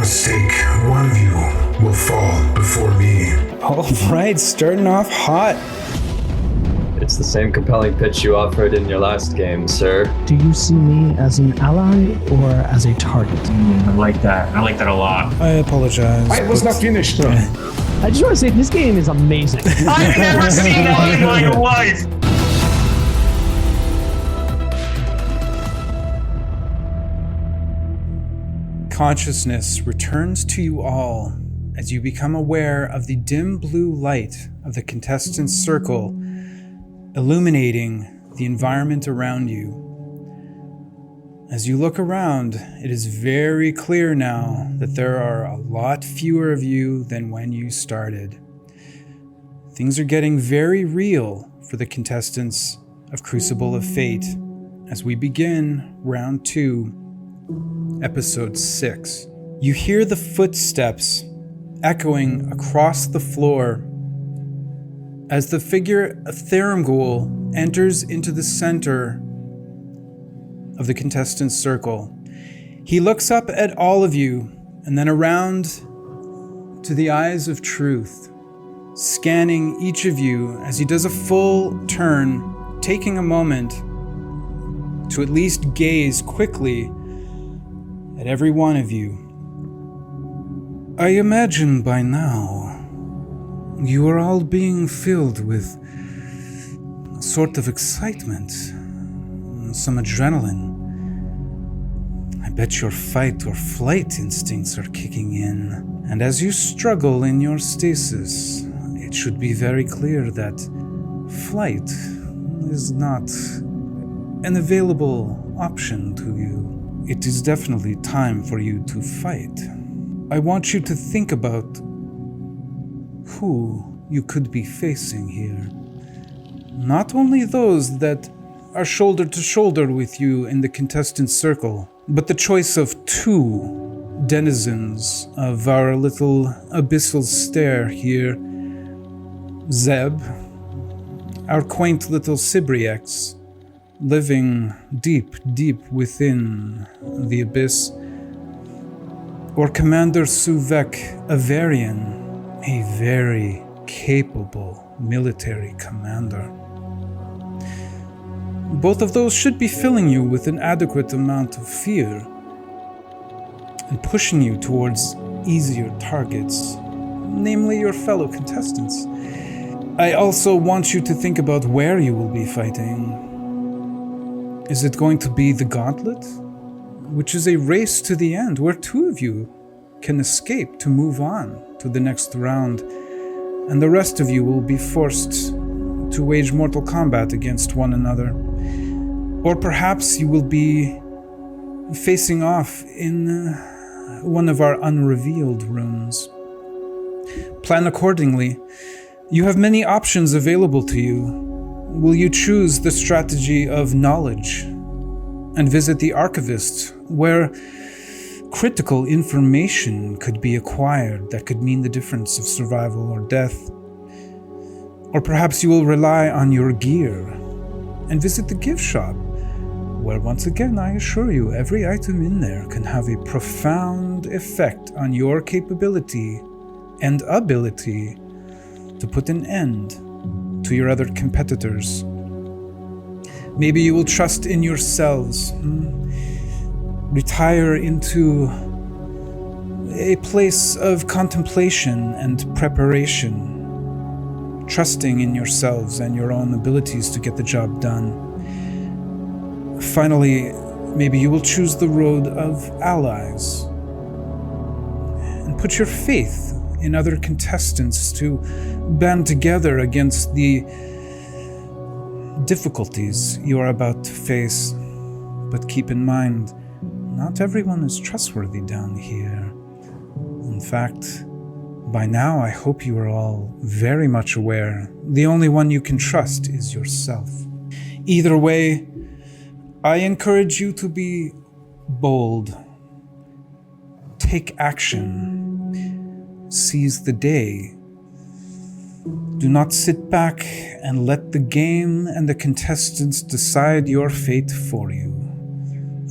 mistake. One of you will fall before me. All right, starting off hot. It's the same compelling pitch you offered in your last game, sir. Do you see me as an ally or as a target? I like that. I like that a lot. I apologize. I was not finished. I just want to say this game is amazing. I've never seen that in my life. Consciousness returns to you all as you become aware of the dim blue light of the contestants' circle illuminating the environment around you. As you look around, it is very clear now that there are a lot fewer of you than when you started. Things are getting very real for the contestants of Crucible of Fate as we begin round 2, episode 6. You hear the footsteps echoing across the floor as the figure of Thermghoul enters into the center of the contestants' circle. He looks up at all of you and then around to the eyes of truth, scanning each of you as he does a full turn, taking a moment to at least gaze quickly at every one of you. I imagine by now you are all being filled with a sort of excitement, some adrenaline. I bet your fight or flight instincts are kicking in, and as you struggle in your stasis, it should be very clear that flight is not an available option to you. It is definitely time for you to fight. I want you to think about who you could be facing here. Not only those that are shoulder to shoulder with you in the contestant circle, but the choice of 2 denizens of our little abyssal stair here. Zeb, our quaint little Sibriex, living deep, deep within the abyss, or Commander Suvek Avarian, a very capable military commander. Both of those should be filling you with an adequate amount of fear and pushing you towards easier targets, namely your fellow contestants. I also want you to think about where you will be fighting. Is it going to be the Gauntlet, which is a race to the end where 2 of you can escape to move on to the next round, and the rest of you will be forced to wage mortal combat against one another? Or perhaps you will be facing off in one of our unrevealed rooms. Plan accordingly. You have many options available to you. Will you choose the strategy of knowledge and visit the Archivist, where critical information could be acquired that could mean the difference of survival or death? Or perhaps you will rely on your gear and visit the gift shop, where once again I assure you every item in there can have a profound effect on your capability and ability to put an end to your other competitors. Maybe you will trust in yourselves, retire into a place of contemplation and preparation, trusting in yourselves and your own abilities to get the job done. Finally, maybe you will choose the road of allies and put your faith in other contestants to band together against the difficulties you are about to face. But keep in mind, not everyone is trustworthy down here. In fact, by now I hope you are all very much aware the only one you can trust is yourself. Either way, I encourage you to be bold. Take action. Seize the day. Do not sit back and let the game and the contestants decide your fate for you.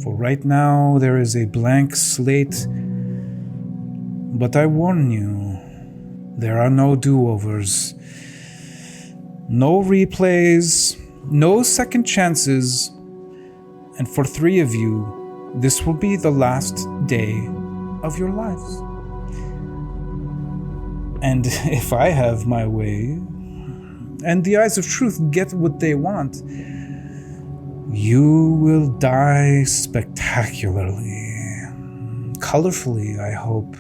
For right now, there is a blank slate But I warn you, there are no do-overs. No replays, no second chances, and for 3 of you, this will be the last day of your lives. And if I have my way, and the Eyes of Truth get what they want, you will die spectacularly, colorfully, I hope.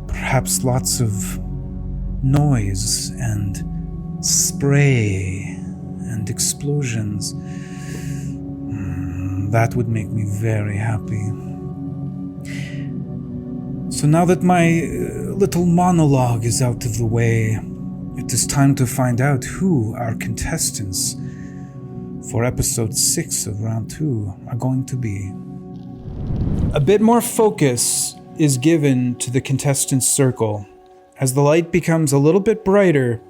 Perhaps lots of noise and spray and explosions. That would make me very happy. So now that my little monologue is out of the way, it is time to find out who our contestants for episode 6 of round 2 are going to be. A bit more focus is given to the contestants' circle as the light becomes a little bit brighter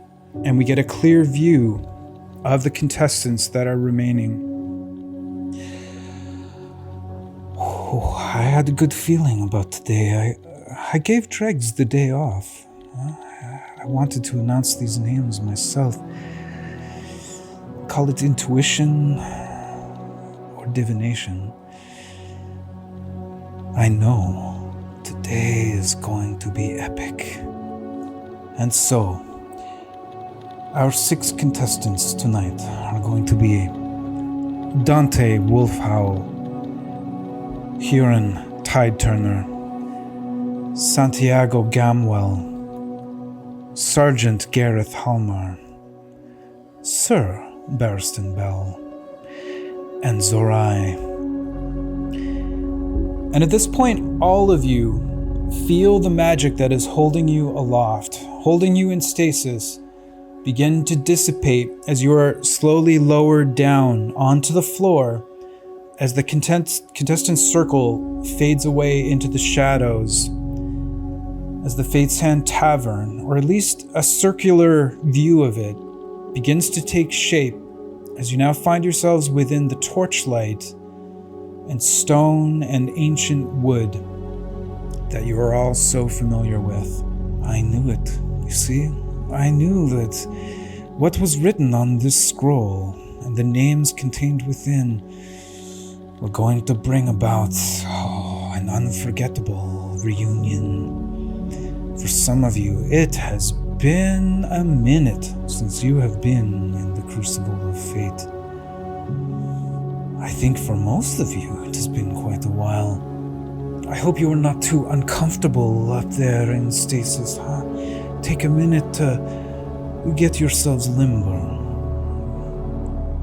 and we get a clear view of the contestants that are remaining. Oh, I had a good feeling about today. I gave Dregs the day off. I wanted to announce these names myself. Call it intuition or divination. I know today is going to be epic. And so, our 6 contestants tonight are going to be Dante Wolfhowl, Huron Tide Turner, Santiago Gamwell, Sergeant Gareth Halmar, Sir Barristan Bell, and Zorai. And at this point, all of you feel the magic that is holding you aloft, holding you in stasis, begin to dissipate as you are slowly lowered down onto the floor as the contestant circle fades away into the shadows, as the Fate's Hand Tavern, or at least a circular view of it, begins to take shape as you now find yourselves within the torchlight and stone and ancient wood that you are all so familiar with. I knew it, you see? I knew that what was written on this scroll and the names contained within were going to bring about an unforgettable reunion. For some of you, it has been a minute since you have been in the Crucible of Fate. I think for most of you, it has been quite a while. I hope you are not too uncomfortable up there in stasis, huh? Take a minute to get yourselves limber.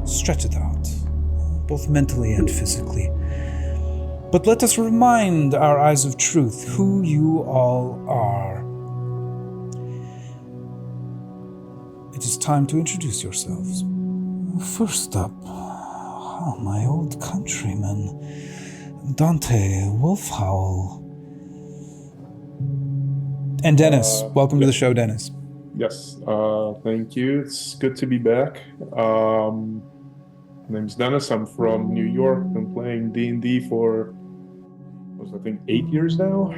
Stretch it out, both mentally and physically. But let us remind our Eyes of Truth who you all are. It is time to introduce yourselves. First up, my old countryman, Dante Wolfhowl. And Dennis. Welcome to the show, Dennis. Yes, thank you. It's good to be back. My name's Dennis. I'm from New York. Been playing D&D for, I think, 8 years now.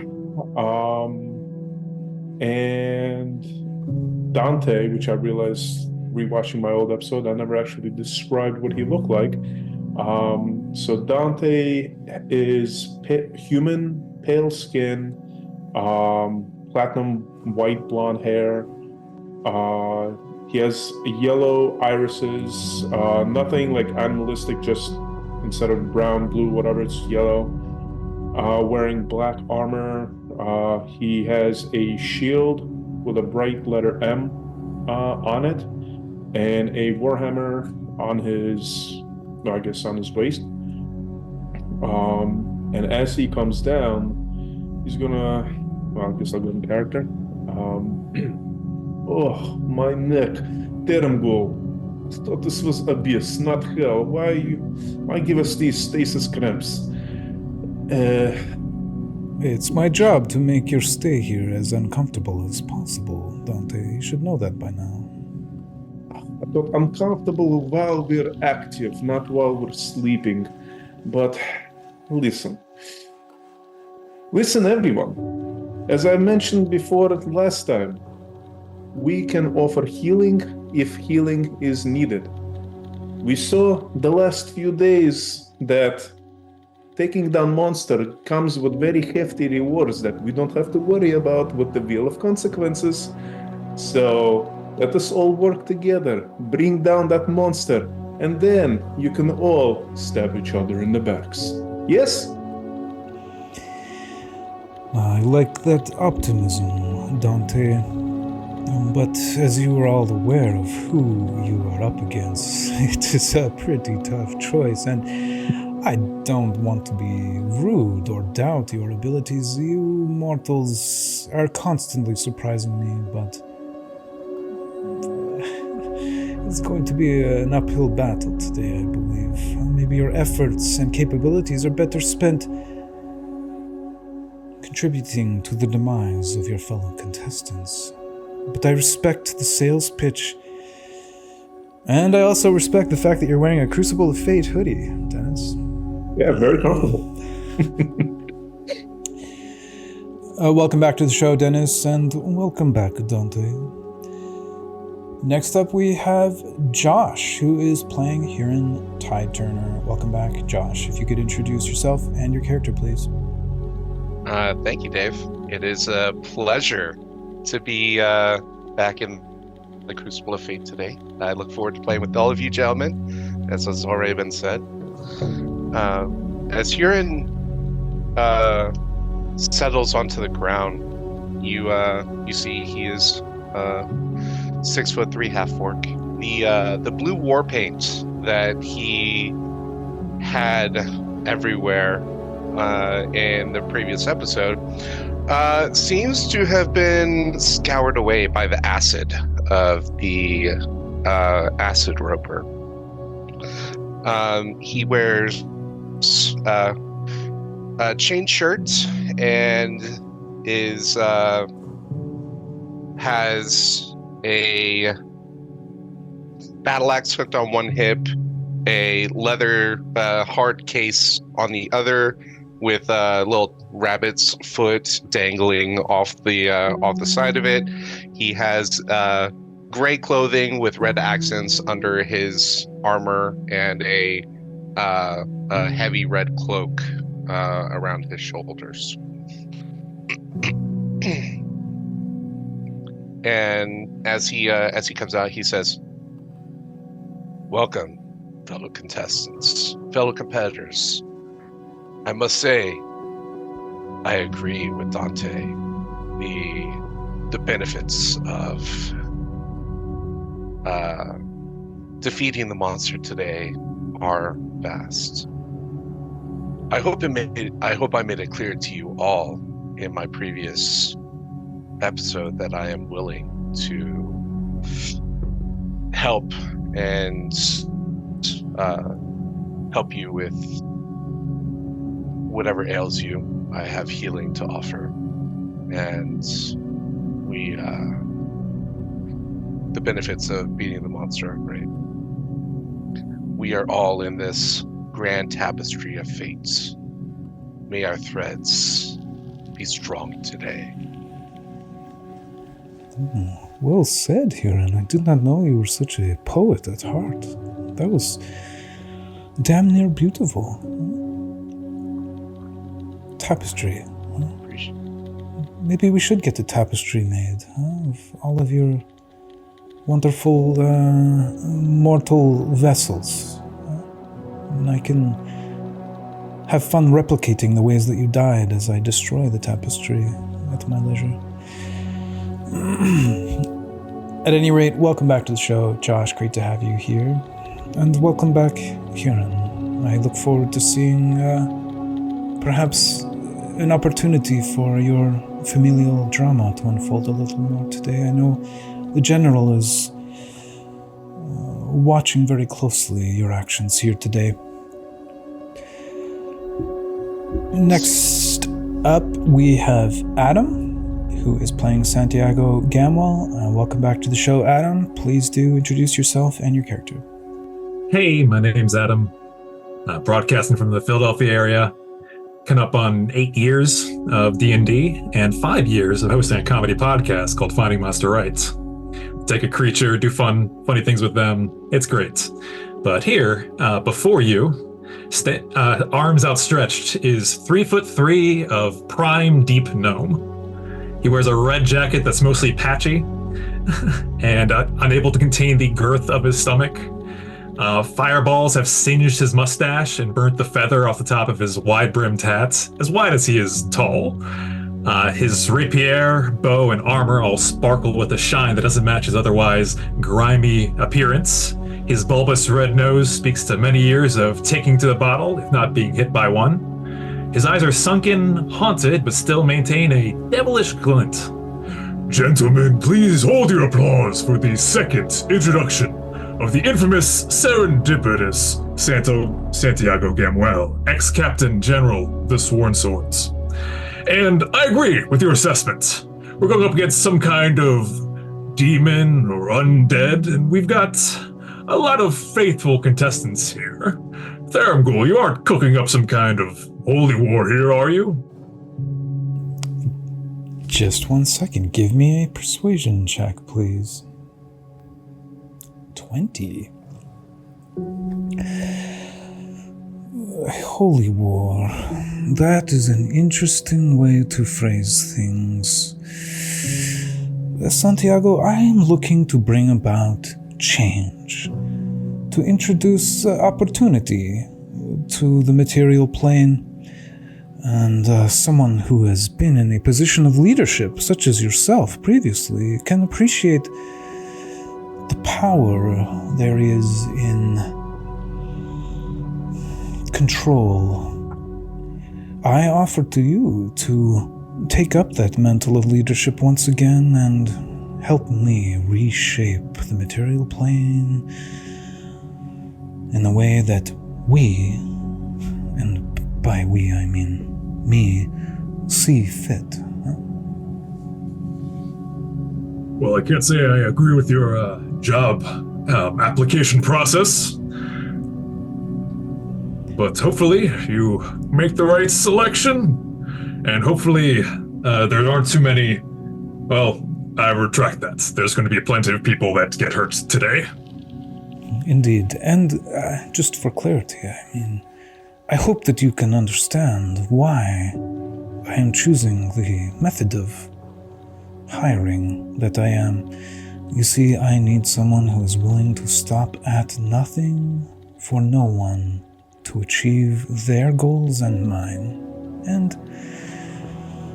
And Dante, which I realized rewatching my old episode, I never actually described what he looked like. So Dante is human, pale skin, platinum white blonde hair. He has yellow irises, nothing like animalistic, just instead of brown, blue, whatever, it's yellow. Wearing black armor. He has a shield with a bright letter M on it, and a warhammer on his, I guess, on his waist. And as he comes down, he's gonna, well, I guess I'll go in character. Oh, my neck. There him go. I thought this was abyss, not hell. Why give us these stasis cramps? It's my job to make your stay here as uncomfortable as possible, Dante. You should know that by now. I thought uncomfortable while we're active, not while we're sleeping. But listen, everyone. As I mentioned before last time, we can offer healing if healing is needed. We saw the last few days that taking down monster comes with very hefty rewards that we don't have to worry about with the wheel of consequences. So let us all work together, bring down that monster, and then you can all stab each other in the backs. Yes? I like that optimism, Dante. But as you are all aware of who you are up against, it is a pretty tough choice, and I don't want to be rude or doubt your abilities. You mortals are constantly surprising me, but it's going to be an uphill battle today, I believe. Maybe your efforts and capabilities are better spent contributing to the demise of your fellow contestants. But I respect the sales pitch. And I also respect the fact that you're wearing a Crucible of Fate hoodie, Dennis. Yeah, very comfortable. Welcome back to the show, Dennis, and welcome back, Dante. Next up, we have Josh, who is playing Huron Tide Turner. Welcome back, Josh. If you could introduce yourself and your character, please. Thank you, Dave. It is a pleasure to be back in the Crucible of Fate today. I look forward to playing with all of you gentlemen, as has already been said. As Huron settles onto the ground, you see he is 6'3", half orc. The blue war paint that he had everywhere in the previous episode seems to have been scoured away by the acid of the acid roper. He wears a chain shirt and has a battle axe hooked on one hip, a leather hard case on the other, with a little rabbit's foot dangling off the side of it. He has gray clothing with red accents under his armor, and a heavy red cloak around his shoulders. And as he comes out, he says, "Welcome, fellow contestants, fellow competitors. I must say, I agree with Dante. The benefits of defeating the monster today are vast. I hope I made it clear to you all in my previous episode that I am willing to help and help you with whatever ails you. I have healing to offer, and the benefits of beating the monster are great. We are all in this grand tapestry of fates. May our threads be strong today." Well said, Huron. I did not know you were such a poet at heart. That was damn near beautiful. Tapestry. Maybe we should get a tapestry made of all of your wonderful mortal vessels. And I can have fun replicating the ways that you died as I destroy the tapestry at my leisure. At any rate, welcome back to the show, Josh. Great to have you here. And welcome back, Huron. I look forward to seeing perhaps an opportunity for your familial drama to unfold a little more today. I know the General is watching very closely your actions here today. Next up, we have Adam, who is playing Santiago Gamwell. Welcome back to the show, Adam. Please do introduce yourself and your character. Hey, my name's Adam, broadcasting from the Philadelphia area. coming up on 8 years of D&D and 5 years of hosting a comedy podcast called Finding Master Rights. Take a creature, do funny things with them. It's great. But here, before you, arms outstretched, is 3'3" of prime deep gnome. He wears a red jacket that's mostly patchy and unable to contain the girth of his stomach. Fireballs have singed his mustache and burnt the feather off the top of his wide-brimmed hat, as wide as he is tall. His rapier, bow, and armor all sparkle with a shine that doesn't match his otherwise grimy appearance. His bulbous red nose speaks to many years of taking to the bottle, if not being hit by one. His eyes are sunken, haunted, but still maintain a devilish glint. Gentlemen, please hold your applause for the second introduction of the infamous serendipitous Santiago Gamwell, ex-Captain General the Sworn Swords. And I agree with your assessment. We're going up against some kind of demon or undead, and we've got a lot of faithful contestants here. Theramgul, you aren't cooking up some kind of holy war here, are you? Just 1 second. Give me a persuasion check, please. 20. Holy war. That is an interesting way to phrase things. Santiago, I am looking to bring about change, to introduce opportunity to the material plane, and someone who has been in a position of leadership, such as yourself previously, can appreciate the power there is in control. I offer to you to take up that mantle of leadership once again and help me reshape the material plane in the way that we, and by we I mean me, see fit. Well, I can't say I agree with your job application process, but hopefully you make the right selection, and hopefully there aren't too many, well, I retract that. There's going to be plenty of people that get hurt today. Indeed, and just for clarity, I mean, I hope that you can understand why I am choosing the method of hiring that I am. You see, I need someone who is willing to stop at nothing for no one to achieve their goals and mine. And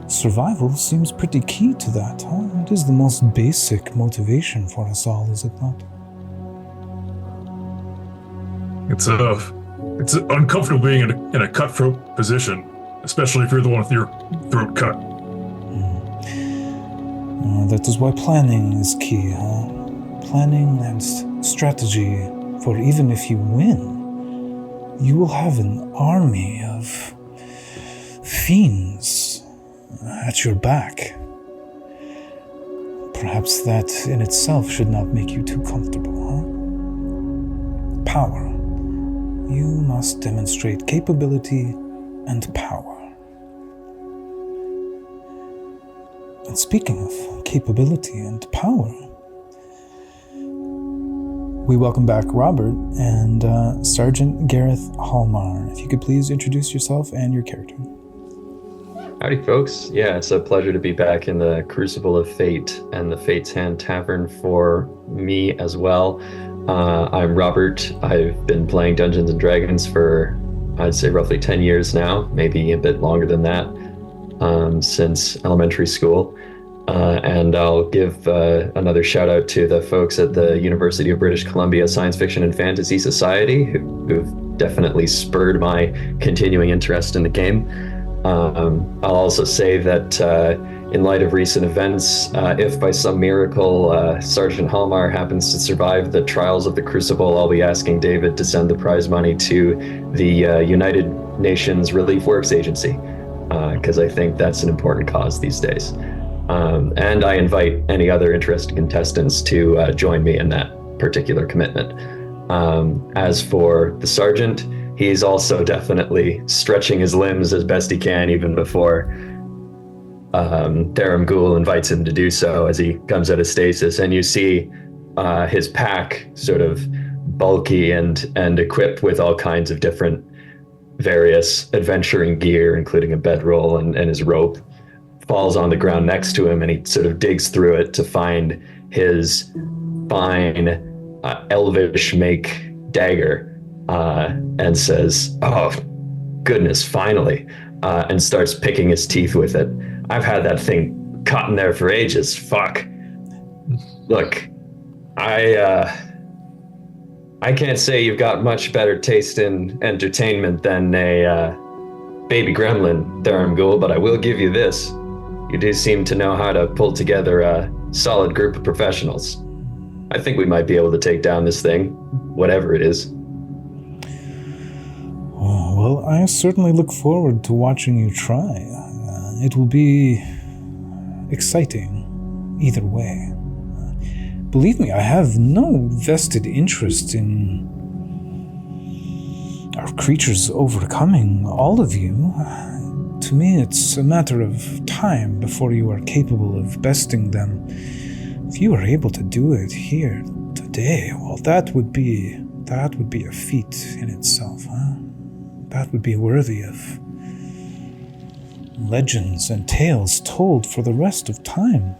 survival seems pretty key to that, huh? It is the most basic motivation for us all, is it not? It's uncomfortable being in a cutthroat position, especially if you're the one with your throat cut. That is why planning is key, huh? Planning and strategy, for even if you win, you will have an army of fiends at your back. Perhaps that in itself should not make you too comfortable, huh? Power. You must demonstrate capability and power. And speaking of capability and power, we welcome back Robert and Sergeant Gareth Hallmar. If you could please introduce yourself and your character. Howdy, folks. Yeah, it's a pleasure to be back in the Crucible of Fate and the Fate's Hand Tavern for me as well. I'm Robert. I've been playing Dungeons & Dragons for, I'd say, roughly 10 years now, maybe a bit longer than that, since elementary school. And I'll give another shout out to the folks at the University of British Columbia Science Fiction and Fantasy Society who've definitely spurred my continuing interest in the game. I'll also say that in light of recent events, if by some miracle Sergeant Hallmar happens to survive the trials of the Crucible, I'll be asking David to send the prize money to the United Nations Relief Works Agency, because I think that's an important cause these days. And I invite any other interested contestants to join me in that particular commitment. As for the Sergeant, he's also definitely stretching his limbs as best he can, even before Dharam Ghul invites him to do so as he comes out of stasis. And you see his pack sort of bulky and equipped with all kinds of different various adventuring gear, including a bedroll and his rope, falls on the ground next to him, and he sort of digs through it to find his fine elvish make dagger and says, "Oh, goodness, finally," and starts picking his teeth with it. I've had that thing caught in there for ages. Fuck. Look, I can't say you've got much better taste in entertainment than a baby gremlin, Dharam Ghul, but I will give you this. You do seem to know how to pull together a solid group of professionals. I think we might be able to take down this thing, whatever it is. Oh, well, I certainly look forward to watching you try. It will be exciting either way. Believe me, I have no vested interest in our creatures overcoming all of you. To me, it's a matter of time before you are capable of besting them. If you are able to do it here today, well, that would be a feat in itself, huh? That would be worthy of legends and tales told for the rest of time.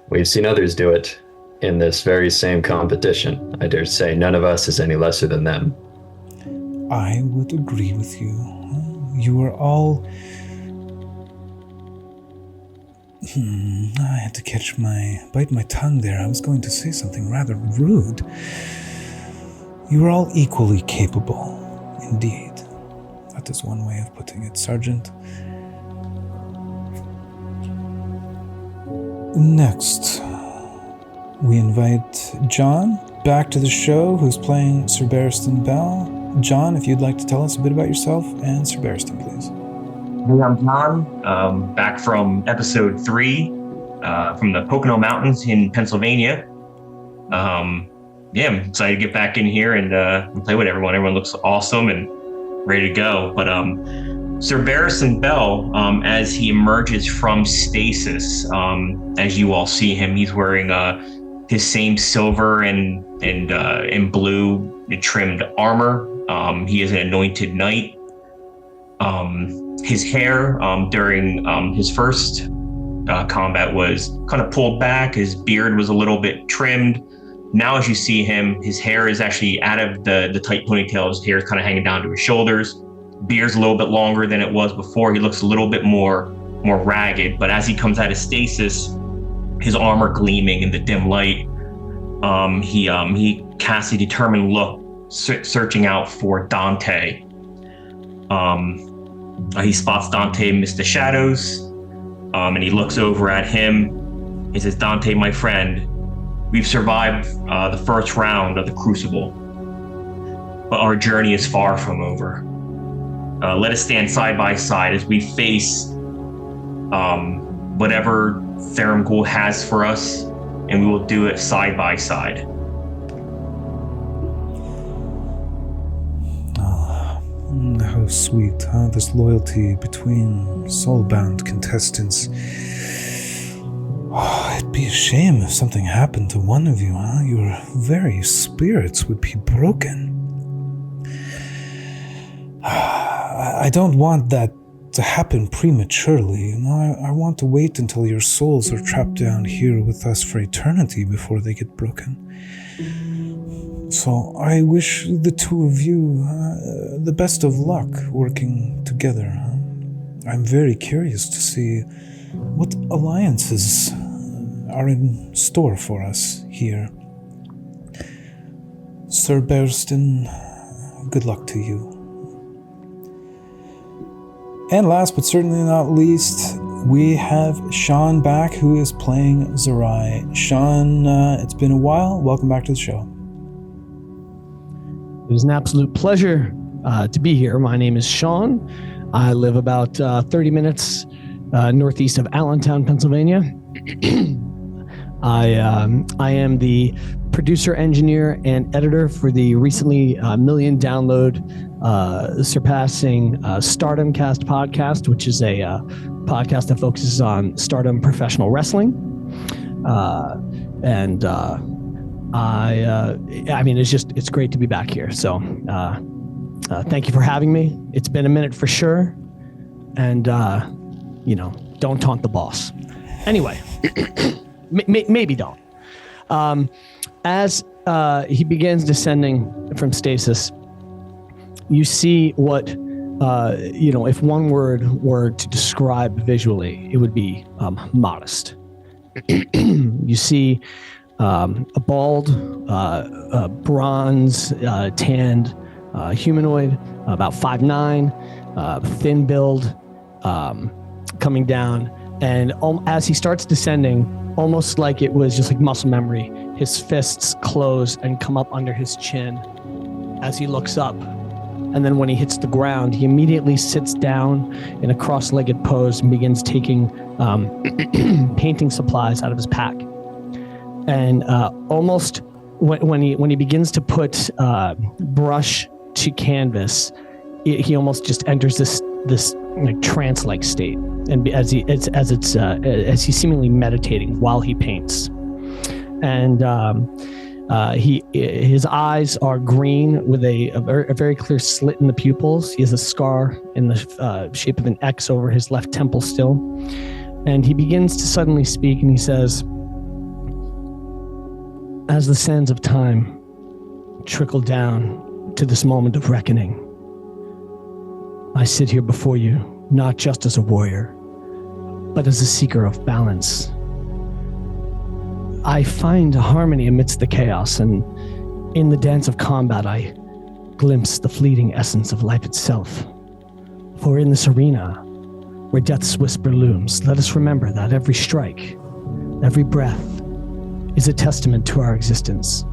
We've seen others do it in this very same competition. I dare say none of us is any lesser than them. I would agree with you. You are all... I had to bite my tongue there. I was going to say something rather rude. You are all equally capable, indeed. That is one way of putting it, Sergeant. Next, we invite John back to the show, who's playing Sir Barristan Bell. John, if you'd like to tell us a bit about yourself and Sir Barristan, please. Hey, I'm John, back from episode 3, from the Pocono Mountains in Pennsylvania. I'm excited to get back in here and play with everyone. Everyone looks awesome and ready to go. But Sir Barristan Bell, as he emerges from stasis, as you all see him, he's wearing his same silver and blue trimmed armor. He is an anointed knight. His hair during his first combat was kind of pulled back. His beard was a little bit trimmed. Now, as you see him, his hair is actually out of the tight ponytail. His hair is kind of hanging down to his shoulders. Beard's a little bit longer than it was before. He looks a little bit more ragged. But as he comes out of stasis, his armor gleaming in the dim light, he casts a determined look, searching out for Dante. He spots Dante amidst the shadows, and he looks over at him. He says, "Dante, my friend, we've survived the first round of the Crucible, but our journey is far from over. Let us stand side by side as we face whatever Dharam Ghul has for us, and we will do it side by side." How sweet, huh? This loyalty between soulbound contestants. Oh, it'd be a shame if something happened to one of you, huh? Your very spirits would be broken. I don't want that to happen prematurely. I want to wait until your souls are trapped down here with us for eternity before they get broken. So I wish the two of you the best of luck working together. I'm very curious to see what alliances are in store for us here. Sir Barristan, good luck to you. And last but certainly not least, we have Sean back, who is playing Zerai. Sean, it's been a while. Welcome back to the show. It was an absolute pleasure to be here. My name is Sean. I live about 30 minutes northeast of Allentown, Pennsylvania. I am the producer, engineer, and editor for the recently million download surpassing Stardom Cast podcast, which is a podcast that focuses on Stardom professional wrestling. I mean, it's great to be back here. So thank you for having me. It's been a minute for sure. And, don't taunt the boss. Anyway, maybe don't. As he begins descending from stasis, you see what, if one word were to describe visually, it would be modest. You see a bald, bronze, tanned humanoid, about 5'9", thin build, coming down. And as he starts descending, almost like it was just like muscle memory, his fists close and come up under his chin as he looks up. And then when he hits the ground, he immediately sits down in a cross-legged pose and begins taking painting supplies out of his pack. And almost when he begins to put brush to canvas, he almost just enters this like trance-like state, and as he's seemingly meditating while he paints. And his eyes are green with a very clear slit in the pupils. He has a scar in the shape of an X over his left temple still. And he begins to suddenly speak, and he says, "As the sands of time trickle down to this moment of reckoning, I sit here before you, not just as a warrior, but as a seeker of balance. I find harmony amidst the chaos, and in the dance of combat, I glimpse the fleeting essence of life itself. For in this arena, where death's whisper looms, let us remember that every strike, every breath, is a testament to our existence,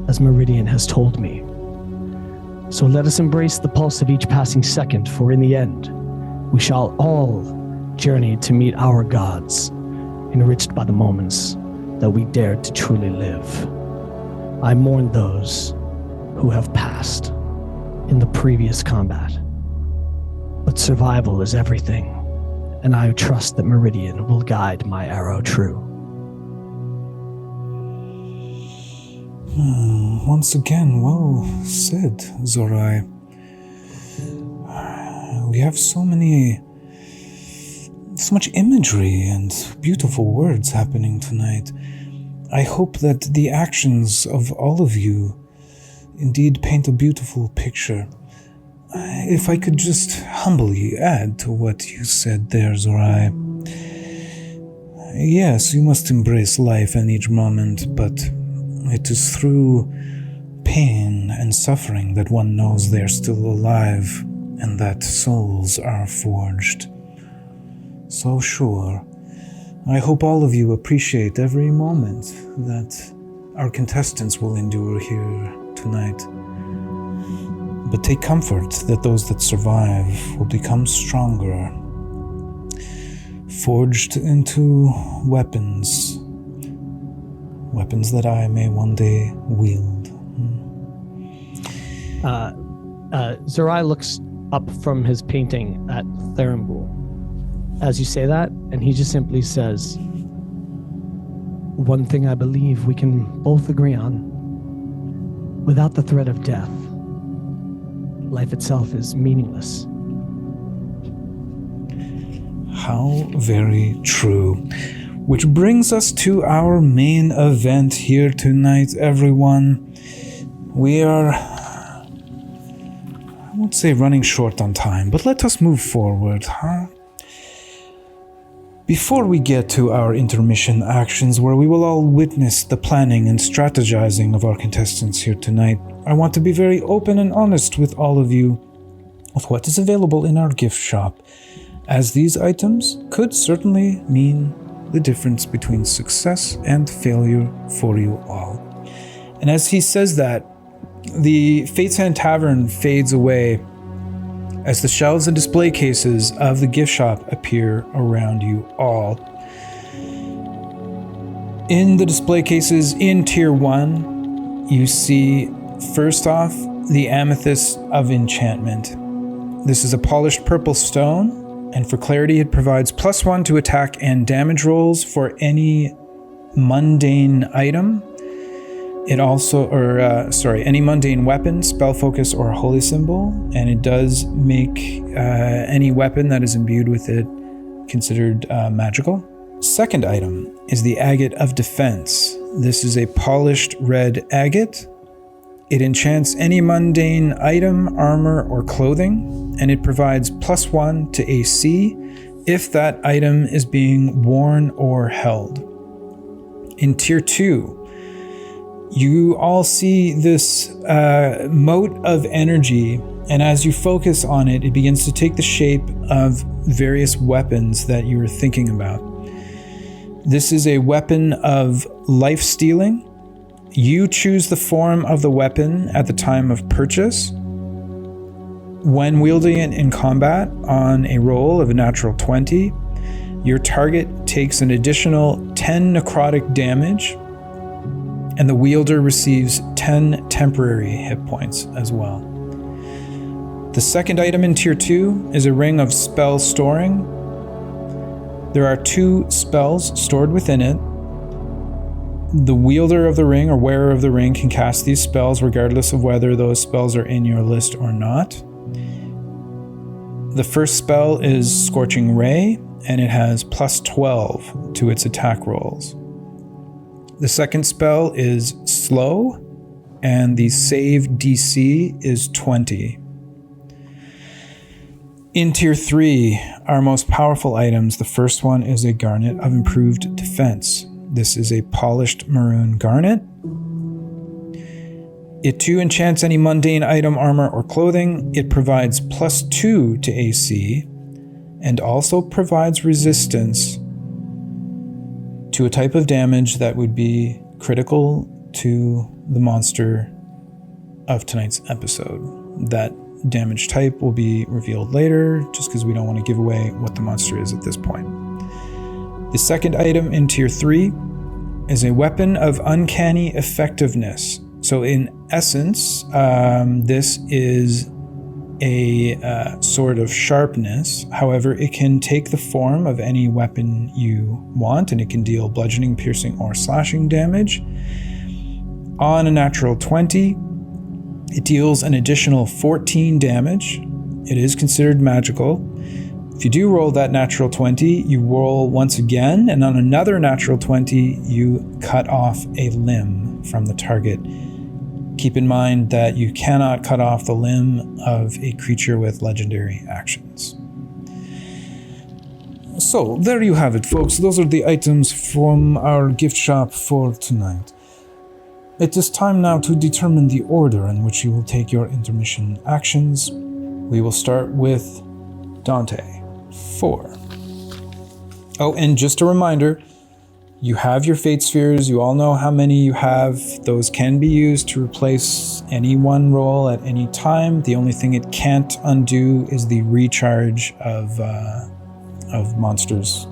as Meridian has told me. So let us embrace the pulse of each passing second, for in the end, we shall all journey to meet our gods, enriched by the moments that we dared to truly live. I mourn those who have passed in the previous combat, but survival is everything, and I trust that Meridian will guide my arrow true." Once again, well said, Zorai. We have so much imagery and beautiful words happening tonight. I hope that the actions of all of you indeed paint a beautiful picture. If I could just humbly add to what you said there, Zorai. Yes, you must embrace life in each moment, but it is through pain and suffering that one knows they're still alive and that souls are forged. So sure, I hope all of you appreciate every moment that our contestants will endure here tonight. But take comfort that those that survive will become stronger, forged into weapons that I may one day wield. Zorai looks up from his painting at Therimbul as you say that, and he just simply says, "One thing I believe we can both agree on. Without the threat of death, life itself is meaningless." How very true. Which brings us to our main event here tonight, everyone. We are, I won't say running short on time, but let us move forward, huh? Before we get to our intermission actions, where we will all witness the planning and strategizing of our contestants here tonight, I want to be very open and honest with all of you with what is available in our gift shop, as these items could certainly mean the difference between success and failure for you all. And as he says that, the Fate's Hand Tavern fades away as the shelves and display cases of the gift shop appear around you all. In the display cases in Tier 1, you see, first off, the Amethyst of Enchantment. This is a polished purple stone, and for clarity, it provides +1 to attack and damage rolls for any mundane item. It also, any mundane weapon, spell focus, or holy symbol, and it does make any weapon that is imbued with it considered magical. Second item is the Agate of Defense. This is a polished red agate. It enchants any mundane item, armor, or clothing, and it provides +1 to AC if that item is being worn or held. In Tier 2, you all see this mote of energy, and as you focus on it, it begins to take the shape of various weapons that you were thinking about. This is a weapon of life stealing. You choose the form of the weapon at the time of purchase. When wielding it in combat on a roll of a natural 20, your target takes an additional 10 necrotic damage, and the wielder receives 10 temporary hit points as well. The second item in Tier 2 is a ring of spell storing. There are 2 spells stored within it. The wielder of the ring or wearer of the ring can cast these spells regardless of whether those spells are in your list or not. The first spell is Scorching Ray, and it has +12 to its attack rolls. The second spell is Slow, and the save DC is 20. In Tier 3, our most powerful items, the first one is a Garnet of Improved Defense. This is a polished maroon garnet. It too enchants any mundane item, armor, or clothing. It provides +2 to AC, and also provides resistance to a type of damage that would be critical to the monster of tonight's episode. That damage type will be revealed later, just because we don't want to give away what the monster is at this point. The second item in Tier 3 is a weapon of uncanny effectiveness. So in essence, this is a sword of sharpness. However, it can take the form of any weapon you want, and it can deal bludgeoning, piercing, or slashing damage. On a natural 20, it deals an additional 14 damage. It is considered magical. If you do roll that natural 20, you roll once again, and on another natural 20, you cut off a limb from the target. Keep in mind that you cannot cut off the limb of a creature with legendary actions. So, there you have it, folks. Those are the items from our gift shop for tonight. It is time now to determine the order in which you will take your intermission actions. We will start with Dante. 4. Oh, and just a reminder, you have your fate spheres. You all know how many you have. Those can be used to replace any one roll at any time. The only thing it can't undo is the recharge of monsters'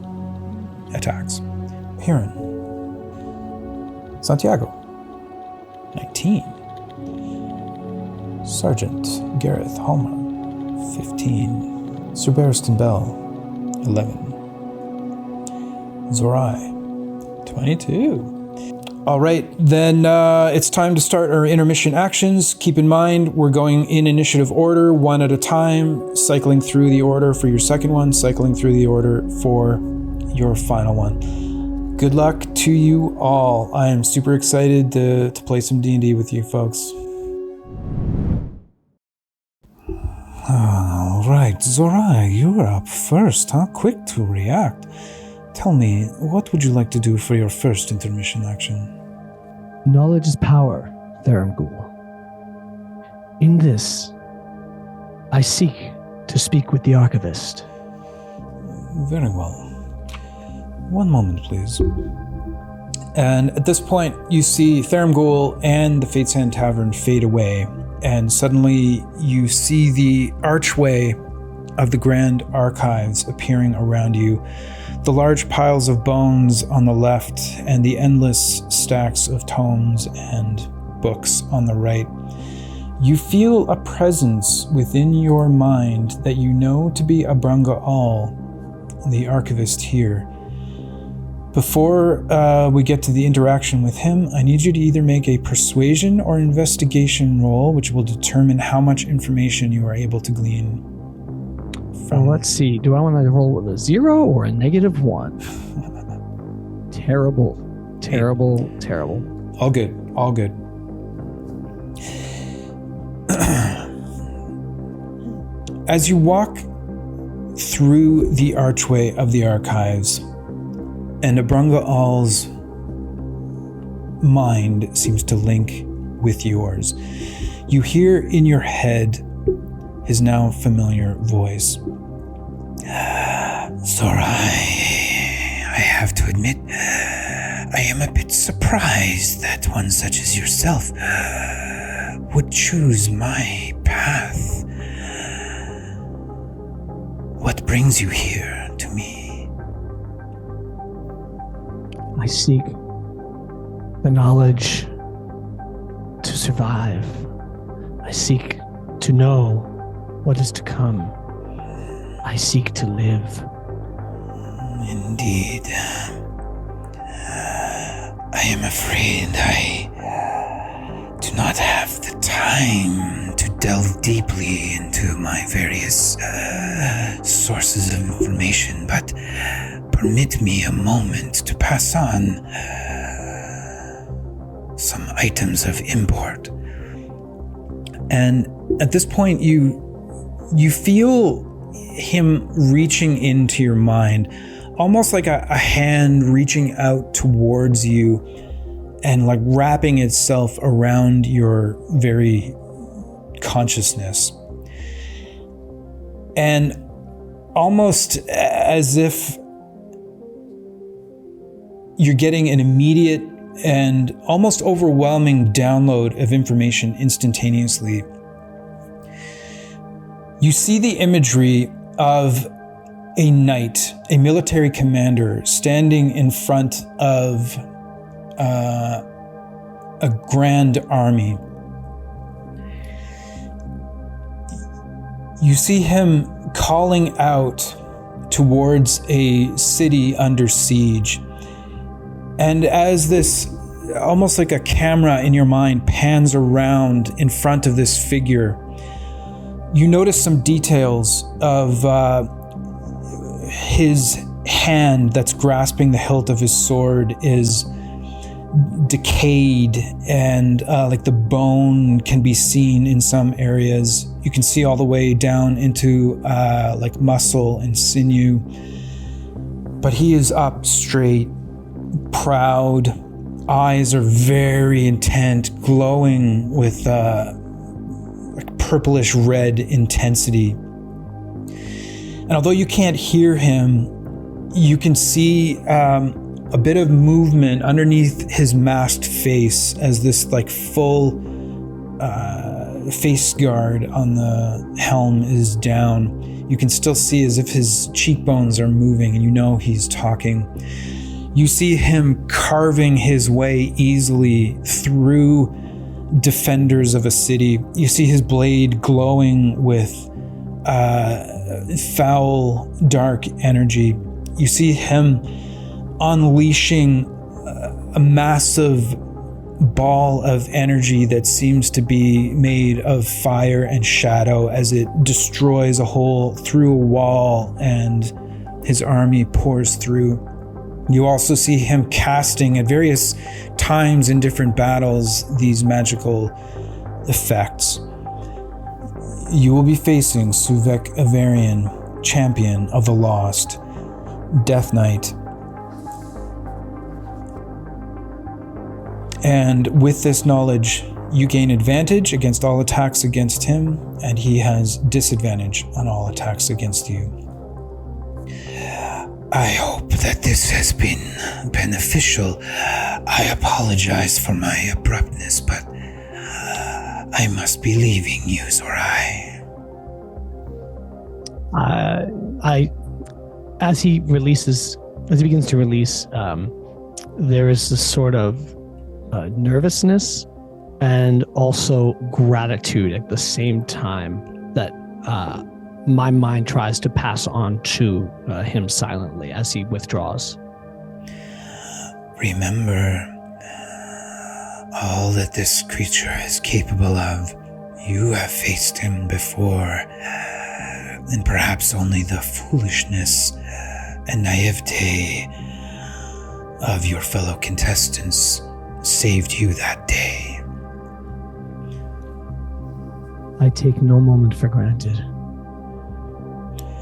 attacks. Hiran. Santiago. 19. Sergeant Gareth Halmer. 15. Sir Barristan Bell. 11. Zorai. 22. All right, then it's time to start our intermission actions. Keep in mind, we're going in initiative order, one at a time, cycling through the order for your second one, cycling through the order for your final one. Good luck to you all. I am super excited to play some D&D with you folks. All right, Zorai, you're up first, huh? Quick to react. Tell me, what would you like to do for your first intermission action? Knowledge is power, Tharamgul. In this, I seek to speak with the Archivist. Very well. One moment, please. And at this point, you see Tharamgul and the Fate's Hand Tavern fade away, and suddenly you see the archway of the Grand Archives appearing around you. The large piles of bones on the left and the endless stacks of tomes and books on the right. You feel a presence within your mind that you know to be Abranga All, the archivist here. Before we get to the interaction with him, I need you to either make a persuasion or investigation roll, which will determine how much information you are able to glean. Let's see. Do I want to roll with a 0 or a -1? Terrible. All good. As you walk through the archway of the archives, and Abranga All's mind seems to link with yours, you hear in your head his now familiar voice. Zora, I have to admit, I am a bit surprised that one such as yourself would choose my path. What brings you here to me? I seek the knowledge to survive. I seek to know what is to come. I seek to live. Indeed. I am afraid I do not have the time to delve deeply into my various sources of information, but permit me a moment to pass on some items of import. And at this point, you feel him reaching into your mind, almost like a hand reaching out towards you and like wrapping itself around your very consciousness. And almost as if you're getting an immediate and almost overwhelming download of information instantaneously. You see the imagery of a knight, a military commander, standing in front of a grand army. You see him calling out towards a city under siege. And as this, almost like a camera in your mind, pans around in front of this figure, you notice some details of his hand that's grasping the hilt of his sword is decayed, and like the bone can be seen in some areas. You can see all the way down into like muscle and sinew. But he is up straight, proud. Eyes are very intent, glowing with like purplish red intensity. And although you can't hear him, you can see a bit of movement underneath his masked face as this like full face guard on the helm is down. You can still see as if his cheekbones are moving, and you know he's talking. You see him carving his way easily through defenders of a city. You see his blade glowing with foul, dark energy. You see him unleashing a massive ball of energy that seems to be made of fire and shadow as it destroys a hole through a wall and his army pours through. You also see him casting at various times in different battles these magical effects. You will be facing Suvek Avarian, champion of the Lost, Death Knight. And with this knowledge, you gain advantage against all attacks against him, and he has disadvantage on all attacks against you. I hope that this has been beneficial. I apologize for my abruptness, but I must be leaving you, Zorai. As he begins to release, there is this sort of nervousness and also gratitude at the same time that my mind tries to pass on to him silently as he withdraws. Remember, all that this creature is capable of, you have faced him before, and perhaps only the foolishness and naivete of your fellow contestants saved you that day. I take no moment for granted,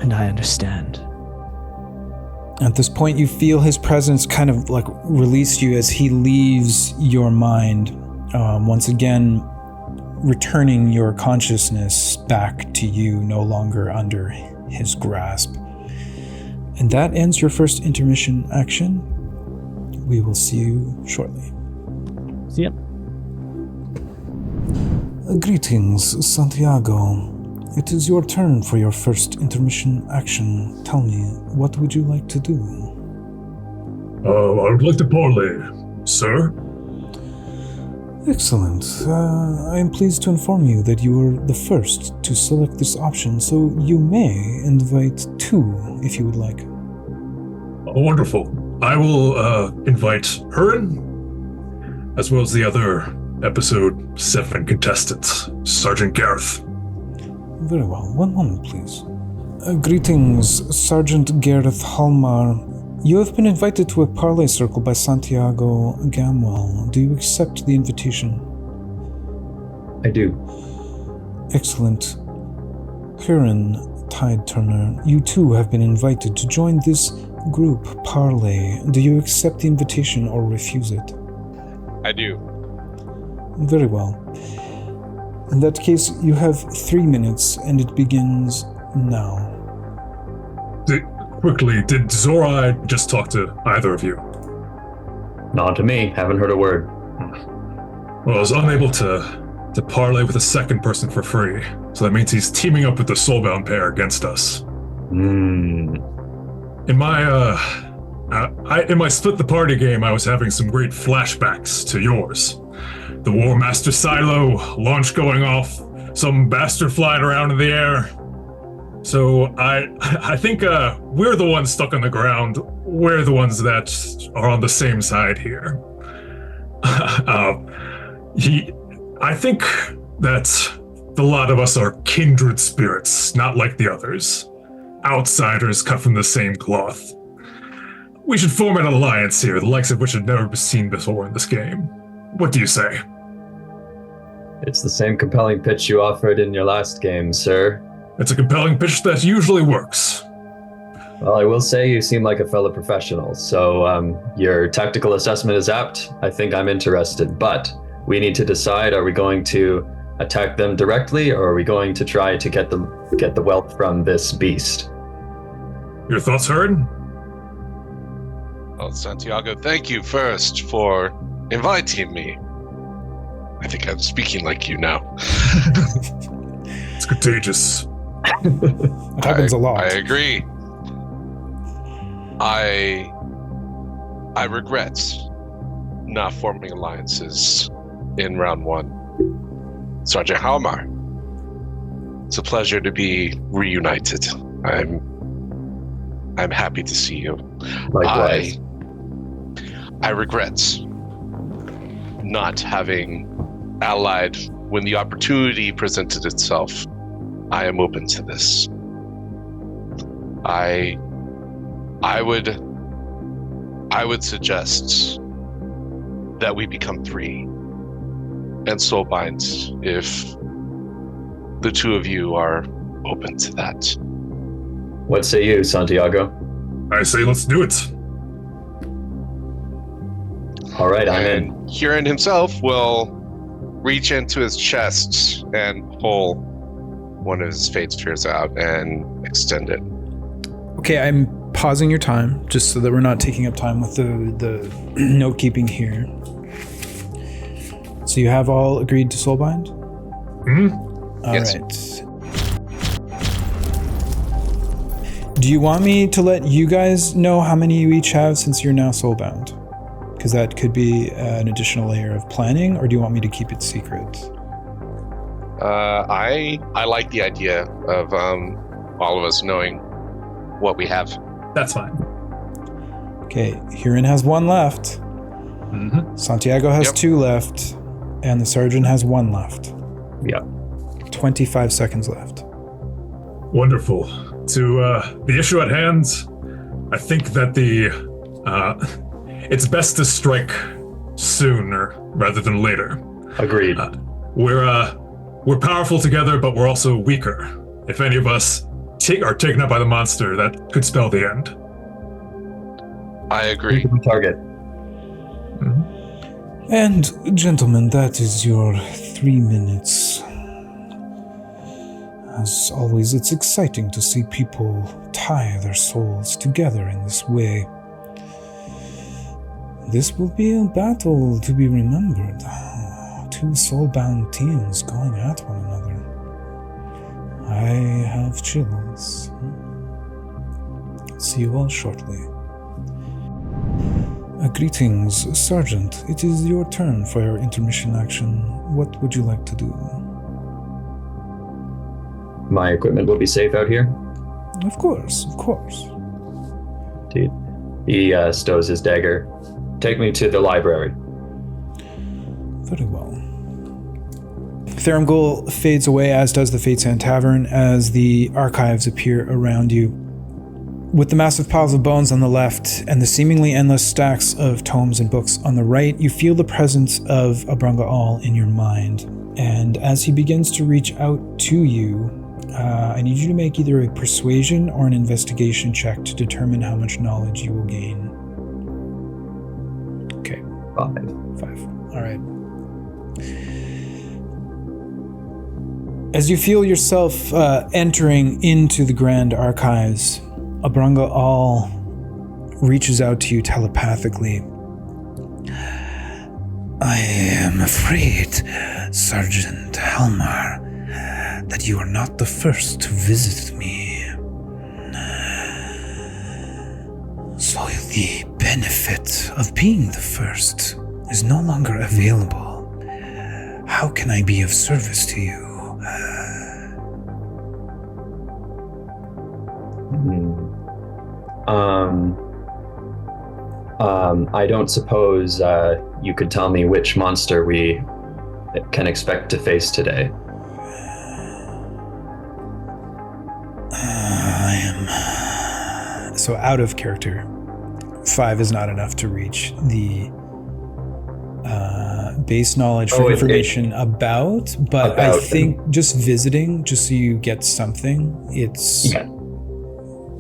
and I understand. At this point, you feel his presence kind of like release you as he leaves your mind, once again returning your consciousness back to you, no longer under his grasp. And that ends your first intermission action. We will see you shortly. See ya. Greetings, Santiago. It is your turn for your first intermission action. Tell me, what would you like to do? I would like to parlay, sir. Excellent. I am pleased to inform you that you were the first to select this option, so you may invite 2 if you would like. Oh, wonderful. I will invite Hurin, as well as the other episode 7 contestants, Sergeant Gareth. Very well. One moment, please. Greetings, Sergeant Gareth Hallmar. You have been invited to a parlay circle by Santiago Gamwell. Do you accept the invitation? I do. Excellent. Huron Tide Turner, you too have been invited to join this group parlay. Do you accept the invitation or refuse it? I do. Very well. In that case, you have 3 minutes, and it begins now. Quickly, did Zorai just talk to either of you? Not to me. Haven't heard a word. Well, I was unable to parlay with a second person for free, so that means he's teaming up with the Soulbound pair against us. In my split the party game, I was having some great flashbacks to yours. The War Master silo, launch going off, some bastard flying around in the air. So I think we're the ones stuck on the ground. We're the ones that are on the same side here. I think that the lot of us are kindred spirits, not like the others. Outsiders cut from the same cloth. We should form an alliance here, the likes of which had never been seen before in this game. What do you say? It's the same compelling pitch you offered in your last game, sir. It's a compelling pitch that usually works. Well, I will say you seem like a fellow professional, so your tactical assessment is apt. I think I'm interested, but we need to decide, are we going to attack them directly, or are we going to try to get the wealth from this beast? Your thoughts, heard? Well, Santiago, thank you first for inviting me. I think I'm speaking like you now. It's contagious. It happens a lot. I agree. I regret not forming alliances in round 1. Sergeant Halmar, it's a pleasure to be reunited. I'm happy to see you. Likewise. I regret not having allied when the opportunity presented itself. I am open to this. I would suggest that we become 3 and soulbind if the 2 of you are open to that. What say you, Santiago? I say let's do it. All right, I'm in. And Huron himself will reach into his chest and pull one of his fate spheres out and extend it. Okay, I'm pausing your time just so that we're not taking up time with the note keeping here. So you have all agreed to soulbind? Mm-hmm. Yes. All right. Do you want me to let you guys know how many you each have since you're now soulbound? Because that could be an additional layer of planning, or do you want me to keep it secret? I like the idea of all of us knowing what we have. That's fine. Okay, Huron has 1 left. Mm-hmm. Santiago has Yep. 2 left. And the sergeant has 1 left. Yeah. 25 seconds left. Wonderful. To the issue at hand, I think that it's best to strike sooner rather than later. Agreed. We're powerful together, but we're also weaker. If any of us are taken up by the monster, that could spell the end. I agree. Target. And, gentlemen, that is your 3 minutes. As always, it's exciting to see people tie their souls together in this way. This will be a battle to be remembered. 2 soul-bound teams going at one another. I have chills. See you all shortly. Greetings, Sergeant. It is your turn for your intermission action. What would you like to do? My equipment will be safe out here. Of course, of course. Indeed. He stows his dagger. Take me to the library. Very well. Thermgul fades away, as does the Fate's Hand Tavern, as the archives appear around you. With the massive piles of bones on the left and the seemingly endless stacks of tomes and books on the right, you feel the presence of Abranga All in your mind. And as he begins to reach out to you, I need you to make either a persuasion or an investigation check to determine how much knowledge you will gain. Okay. 5. All right. As you feel yourself entering into the Grand Archives, Abranga All reaches out to you telepathically. I am afraid, Sergeant Halmar, that you are not the first to visit me. So the benefit of being the first is no longer available. How can I be of service to you? I don't suppose you could tell me which monster we can expect to face today. I am... So out of character. 5 is not enough to reach the base knowledge for information about, but I think just visiting, just so you get something, it's... Yeah.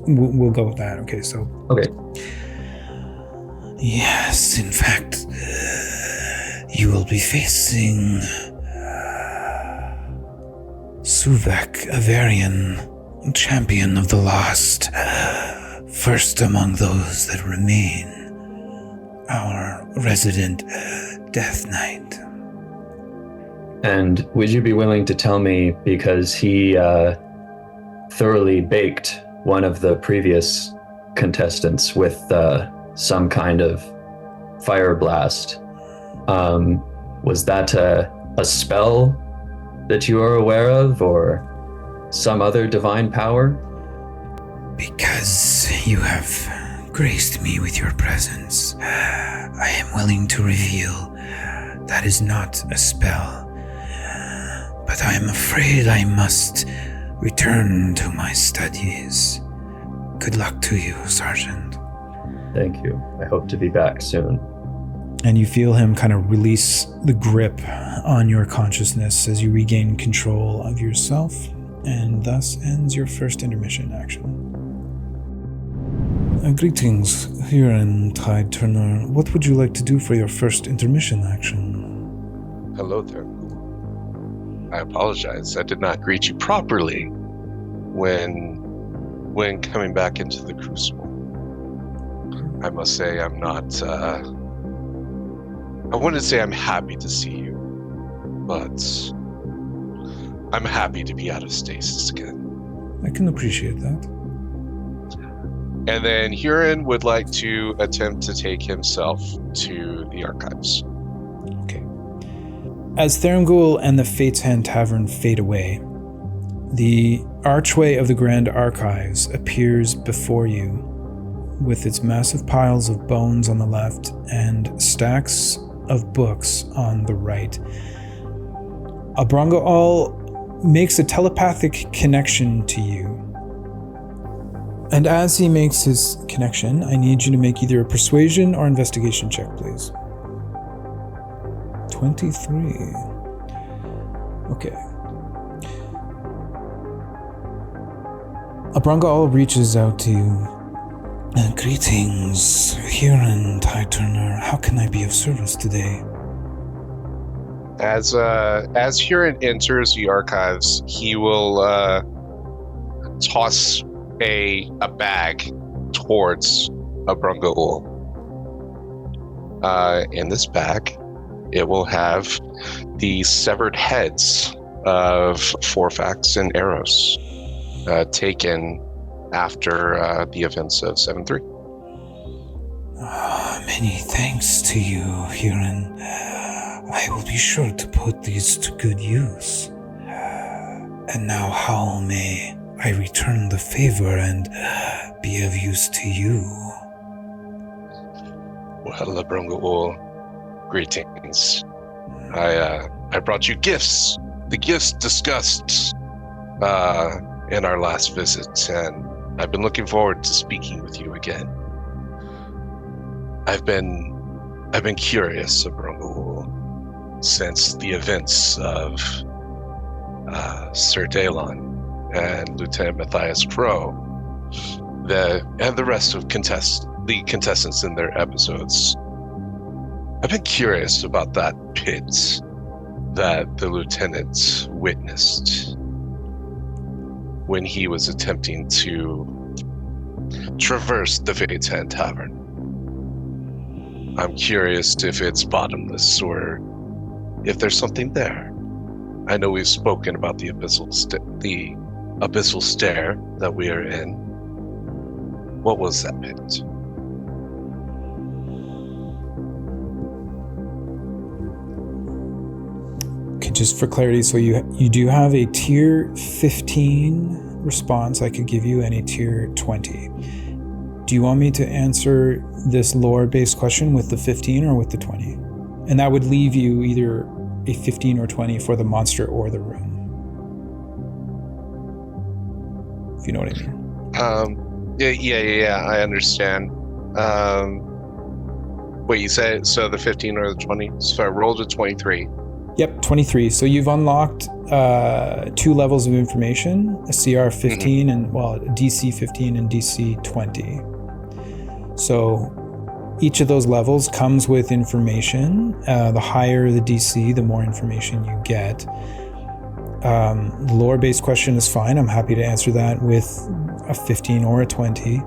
We'll go with that. Okay, so... Okay. Yes, in fact, you will be facing Suvek, Avarian, champion of the lost, first among those that remain, our resident Death Knight. And would you be willing to tell me, because he thoroughly baked one of the previous contestants with some kind of fire blast, was that a spell that you are aware of, or some other divine power? Because you have graced me with your presence, I am willing to reveal that is not a spell. But I am afraid I must return to my studies. Good luck to you, Sergeant. Thank you. I hope to be back soon. And you feel him kind of release the grip on your consciousness as you regain control of yourself, and thus ends your first intermission action. Greetings, Huron Tide Turner. What would you like to do for your first intermission action? Hello there. I apologize. I did not greet you properly when coming back into the Crucible. I must say I'm not... I wouldn't say I'm happy to see you, but I'm happy to be out of stasis again. I can appreciate that. And then Huron would like to attempt to take himself to the archives. Okay. As Thurmgul and the Fate's Hand Tavern fade away, the archway of the Grand Archives appears before you, with its massive piles of bones on the left and stacks of books on the right. Abrangaal makes a telepathic connection to you. And as he makes his connection, I need you to make either a persuasion or investigation check, please. 23. Okay. Abrangaal reaches out to you. Greetings, Huron Tighturner. How can I be of service today? As Huron enters the archives, he will toss a bag towards Abrangaul. In this bag, it will have the severed heads of Forfax and Eros, taken after the events of 7-3. Many thanks to you, Huron. I will be sure to put these to good use. And now how may I return the favor and be of use to you? Well, Abrangaul, greetings. I brought you gifts. The gifts discussed in our last visit, and I've been looking forward to speaking with you again. I've been curious, Abrangaul, since the events of Sir Dalon and Lieutenant Matthias Crow, and the rest of the contestants in their episodes. I've been curious about that pit that the lieutenant witnessed when he was attempting to traverse the Fate's Hand Tavern. I'm curious if it's bottomless or if there's something there. I know we've spoken about the abyssal stair that we are in. What was that pit? Okay, just for clarity, so you do have a tier 15 response I could give you and a tier 20. Do you want me to answer this lore-based question with the 15 or with the 20? And that would leave you either a 15 or 20 for the monster or the room. If you know what I mean. Yeah, I understand. Wait, you said so the 15 or the 20? So I rolled a 23. Yep, 23. So you've unlocked 2 levels of information, a CR 15 and, well, a DC 15 and DC 20. So each of those levels comes with information. The higher the DC, the more information you get. The lore-based question is fine. I'm happy to answer that with a 15 or a 20.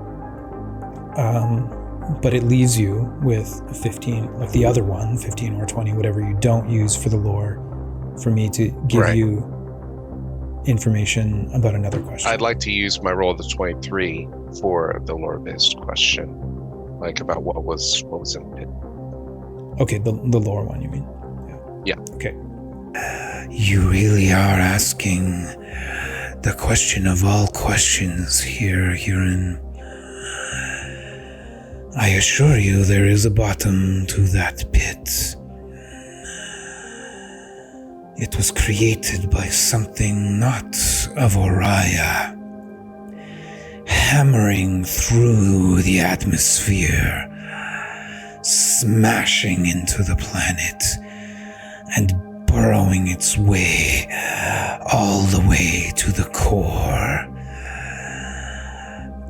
But it leaves you with a 15, like the other one, 15 or 20, whatever you don't use for the lore, for me to give you information about another question. I'd like to use my roll of the 23 for the lore-based question, like about what was in it. Okay, the lore one, you mean? Yeah. Okay. You really are asking the question of all questions here, Huron. I assure you there is a bottom to that pit. It was created by something not of Oriah, hammering through the atmosphere, smashing into the planet, and burrowing its way all the way to the core.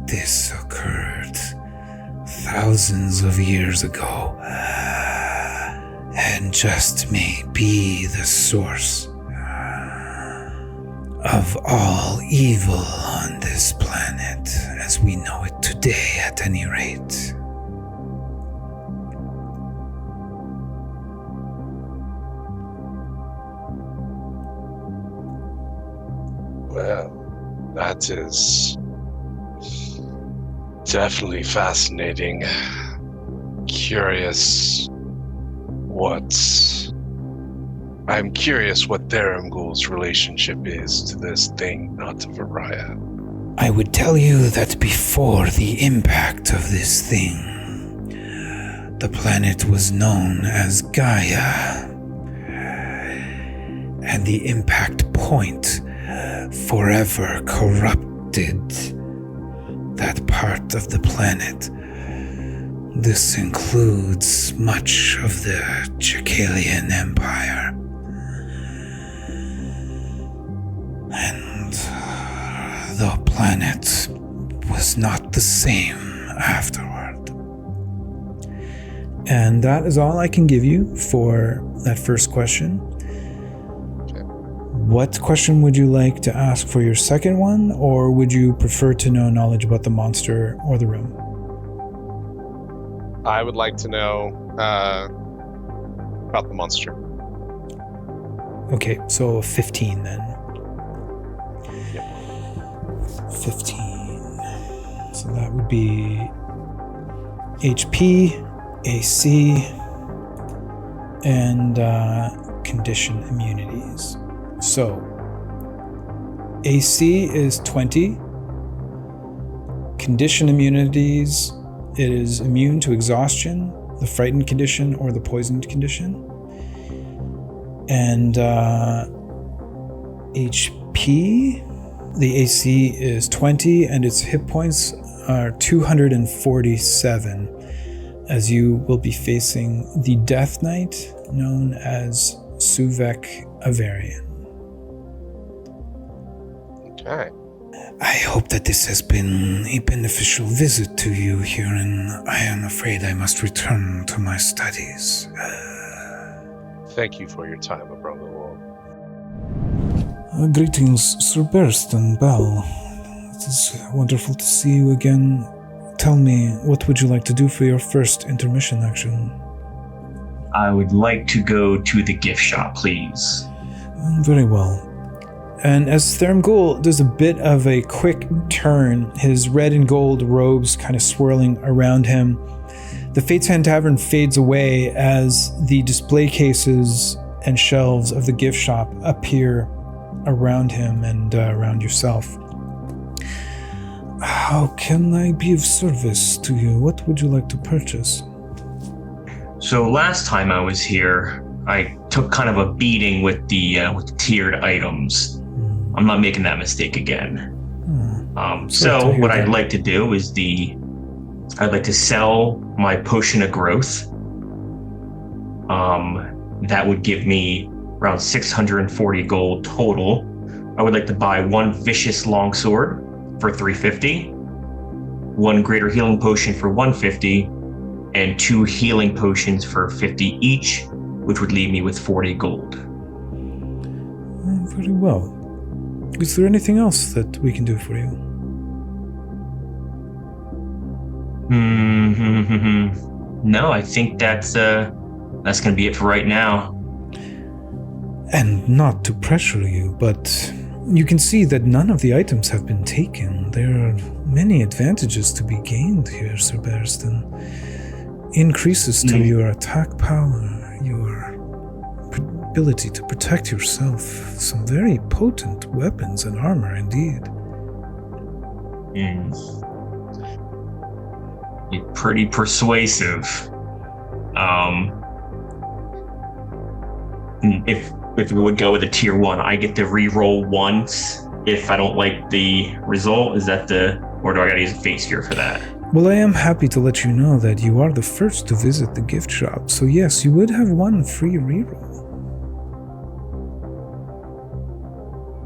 This occurred thousands of years ago, and just may be the source of all evil on this planet as we know it today, at any rate. Well, that is Definitely fascinating. I'm curious what Theramgul's relationship is to this thing, not to Variah. I would tell you that before the impact of this thing, the planet was known as Gaia. And the impact point forever corrupted that part of the planet. This includes much of the Chakalian Empire. And the planet was not the same afterward. And that is all I can give you for that first question. What question would you like to ask for your second one, or would you prefer to know knowledge about the monster or the room? I would like to know about the monster. Okay, so 15 then. Yep. 15. So that would be HP, AC, and condition immunities. So, AC is 20. Condition immunities, it is immune to exhaustion, the frightened condition, or the poisoned condition. And HP, the AC is 20, and its hit points are 247, as you will be facing the Death Knight, known as Suvek Avarian. Okay. I hope that this has been a beneficial visit to you here, and I am afraid I must return to my studies. Thank you for your time, Brother Lord. Greetings, Sir Bereston Bell. It is wonderful to see you again. Tell me, what would you like to do for your first intermission action? I would like to go to the gift shop, please. Very well. And as Theramgul does a bit of a quick turn, his red and gold robes kind of swirling around him, the Fate's Hand Tavern fades away as the display cases and shelves of the gift shop appear around him and around yourself. How can I be of service to you? What would you like to purchase? So last time I was here, I took kind of a beating with the tiered items. I'm not making that mistake again. So what I'd like to do is I'd like to sell my potion of growth. That would give me around 640 gold total. I would like to buy one vicious longsword for 350, one greater healing potion for 150, and 2 healing potions for 50 each, which would leave me with 40 gold. Very well. Is there anything else that we can do for you? No, I think that's gonna be it for right now. And not to pressure you, but you can see that none of the items have been taken. There are many advantages to be gained here, Sir Bereston. Increases to your attack power, your ability to protect yourself. Some very potent weapons and armor indeed. You're pretty persuasive. If we would go with a tier 1, I get to re-roll once if I don't like the result. Is that or do I gotta use a fate sphere for that? Well, I am happy to let you know that you are the first to visit the gift shop, so yes, you would have one free reroll.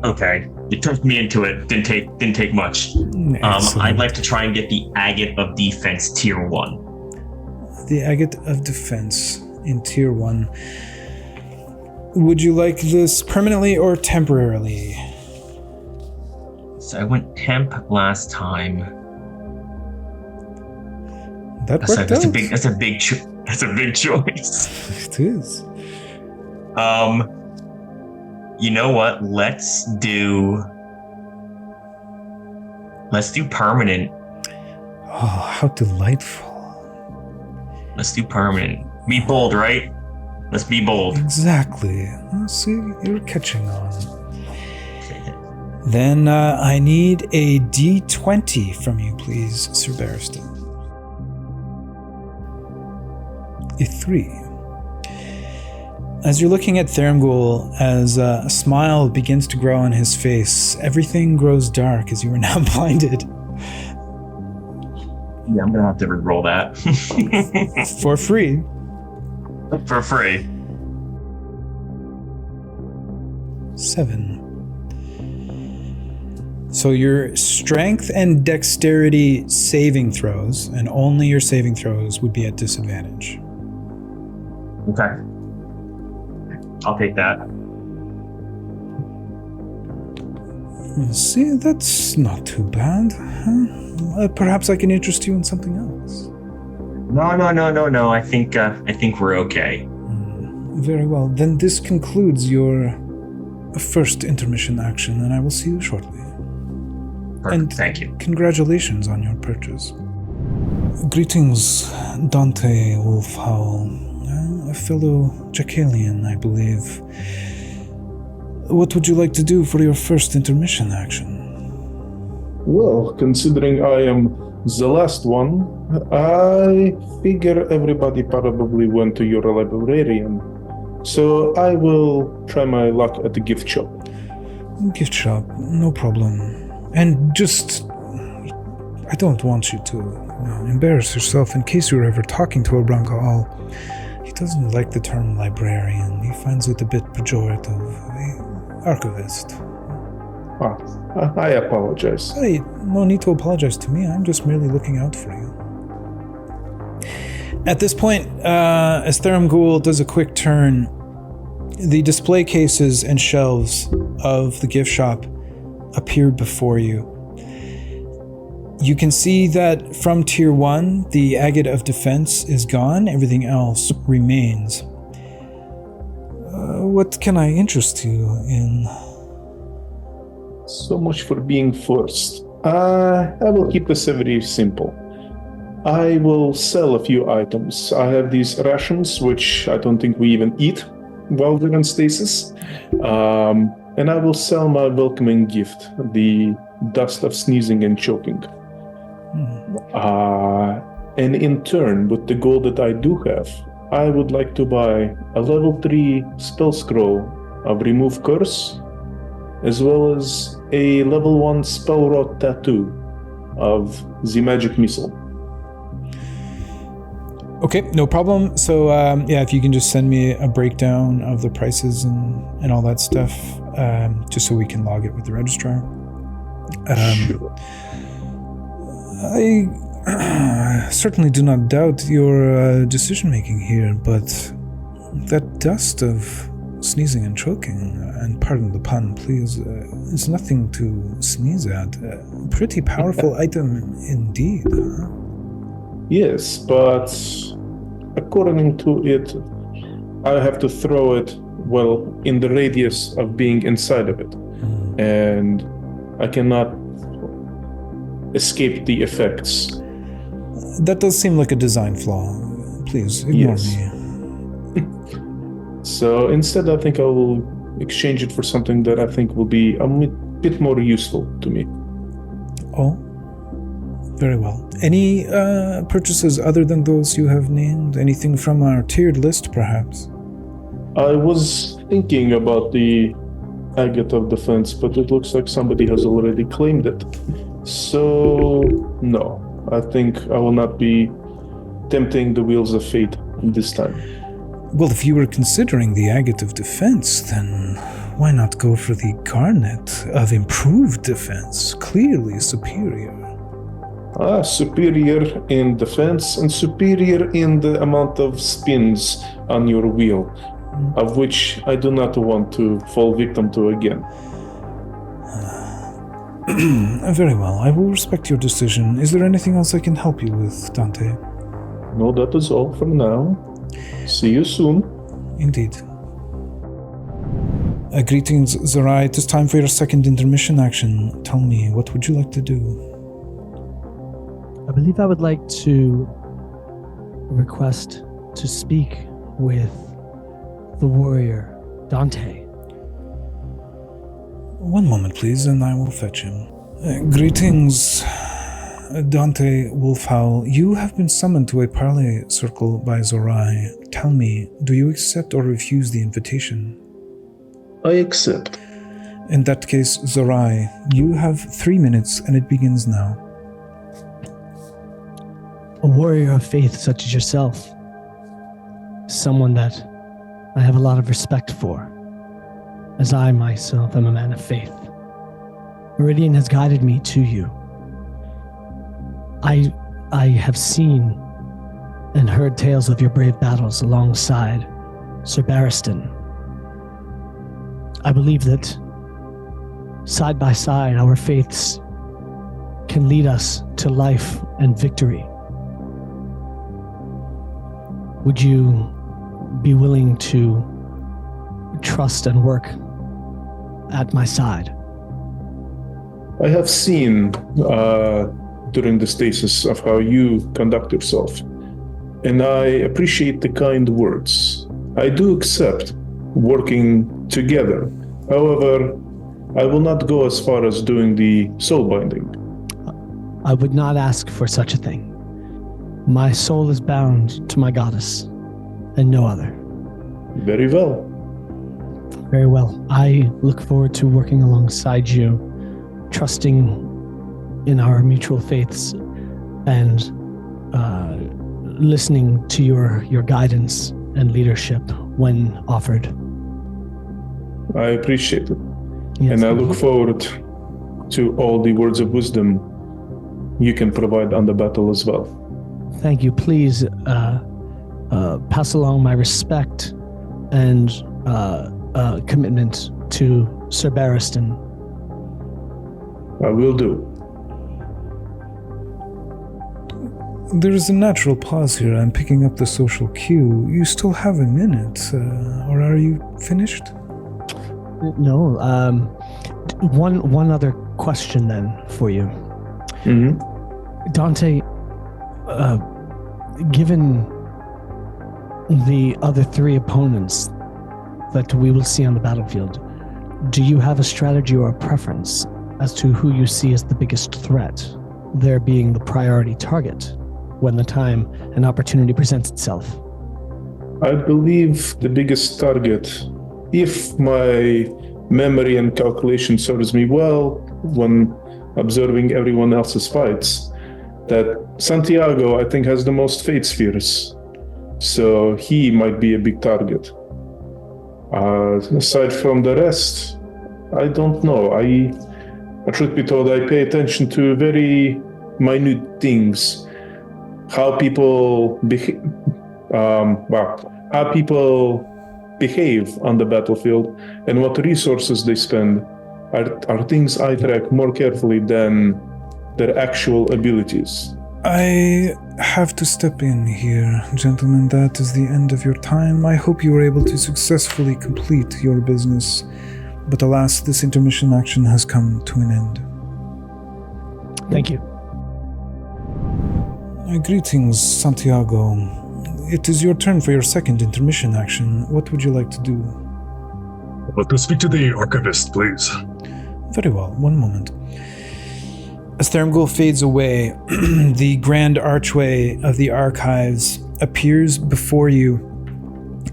Okay, you talked me into it. Didn't take much. I'd like to try and get the Agate of Defense tier 1. The Agate of Defense in tier 1. Would you like this permanently or temporarily? So I went temp last time. That worked out. That's a big choice. It is. You know what? Let's do permanent. Oh, how delightful. Let's do permanent. Be bold, right? Let's be bold. Exactly. See, you're catching on. Then I need a D20 from you, please, Sir Barristan. A 3. As you're looking at Thurmgool, as a smile begins to grow on his face, everything grows dark as you are now blinded. Yeah, I'm gonna have to re-roll that. For free. For free. 7. So your strength and dexterity saving throws, and only your saving throws, would be at disadvantage. Okay. I'll take that. See, that's not too bad. Huh? Perhaps I can interest you in something else. No. I think we're okay. Very well. Then this concludes your first intermission action, and I will see you shortly. Perfect. And thank you. Congratulations on your purchase. Greetings, Dante Wolfhowl, a fellow Jacalian, I believe. What would you like to do for your first intermission action? Well, considering I am the last one, I figure everybody probably went to your librarian. So I will try my luck at the gift shop. Gift shop, no problem. And just, I don't want you to embarrass yourself in case you're ever talking to Obranka All. He doesn't like the term librarian. He finds it a bit pejorative. Archivist. I apologize. Hey, no need to apologize to me. I'm just merely looking out for you. At this point, as Thurmgool does a quick turn, the display cases and shelves of the gift shop appear before you. You can see that from Tier 1, the agate of defense is gone. Everything else remains. What can I interest you in? So much for being first. I will keep this very simple. I will sell a few items. I have these rations, which I don't think we even eat while we're in stasis. And I will sell my welcoming gift, the dust of sneezing and choking. And in turn, with the gold that I do have, I would like to buy a level 3 spell scroll of Remove Curse, as well as a level 1 spell rot tattoo of the magic missile. Okay, no problem. So, if you can just send me a breakdown of the prices and all that stuff, just so we can log it with the registrar. Sure. I certainly do not doubt your decision-making here, but that dust of sneezing and choking, and pardon the pun, please, is nothing to sneeze at. Pretty powerful item indeed, huh? Yes, but according to it, I have to throw it, well, in the radius of being inside of it. And I cannot escape the effects. That does seem like a design flaw. Please, ignore me. So instead, I think I will exchange it for something that I think will be a bit more useful to me. Oh, very well. Any purchases other than those you have named? Anything from our tiered list, perhaps? I was thinking about the agate of defense, but it looks like somebody has already claimed it. So, no. I think I will not be tempting the wheels of fate this time. Well, if you were considering the agate of defense, then why not go for the garnet of improved defense? Clearly superior. Superior in defense and superior in the amount of spins on your wheel, of which I do not want to fall victim to again. Very well. I will respect your decision. Is there anything else I can help you with, Dante? No, that is all for now. See you soon. Indeed. Greetings, Zerai. It is time for your second intermission action. Tell me, what would you like to do? I believe I would like to request to speak with the warrior, Dante. One moment, please, and I will fetch him. Greetings, Dante Wolfhowl. You have been summoned to a parley circle by Zorai. Tell me, do you accept or refuse the invitation? I accept. In that case, Zorai, you have 3 minutes, and it begins now. A warrior of faith such as yourself, someone that I have a lot of respect for, as I myself am a man of faith. Meridian has guided me to you. I have seen and heard tales of your brave battles alongside Sir Barristan. I believe that side by side, our faiths can lead us to life and victory. Would you be willing to trust and work at my side? I have seen during the stasis of how you conduct yourself, and I appreciate the kind words. I do accept working together. However, I will not go as far as doing the soul binding. I would not ask for such a thing. My soul is bound to my goddess, and no other. Very well. Very well. I look forward to working alongside you, trusting in our mutual faiths, and listening to your guidance and leadership when offered. I appreciate it. Yes. And I look forward to all the words of wisdom you can provide on the battle as well. Thank you. Please pass along my respect and commitment to Sir Barristan. I will do. There is a natural pause here. I'm picking up the social cue. You still have a minute, or are you finished? No. One other question then for you. Mm-hmm. Dante, given the other 3 opponents that we will see on the battlefield, do you have a strategy or a preference as to who you see as the biggest threat, there being the priority target when the time and opportunity presents itself? I believe the biggest target, if my memory and calculation serves me well when observing everyone else's fights, that Santiago, I think, has the most fate spheres. So he might be a big target. Aside from the rest, I don't know. Truth be told, I pay attention to very minute things. How people behave on the battlefield and what resources they spend are things I track more carefully than their actual abilities. I have to step in here, gentlemen. That is the end of your time. I hope you were able to successfully complete your business. But alas, this intermission action has come to an end. Thank you. Greetings, Santiago. It is your turn for your second intermission action. What would you like to do? I'd like to speak to the archivist, please. Very well, one moment. As Thermgul fades away, the grand archway of the archives appears before you.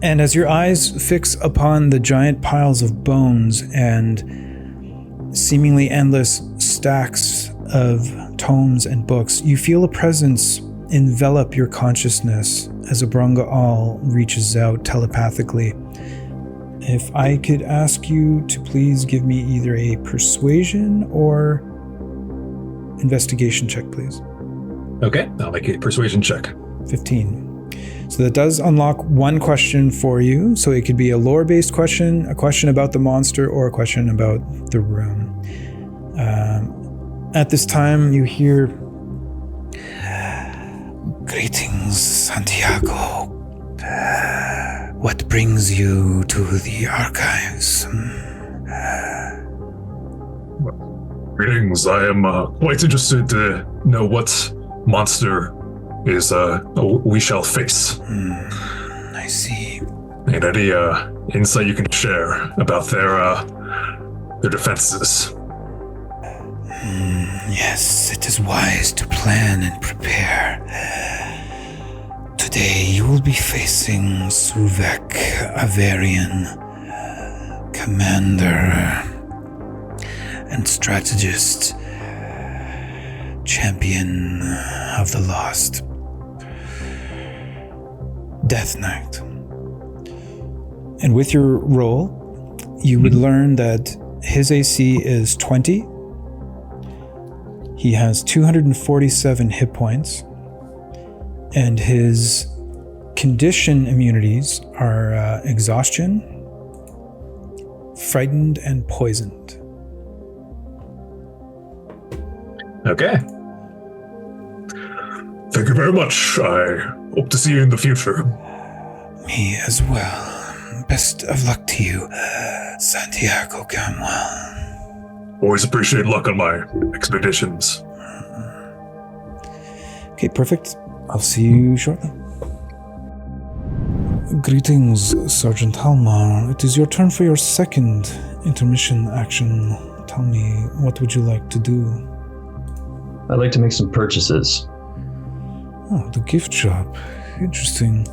And as your eyes fix upon the giant piles of bones and seemingly endless stacks of tomes and books, you feel a presence envelop your consciousness as Abranga All reaches out telepathically. If I could ask you to please give me either a persuasion or investigation check, please. Okay, I'll make a persuasion check. 15. So that does unlock one question for you. So it could be a lore-based question, a question about the monster, or a question about the room. At this time, you hear, "Greetings, Santiago. What brings you to the archives?" Greetings. I am quite interested to know what monster is we shall face. I see. And any insight you can share about their defenses? Yes, it is wise to plan and prepare. Today you will be facing Suvek Avarian, commander and strategist, champion of the Lost, Death Knight. And with your roll, you would learn that his AC is 20. He has 247 hit points, and his condition immunities are exhaustion, frightened, and poisoned. Okay. Thank you very much. I hope to see you in the future. Me as well. Best of luck to you, Santiago Gamwell. Always appreciate luck on my expeditions. Okay, perfect. I'll see you shortly. Greetings, Sergeant Halmar. It is your turn for your second intermission action. Tell me, what would you like to do? I'd like to make some purchases. Oh, the gift shop. Interesting.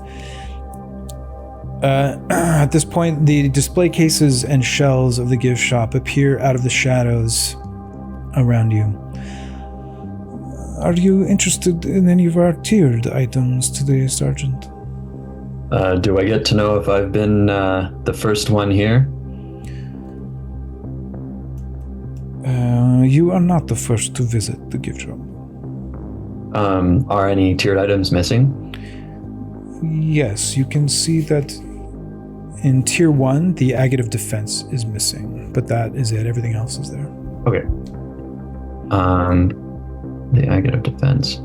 At this point, the display cases and shelves of the gift shop appear out of the shadows around you. Are you interested in any of our tiered items today, Sergeant? Do I get to know if I've been the first one here? You are not the first to visit the gift shop. Are any tiered items missing? Yes, you can see that in Tier 1, the Agate of Defense is missing, but that is it. Everything else is there. Okay. The Agate of Defense.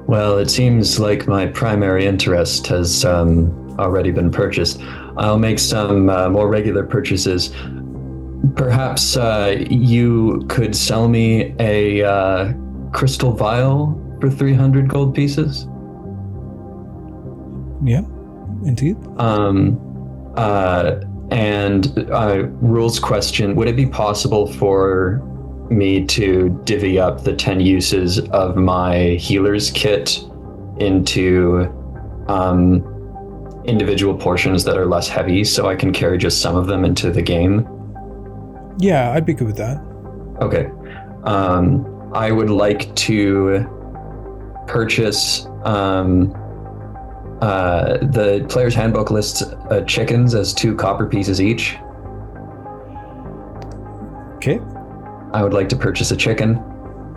Well, it seems like my primary interest has already been purchased. I'll make some more regular purchases. Perhaps you could sell me a crystal vial for 300 gold pieces? Yeah, indeed. And rules question, would it be possible for me to divvy up the 10 uses of my healer's kit into individual portions that are less heavy so I can carry just some of them into the game? Yeah, I'd be good with that. Okay. I would like to purchase the player's handbook lists chickens as 2 copper pieces each. Okay. I would like to purchase a chicken.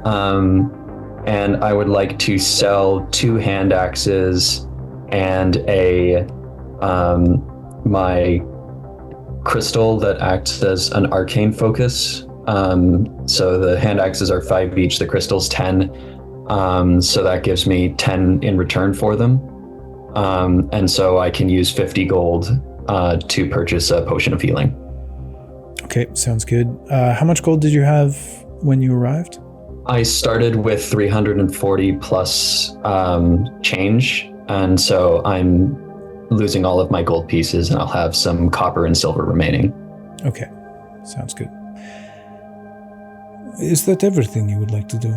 And I would like to sell 2 hand axes and my crystal that acts as an arcane focus. So the hand axes are 5 each, the crystal's 10. So that gives me 10 in return for them. And so I can use 50 gold to purchase a potion of healing. Okay, sounds good. How much gold did you have when you arrived? I started with 340 plus change, and so I'm losing all of my gold pieces, and I'll have some copper and silver remaining. Okay, sounds good. Is that everything you would like to do?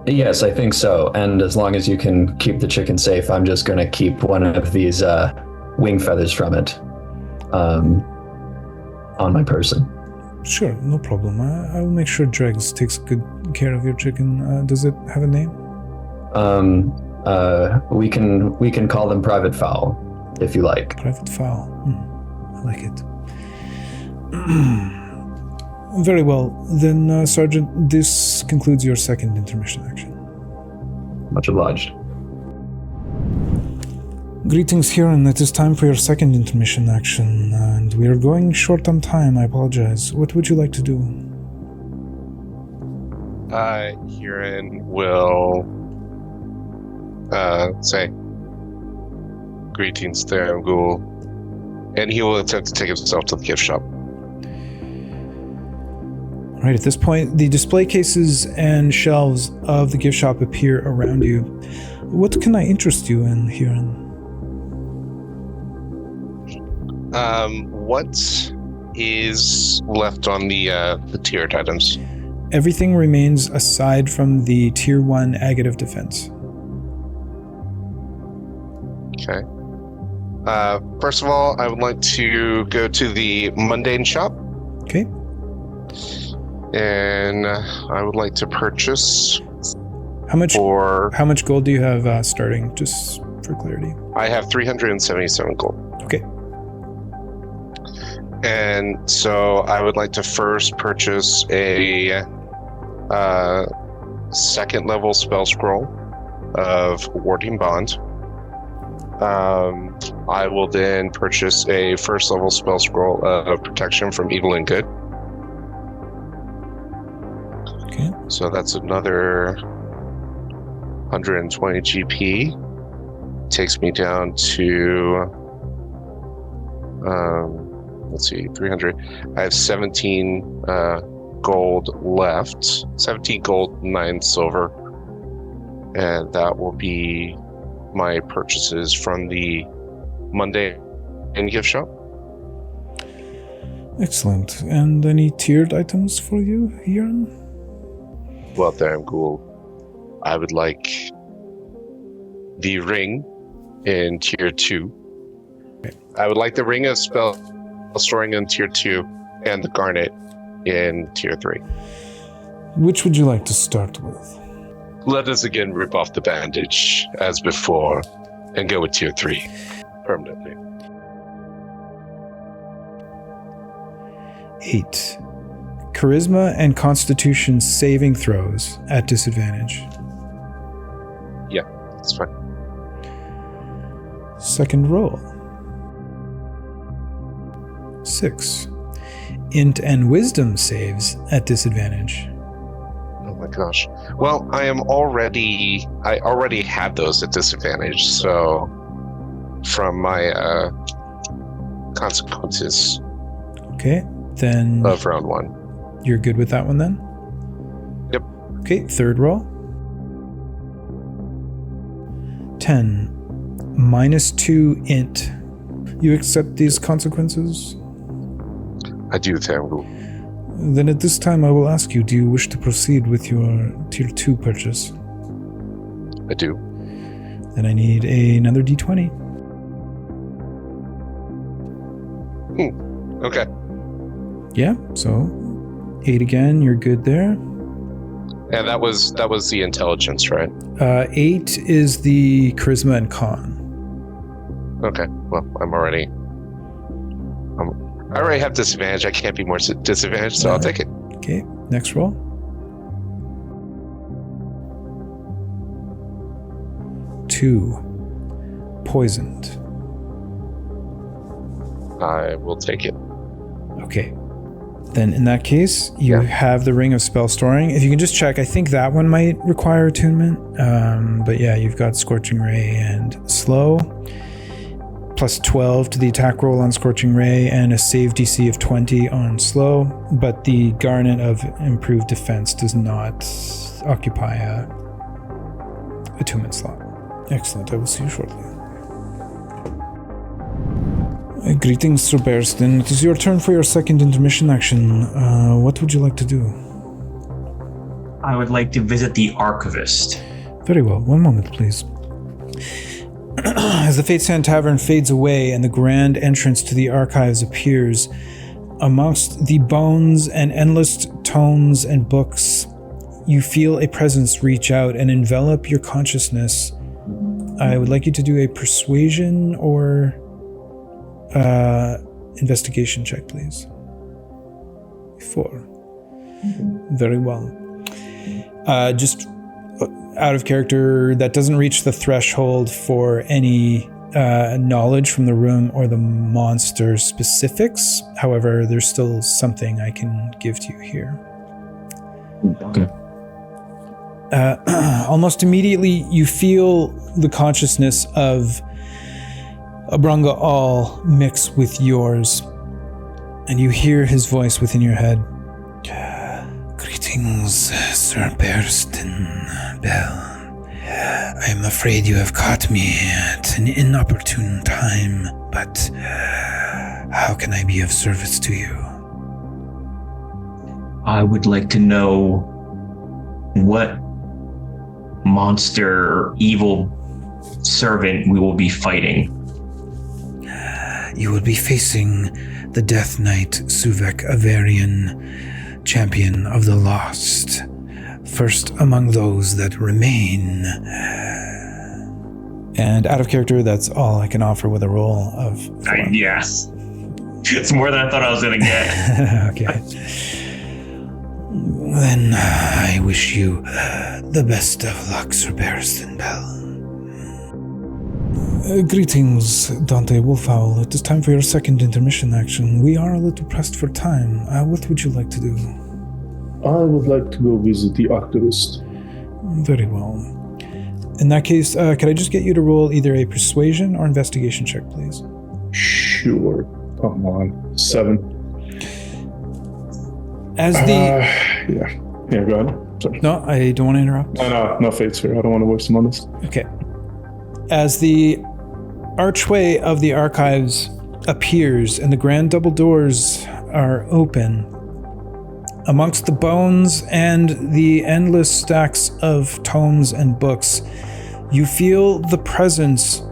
Yes, I think so. And as long as you can keep the chicken safe, I'm just going to keep one of these wing feathers from it on my person. Sure, no problem. I will make sure Dregs takes good care of your chicken. Does it have a name? We can call them Private Fowl, if you like. Private Fowl. I like it. Very well. Then, Sergeant, this concludes your second intermission action. Much obliged. Greetings, Huron. It is time for your second intermission action, and we are going short on time. I apologize. What would you like to do? Huron will say, "Greetings, Tharamgul," and he will attempt to take himself to the gift shop. Right, at this point, the display cases and shelves of the gift shop appear around you. What can I interest you in here? What is left on the tiered items? Everything remains aside from the Tier 1 agate of defense. Okay. First of all, I would like to go to the mundane shop. Okay. And I would like to purchase How much gold do you have starting, just for clarity? I have 377 gold. Okay. And so I would like to first purchase a second level spell scroll of Warding Bond. I will then purchase a first level spell scroll of Protection from Evil and Good. Okay. So that's another 120 GP. Takes me down to, let's see, 300. I have 17 gold left. 17 gold, 9 silver. And that will be my purchases from the Monday in gift shop. Excellent. And any tiered items for you here? Well, damn cool. I would like the ring in tier 2. Okay. I would like the ring of spell storing in tier 2 and the garnet in tier 3. Which would you like to start with? Let us again rip off the bandage as before and go with tier 3 permanently. 8. Charisma and Constitution saving throws at disadvantage. Yeah, that's fine. Second roll. 6. Int and Wisdom saves at disadvantage. Oh my gosh. Well, I already have those at disadvantage, so from my consequences Okay, then of round 1. you're good with that one then? Yep. Okay, third roll. 10. -2 int. You accept these consequences? I do, Tangu. Then at this time I will ask you, do you wish to proceed with your tier 2 purchase? I do. Then I need another d20. Okay. Yeah, so 8 again, you're good there. And that was the intelligence, right? 8 is the charisma and con. Okay. Well, I already have disadvantage. I can't be more disadvantaged, so I'll take it. Okay, next roll. 2. Poisoned. I will take it. Okay. Then in that case, you have the Ring of Spell Storing. If you can just check, I think that one might require attunement. But yeah, you've got Scorching Ray and Slow. Plus 12 to the attack roll on Scorching Ray and a save DC of 20 on Slow. But the Garnet of Improved Defense does not occupy a attunement slot. Excellent. I will see you shortly. Greetings, Sir Bearston. It is your turn for your second intermission action. What would you like to do? I would like to visit the Archivist. Very well. One moment, please. As the Fate's Hand Tavern fades away and the grand entrance to the archives appears, amongst the bones and endless tomes and books, you feel a presence reach out and envelop your consciousness. I would like you to do a persuasion or investigation check, please. 4. Very well. Just out of character, that doesn't reach the threshold for any knowledge from the room or the monster specifics. However, there's still something I can give to you here. Okay. Almost immediately, you feel the consciousness of Abranga all mix with yours, and you hear his voice within your head. Greetings, Sir Bearston Bell. I am afraid you have caught me at an inopportune time, but how can I be of service to you? I would like to know what monster, evil servant we will be fighting. You will be facing the Death Knight Suvek Avarian, champion of the Lost. First among those that remain. And out of character, that's all I can offer with a roll of 4. Yes. It's more than I thought I was going to get. Okay. Then I wish you the best of luck, Sir Barristan Bell. Greetings, Dante Wolfowl. It is time for your second intermission action. We are a little pressed for time. What would you like to do? I would like to go visit the Octavist. Very well. In that case, could I just get you to roll either a persuasion or investigation check, please? Sure. Come on. 7. As the... Yeah, go ahead. Sorry. No, I don't want to interrupt. No, Fate's here. I don't want to waste them on this. Okay. As the archway of the archives appears and the grand double doors are open, amongst the bones and the endless stacks of tomes and books, you feel the presence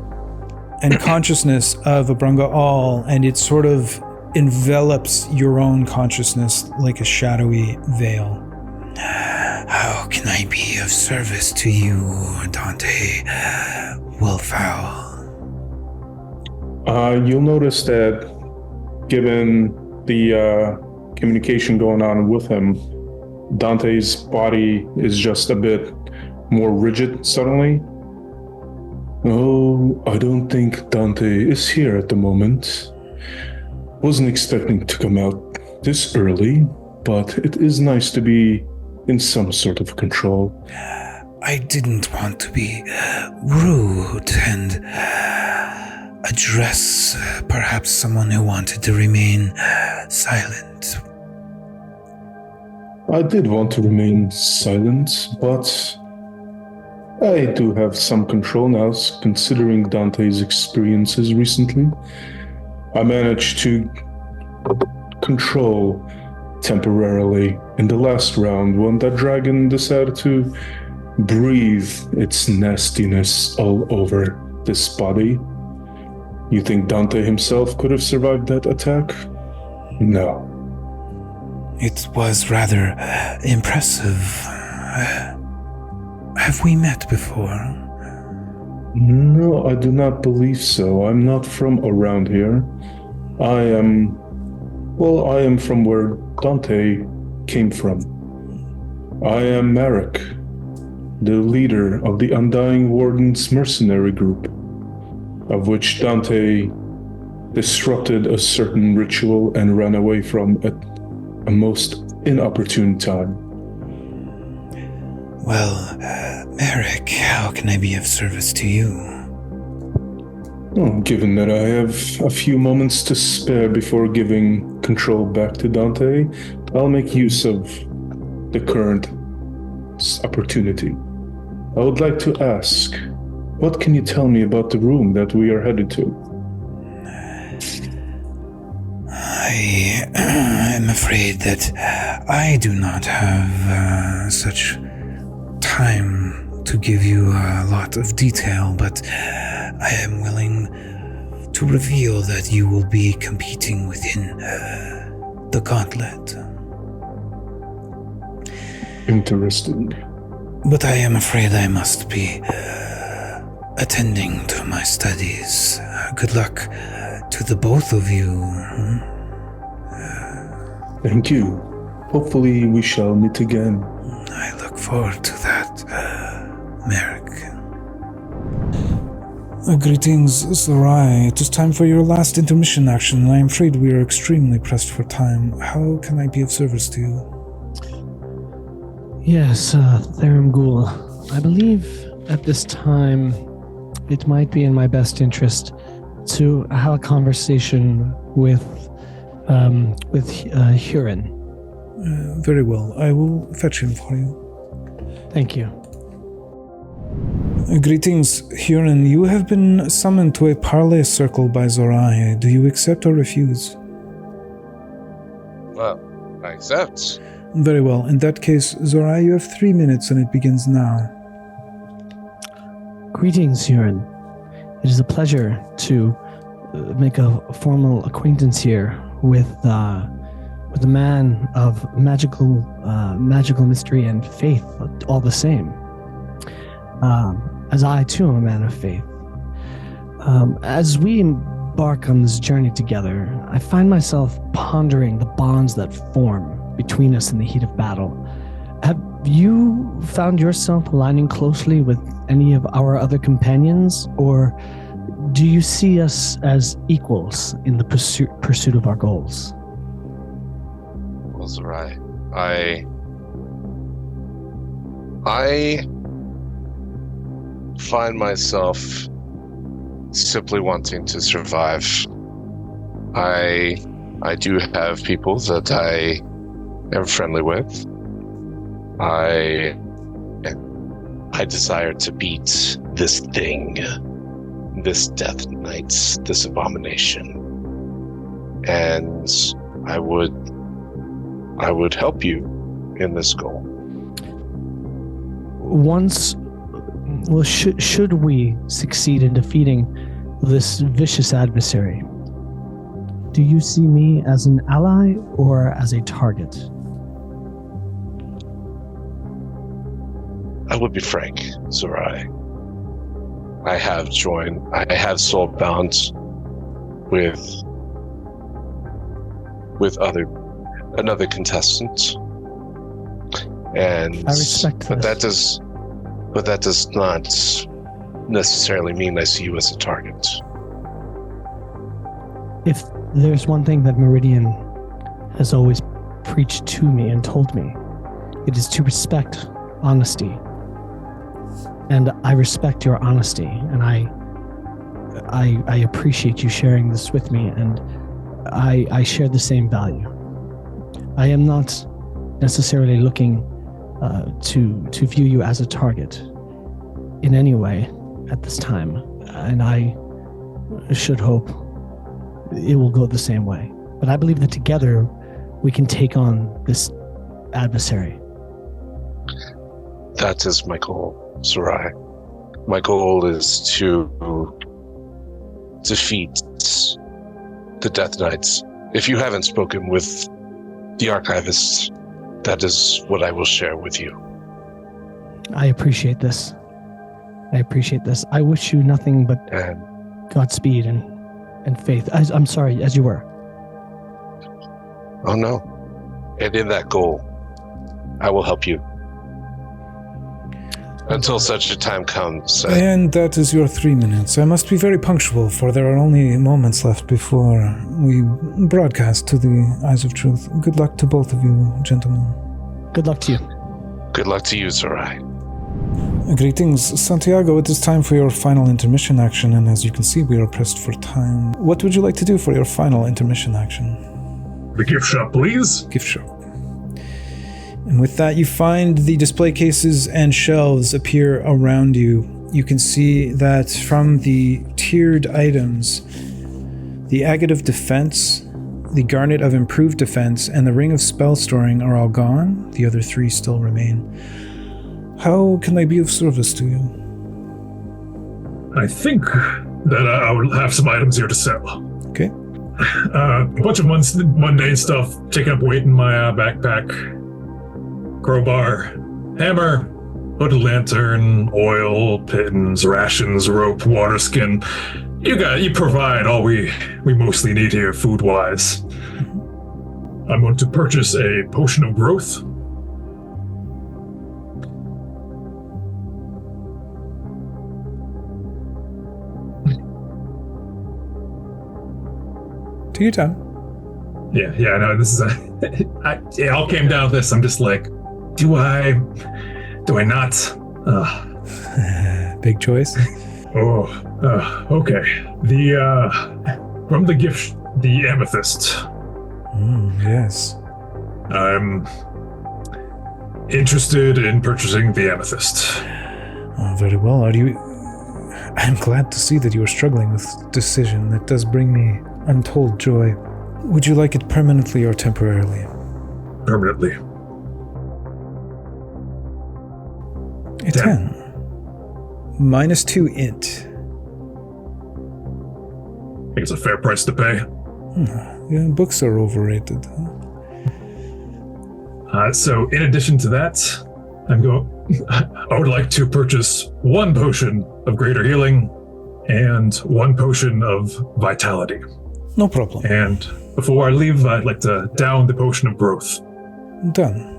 and consciousness of Abrunga All, and it sort of envelops your own consciousness like a shadowy veil. How can I be of service to you, Dante Wolfowl? You'll notice that given the communication going on with him, Dante's body is just a bit more rigid suddenly. Oh, I don't think Dante is here at the moment. Wasn't expecting to come out this early, but it is nice to be in some sort of control. I didn't want to be rude and address perhaps someone who wanted to remain silent. I did want to remain silent, but I do have some control now, considering Dante's experiences recently. I managed to control temporarily in the last round when that dragon decided to breathe its nastiness all over this body. You think Dante himself could have survived that attack? No. It was rather impressive. Have we met before? No, I do not believe so. I'm not from around here. I am from where Dante came from. I am Marek, the leader of the Undying Warden's mercenary group, of which Dante disrupted a certain ritual and ran away from at a most inopportune time. Well, Marek, how can I be of service to you? Well, given that I have a few moments to spare before giving control back to Dante, I'll make use of the current opportunity. I would like to ask, what can you tell me about the room that we are headed to? I am afraid that I do not have such time to give you a lot of detail, but I am willing to reveal that you will be competing within the Gauntlet. Interesting. But I am afraid I must be attending to my studies. Good luck to the both of you. Thank you. Hopefully we shall meet again. I look forward to that, Merrick. Greetings, Sarai. It is time for your last intermission action, and I am afraid we are extremely pressed for time. How can I be of service to you? Yes, Therum Ghoul. I believe at this time it might be in my best interest to have a conversation with Huron. Very well. I will fetch him for you. Thank you. Greetings, Huron. You have been summoned to a parley circle by Zorai. Do you accept or refuse? Well, I accept. Very well. In that case, Zorai, you have 3 minutes and it begins now. Greetings, Huron. It is a pleasure to make a formal acquaintance here with a man of magical mystery and faith, all the same. As I too am a man of faith. As we embark on this journey together, I find myself pondering the bonds that form between us in the heat of battle. Have you found yourself aligning closely with any of our other companions, or do you see us as equals in the pursuit of our goals? Well, Zerai, I find myself simply wanting to survive. I do have people that I am friendly with. I desire to beat this thing, this Death Knight, this abomination. And I would help you in this goal. Should we succeed in defeating this vicious adversary, do you see me as an ally or as a target? I would be frank, Zerai. I have soulbound with another contestant. And I respect this. But that does not necessarily mean I see you as a target. If there's one thing that Meridian has always preached to me and told me, it is to respect honesty. And I respect your honesty, and I appreciate you sharing this with me, and I share the same value. I am not necessarily looking to view you as a target in any way at this time, and I should hope it will go the same way. But I believe that together we can take on this adversary. That is my goal, Zerai. My goal is to defeat the Death Knights. If you haven't spoken with the Archivist, that is what I will share with you. I appreciate this. I wish you nothing but Godspeed and faith. I'm sorry, as you were. Oh no. And in that goal, I will help you. Until such a time comes. And that is your 3 minutes. I must be very punctual, for there are only moments left before we broadcast to the Eyes of Truth. Good luck to both of you, gentlemen. Good luck to you. Good luck to you, Zerai. Greetings, Santiago. It is time for your final intermission action, and as you can see, we are pressed for time. What would you like to do for your final intermission action? The gift shop, please. Gift shop. And with that, you find the display cases and shelves appear around you. You can see that from the tiered items, the Agate of Defense, the Garnet of Improved Defense, and the Ring of Spell Storing are all gone. The other 3 still remain. How can I be of service to you? I think that I will have some items here to sell. Okay. A bunch of mundane stuff, taking up weight in my backpack. Crowbar, hammer, hooded lantern, oil, pittance, rations, rope, water skin. You provide all we mostly need here, food-wise. I'm going to purchase a potion of growth. Take your time. Yeah, no, this is it all came down to this. I'm just like, do I not? Big choice. Okay. From the gift, the amethyst. Yes. I'm interested in purchasing the amethyst. Oh, very well. I'm glad to see that you are struggling with decision. That does bring me untold joy. Would you like it permanently or temporarily? Permanently. A 10. -2 int. I think it's a fair price to pay. Yeah, books are overrated. So in addition to that, I would like to purchase 1 potion of greater healing and 1 potion of vitality. No problem. And before I leave, I'd like to down the potion of growth. Done.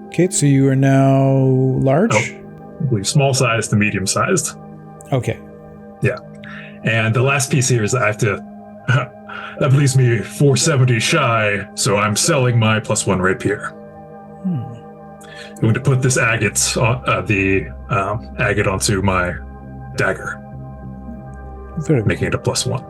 Okay, so you are now large? I believe small sized to medium sized. Okay. Yeah. And the last piece here is that I have to that leaves me 470 shy, so I'm selling my +1 rapier. I'm going to put this agate agate onto my dagger, Very making it a +1.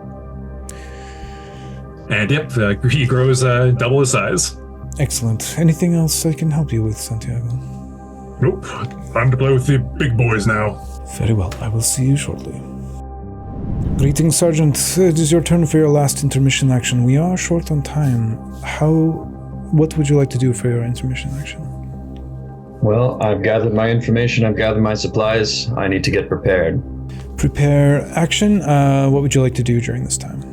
And yep, he grows double his size. excellent. Anything else I can help you with, Santiago? Nope. Time to play with the big boys now. Very well. I will see you shortly. Greetings, Sergeant. It is your turn for your last intermission action. We are short on time. What would you like to do for your intermission action? Well, I've gathered my information, I've gathered my supplies. I need to get prepared. Prepare action. What would you like to do during this time?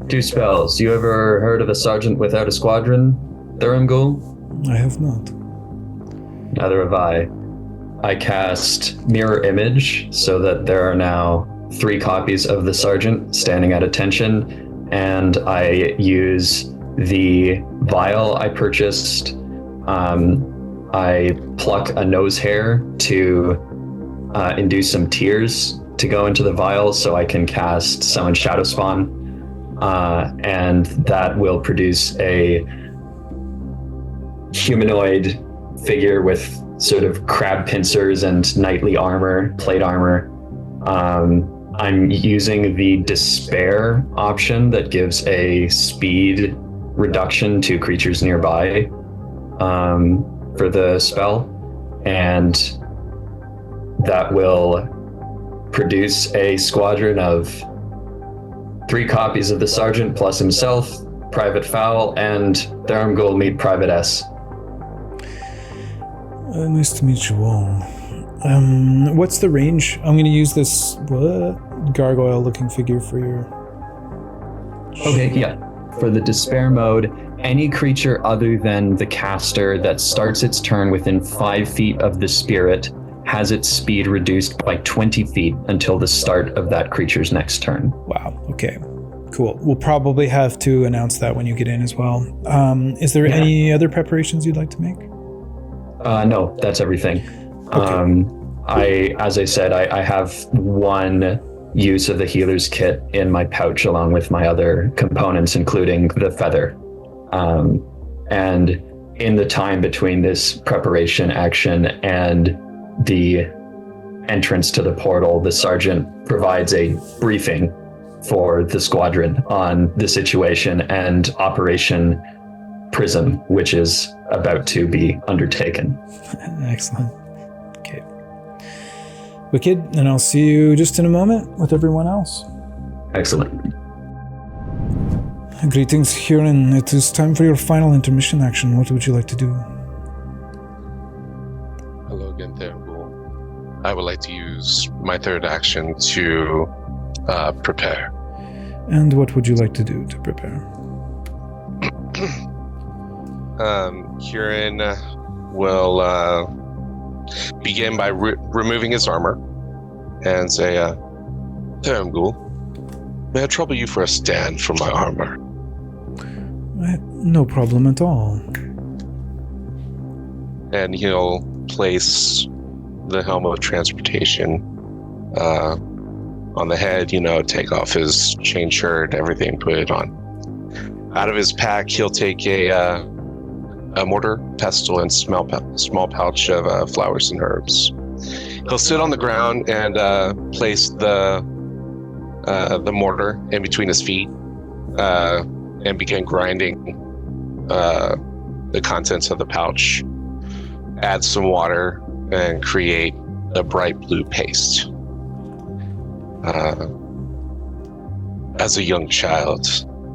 2 spells. You ever heard of a sergeant without a squadron, Thurmgul? I have not. Neither have I. I cast Mirror Image so that there are now 3 copies of the sergeant standing at attention, and I use the vial I purchased. I pluck a nose hair to induce some tears to go into the vial so I can cast Summon Shadow Spawn, and that will produce a humanoid figure with sort of crab pincers and knightly armor, plate armor. I'm using the Despair option that gives a speed reduction to creatures nearby for the spell, and that will produce a squadron of 3 copies of the Sergeant plus himself, Private Fowl, and Thurmgul meet Private S. Nice to meet you all. What's the range? I'm going to use this gargoyle-looking figure for your... Okay, yeah. For the Despair mode, any creature other than the caster that starts its turn within 5 feet of the spirit has its speed reduced by 20 feet until the start of that creature's next turn. Wow, okay. Cool. We'll probably have to announce that when you get in as well. Is there any other preparations you'd like to make? No, that's everything. Okay. As I said, I have 1 use of the healer's kit in my pouch along with my other components, including the feather. And in the time between this preparation action and the entrance to the portal, the sergeant provides a briefing for the squadron on the situation and Operation Prism, which is about to be undertaken. Excellent. Okay. Wicked, and I'll see you just in a moment with everyone else. Excellent. Greetings, Huron. It is time for your final intermission action. What would you like to do? Hello again, Thurmgul. I would like to use my 3rd action to prepare. And what would you like to do to prepare? Huron will begin by removing his armor and say, Thurmgul, may I trouble you for a stand for my armor? No problem at all. And he'll place the helm of transportation on the head, take off his chain shirt, everything, put it on. Out of his pack, he'll take a mortar, pestle, and small pouch of flowers and herbs. He'll sit on the ground and place the mortar in between his feet and begin grinding the contents of the pouch, add some water, and create a bright blue paste. As a young child,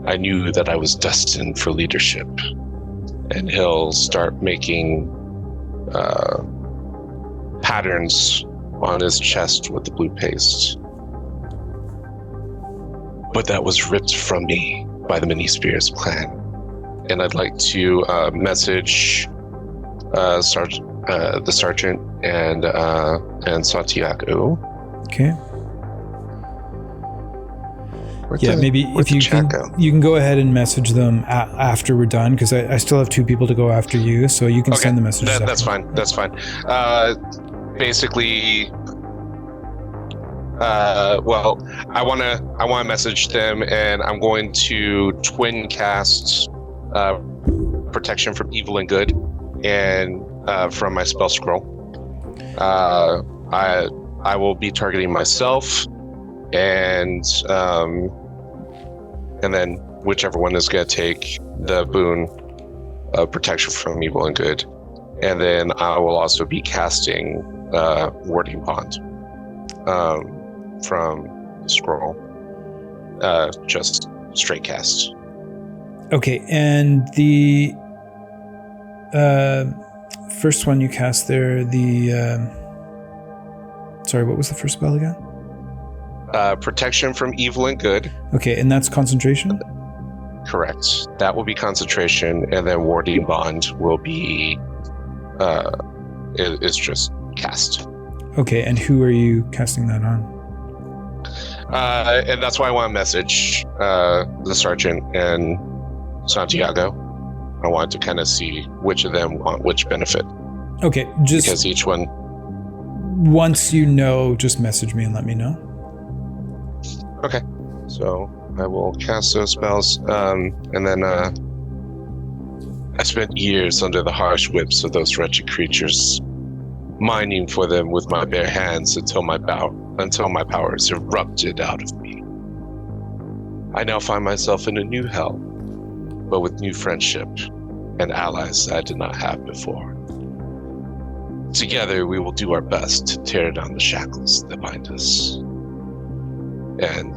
I knew that I was destined for leadership, and he'll start making patterns on his chest with the blue paste. But that was ripped from me by the Many Spears clan, and I'd like to message the sergeant and Santiago. Okay. Maybe if you can go ahead and message them after we're done, because I still have 2 people to go after you, so you can send the messages. That's fine. Basically, well, I wanna message them, and I'm going to twin cast protection from evil and good, and from my spell scroll. I will be targeting myself, and then whichever one is going to take the boon of protection from evil and good. And then I will also be casting Warding Bond from the scroll. Just straight cast. Okay, and the first one you cast there, sorry, what was the first spell again? Protection from evil and good. Okay, and that's concentration? Correct. That will be concentration, and then Warding Bond will be is just cast. Okay, and who are you casting that on? And that's why I want to message the sergeant and Santiago. I wanted to kind of see which of them want which benefit. Okay, just because each one. Once you know, just message me and let me know. Okay, so I will cast those spells, and then I spent years under the harsh whips of those wretched creatures, mining for them with my bare hands until my powers erupted out of me. I now find myself in a new hell, but with new friendship and allies I did not have before. Together we will do our best to tear down the shackles that bind us. And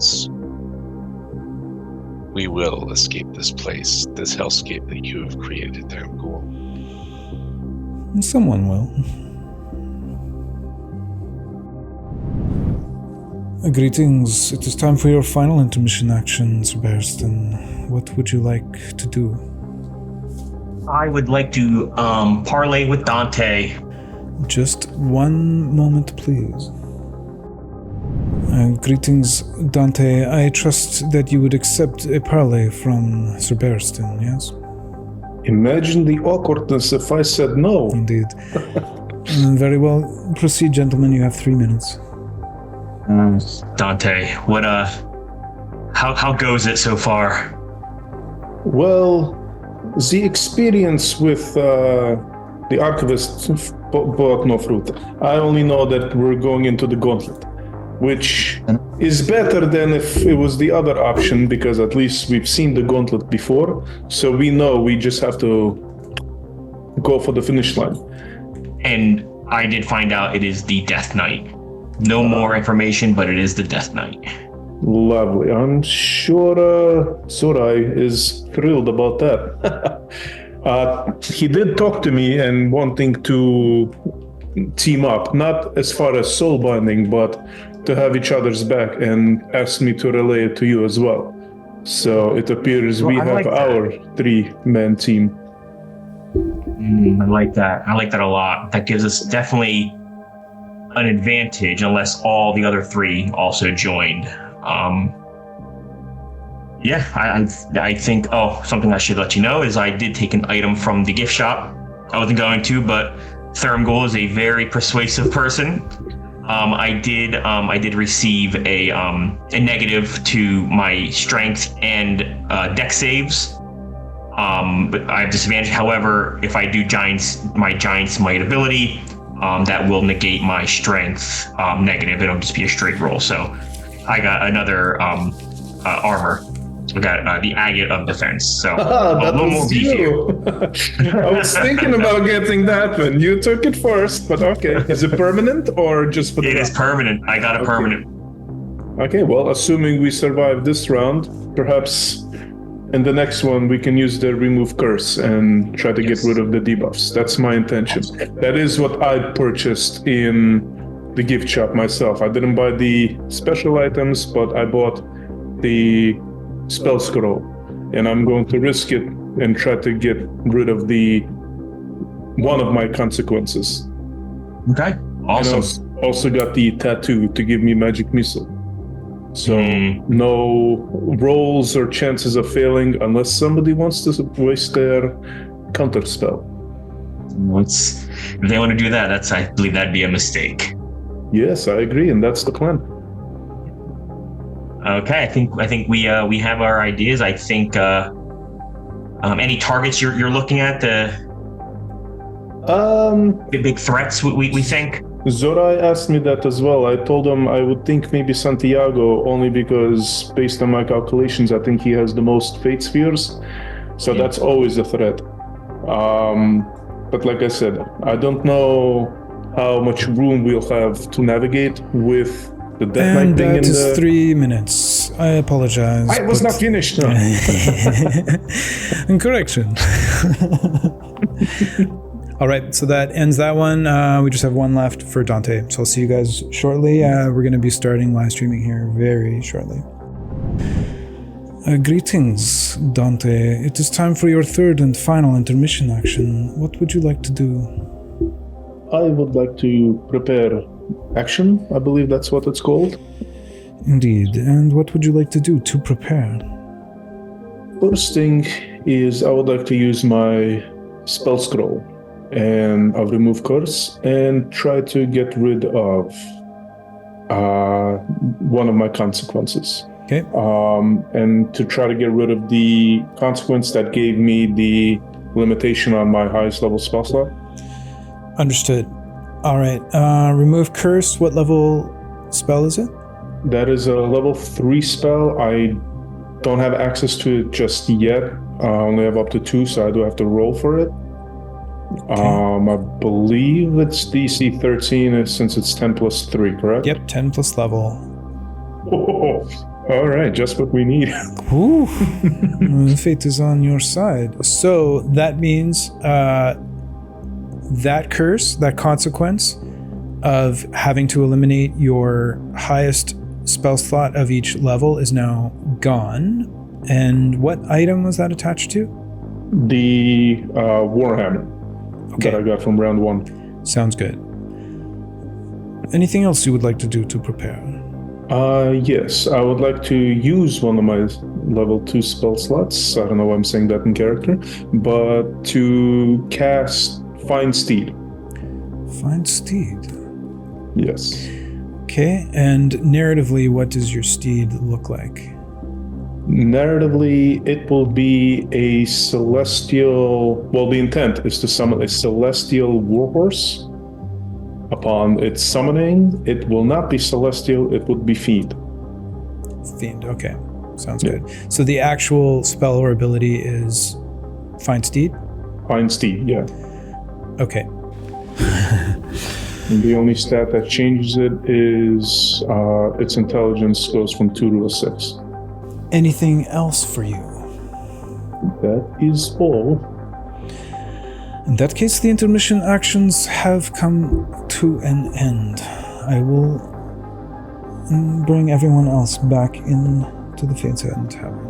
we will escape this place, this hellscape that you have created there, Ghoul. Someone will. Greetings. It is time for your final intermission actions, Bearston. What would you like to do? I would like to parlay with Dante. Just one moment, please. Greetings, Dante. I trust that you would accept a parley from Sir Bearston, yes? Imagine the awkwardness if I said no. Indeed. Very well. Proceed, gentlemen. You have 3 minutes. Dante, what how goes it so far? Well, the experience with the archivist brought no fruit. I only know that we're going into the Gauntlet, which is better than if it was the other option, because at least we've seen the Gauntlet before, so we know we just have to go for the finish line. And I did find out it is the Death Knight. No more information, but it is the Death Knight. Lovely. I'm sure Surai is thrilled about that. He did talk to me and wanting to team up, not as far as soul binding, but to have each other's back, and asked me to relay it to you as well. So it appears we have our 3-man team. I like that. I like that a lot. That gives us definitely an advantage, unless all the other 3 also joined. I think, something I should let you know is I did take an item from the gift shop. I wasn't going to, but Thurmgul is a very persuasive person. I did receive a negative to my strength and dex saves. But I have disadvantage. However, if I do my Giant's Might ability, that will negate my strength negative. It'll just be a straight roll. So I got another armor. We got the Agate of Defense. So That a little more was beefy. you. I was thinking about getting that one. You took it first, but okay. Is it permanent or just for the It is round? permanent. I got a Okay. permanent. Okay, well, assuming we survive this round, perhaps in the next one we can use the remove curse and try to Yes. get rid of the debuffs. That's my intention. That is what I purchased in the gift shop myself. I didn't buy the special items, but I bought the spell scroll, and I'm going to risk it and try to get rid of the one of my consequences. Okay. And Awesome. I also got the tattoo to give me magic missile. So no rolls or chances of failing unless somebody wants to waste their counter spell. If they want to do that, I believe that'd be a mistake. Yes, I agree, and that's the plan. Okay, I think we have our ideas. I think any targets you're looking at, the big threats we think. Zorai asked me that as well. I told him I would think maybe Santiago, only because based on my calculations, I think he has the most fate spheres. So that's always a threat. But like I said, I don't know how much room we'll have to navigate with the Death Knight And being in that is the... 3 minutes. I apologize. I was but- not finished. No. Correction. All right, so that ends that one. We just have one left for Dante. So I'll see you guys shortly. We're going to be starting live streaming here very shortly. Greetings, Dante. It is time for your third and final intermission action. What would you like to do? I would like to prepare action. I believe that's what it's called. Indeed. And what would you like to do to prepare? First thing is I would like to use my spell scroll and I'll remove curse and try to get rid of one of my consequences. Okay. And to try to get rid of the consequence that gave me the limitation on my highest level spell slot. Understood. All right. Remove curse. What level spell is it? That is a level 3 spell. I don't have access to it just yet. I only have up to 2, so I do have to roll for it. I believe it's DC 13 since it's 10 plus 3, correct? Yep, 10 plus level. Oh, all right, just what we need. Ooh. The fate is on your side. So that means that curse, that consequence of having to eliminate your highest spell slot of each level is now gone. And what item was that attached to? The Warhammer Okay. that I got from round 1. Sounds good. Anything else you would like to do to prepare? Yes, I would like to use one of my level 2 spell slots. I don't know why I'm saying that in character, but to cast Find Steed. Find steed. Yes. Okay, and narratively, what does your steed look like? Narratively, it will be a celestial... Well, the intent is to summon a celestial warhorse. Upon its summoning, it will not be celestial, it would be fiend. Fiend, okay. Sounds good. So the actual spell or ability is Find Steed? Find Steed, yeah. Okay. And the only stat that changes it is its intelligence goes from 2 to a 6. Anything else for you? That is all. In that case, the intermission actions have come to an end. I will bring everyone else back in to the Fate's End Tavern.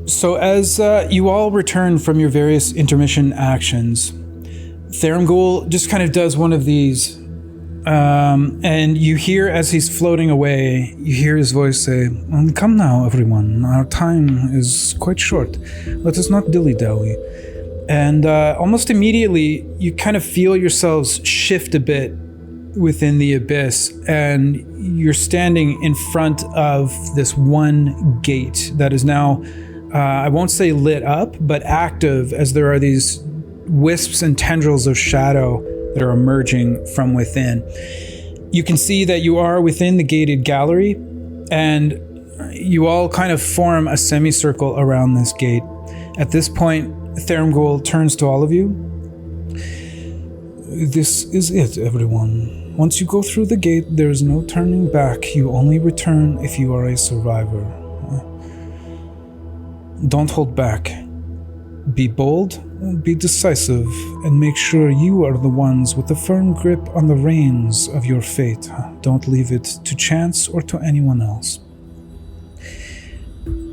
So as you all return from your various intermission actions, Therangul just kind of does one of these. And you hear as he's floating away, you hear his voice say, "Come now, everyone. Our time is quite short. Let us not dilly-dally." And almost immediately, you kind of feel yourselves shift a bit within the abyss, and you're standing in front of this one gate that is now, I won't say lit up, but active, as there are these wisps and tendrils of shadow that are emerging from within. You can see that you are within the gated gallery, and you all kind of form a semicircle around this gate. At this point, Thermghoul turns to all of you. This is it, everyone. Once you go through the gate, there is no turning back. You only return if you are a survivor. Don't hold back. Be bold, be decisive, and make sure you are the ones with a firm grip on the reins of your fate. Don't leave it to chance or to anyone else.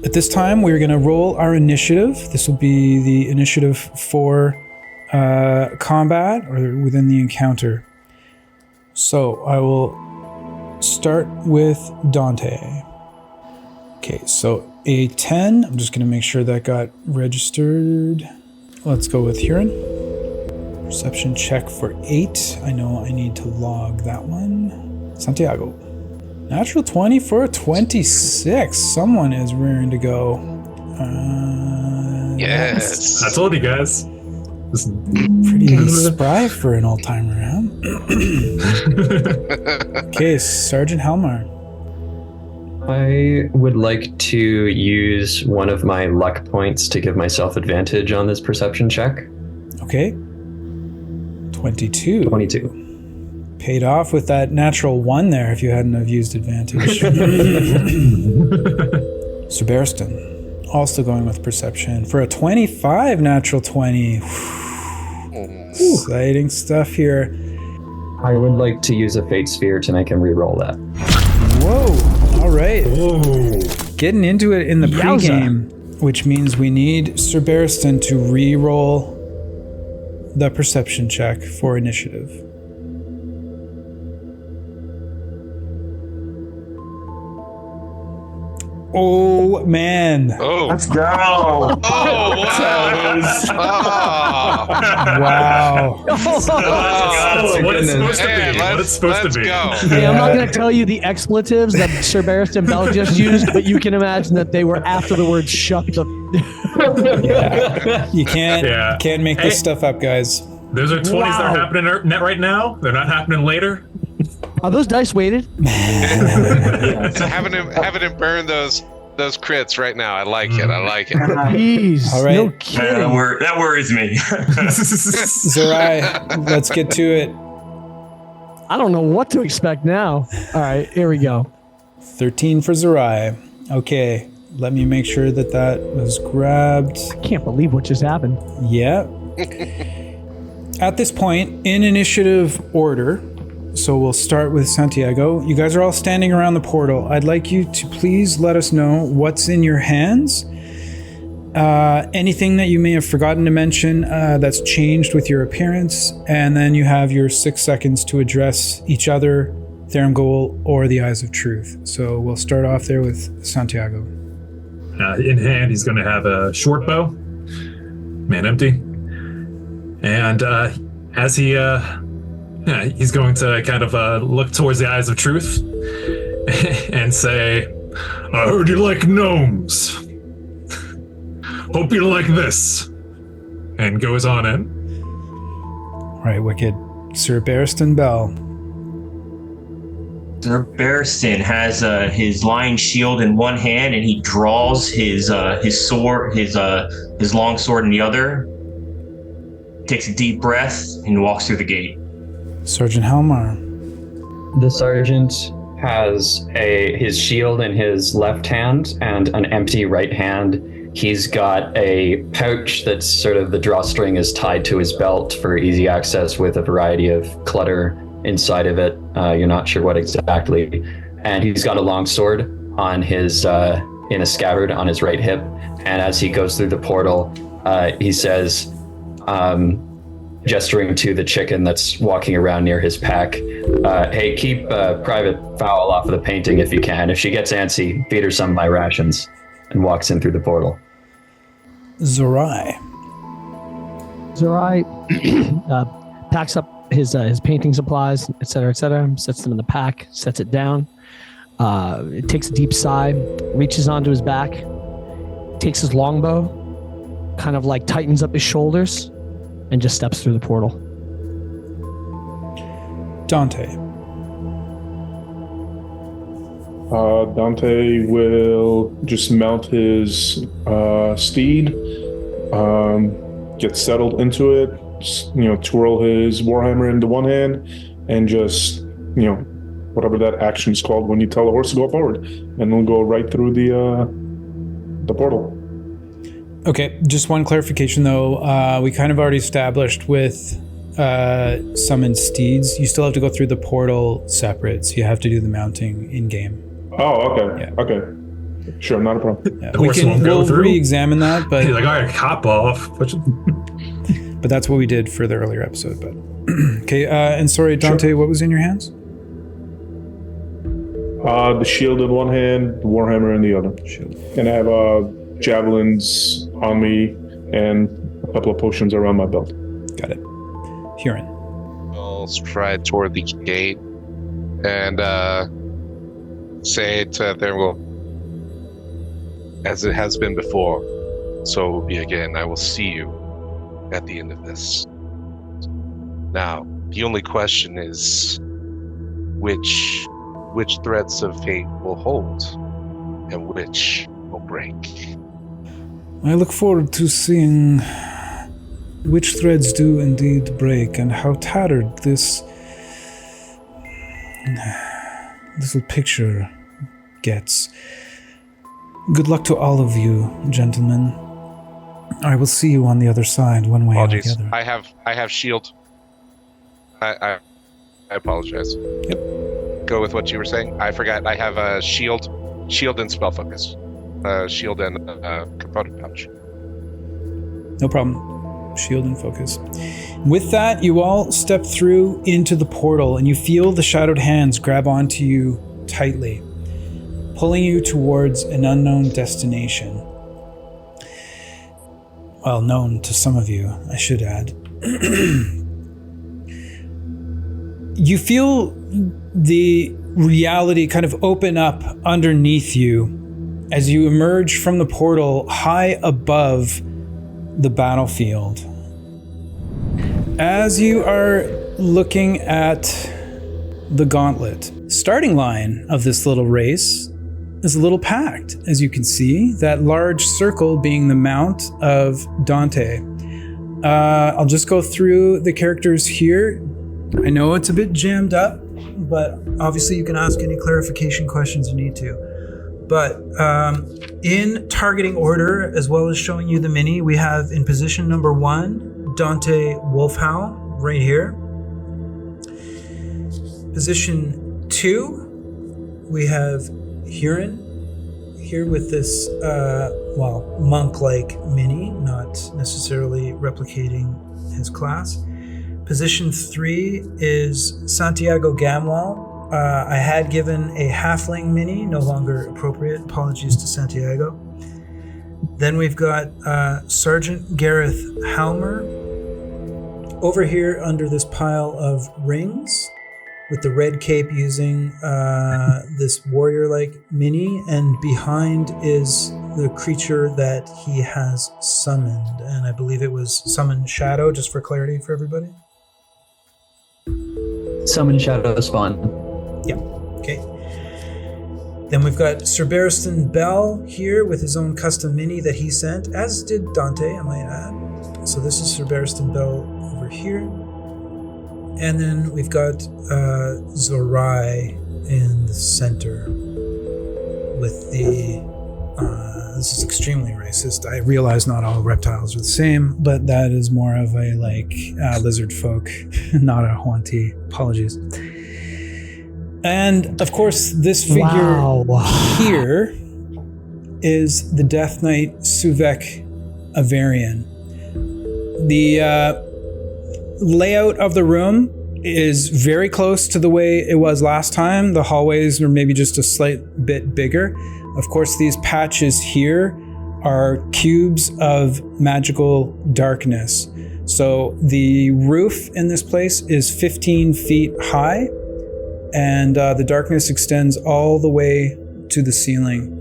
At this time, we're going to roll our initiative. This will be the initiative for combat or within the encounter. So I will start with Dante. Okay, so a 10. I'm just going to make sure that got registered. Let's go with Huron. Perception check for 8. I know I need to log that one. Santiago. Natural 20 for a 26. Someone is rearing to go. Yes. I told you guys. Pretty spry for an old timer, huh? Okay, Sergeant Helmar. I would like to use one of my luck points to give myself advantage on this perception check. Okay. 22. 22. Paid off with that natural 1 there if you hadn't have used advantage. Sir Barristan, also going with perception for a 25 natural 20. Exciting stuff here. I would like to use a fate sphere to make him re-roll that. Whoa, all right. Oh. Getting into it in the Yowza. pregame, which means we need Sir Barristan to re-roll the perception check for initiative. Oh, man. Oh. Let's go. Oh, wow. Wow. What it's supposed to Hey, be. What it's supposed to be. go. Hey, I'm not going to tell you the expletives that Sir Barristan Bell just used, but you can imagine that they were after the word shut the... Yeah. You can't make this stuff up, guys. Those are 20s that are happening right now. They're not happening later. Are those dice weighted? So having him burn those crits right now. I like it. I like it. Jeez. All right. No kidding. That worries me. Zerai, let's get to it. I don't know what to expect now. All right, here we go. 13 for Zerai. Okay, let me make sure that was grabbed. I can't believe what just happened. Yeah. At this point, in initiative order, so we'll start with Santiago. You guys are all standing around the portal. I'd like you to please let us know what's in your hands. Anything that you may have forgotten to mention that's changed with your appearance. And then you have your 6 seconds to address each other, Thermghoul, or the Eyes of Truth. So we'll start off there with Santiago. In hand, he's going to have a short bow, man empty. And as he's going to kind of look towards the Eyes of Truth and say, I heard you like gnomes. Hope you like this. And goes on in. All right, wicked. Sir Barristan Bell. Sir Barristan has his lion shield in one hand, and he draws his sword, his long sword in the other. Takes a deep breath and walks through the gate. Sergeant Helmar. The sergeant has his shield in his left hand and an empty right hand. He's got a pouch that's sort of the drawstring is tied to his belt for easy access with a variety of clutter inside of it. You're not sure what exactly. And he's got a long sword on his in a scabbard on his right hip. And as he goes through the portal, he says, gesturing to the chicken that's walking around near his pack, hey, keep Private Fowl off of the painting if you can. If she gets antsy, feed her some of my rations, and walks in through the portal. Zerai. Zerai packs up his painting supplies, etc., sets them in the pack, sets it down. It takes a deep sigh, reaches onto his back, takes his longbow, kind of like tightens up his shoulders, and just steps through the portal. Dante. Dante will just mount his steed, get settled into it, twirl his warhammer into one hand, and just, whatever that action is called when you tell a horse to go forward, and we'll go right through the portal. Okay, just one clarification though. We kind of already established with summoned steeds, you still have to go through the portal separate, so you have to do the mounting in-game. Oh, okay. Yeah. Okay. Sure, not a problem. Yeah, The horse won't go we'll through? re-examine that, but He's like, I gotta hop off. but that's what we did for the earlier episode. But okay, and sorry, Dante, what was in your hands? The shield in one hand, the warhammer in the other. Shield. And I have javelins on me and a couple of potions around my belt. Got it. Huron. I'll stride toward the gate and say to Thavern, as it has been before, so it will be again. I will see you at the end of this. Now, the only question is which threads of fate will hold and which will break. I look forward to seeing which threads do indeed break and how tattered this little picture gets. Good luck to all of you, gentlemen. I will see you on the other side, one way or the Apologies. other. I have shield. I apologize. Yep. Go with what you were saying. I forgot. I have a shield and spell focus. Shield and component pouch. No problem. Shield and focus. With that, you all step through into the portal and you feel the shadowed hands grab onto you tightly, pulling you towards an unknown destination. Well, known to some of you, I should add. You feel the reality kind of open up underneath you as you emerge from the portal high above the battlefield. As you are looking at the Gauntlet, starting line of this little race is a little packed, as you can see, that large circle being the mount of Dante. I'll just go through the characters here. I know it's a bit jammed up, but obviously you can ask any clarification questions you need to. But in targeting order, as well as showing you the mini, we have in position number 1, Dante Wolfhowl, right here. Position 2, we have Huron, here with this, monk-like mini, not necessarily replicating his class. Position 3 is Santiago Gamwell. I had given a halfling mini, no longer appropriate. Apologies to Santiago. Then we've got Sergeant Gareth Halmer over here under this pile of rings with the red cape using this warrior-like mini, and behind is the creature that he has summoned, and I believe it was Summon Shadow, just for clarity for everybody. Summon Shadow Spawn. Yeah, okay. Then we've got Sir Barristan Bell here with his own custom mini that he sent, as did Dante, I might add. So this is Sir Barristan Bell over here. And then we've got Zorai in the center with the... this is extremely racist. I realize not all reptiles are the same, but that is more of a lizard folk, not a Huanti. Apologies. And of course, this figure here is the Death Knight Suvek Avarian. The layout of the room is very close to the way it was last time. The hallways are maybe just a slight bit bigger. Of course, these patches here are cubes of magical darkness. So the roof in this place is 15 feet high, and the darkness extends all the way to the ceiling.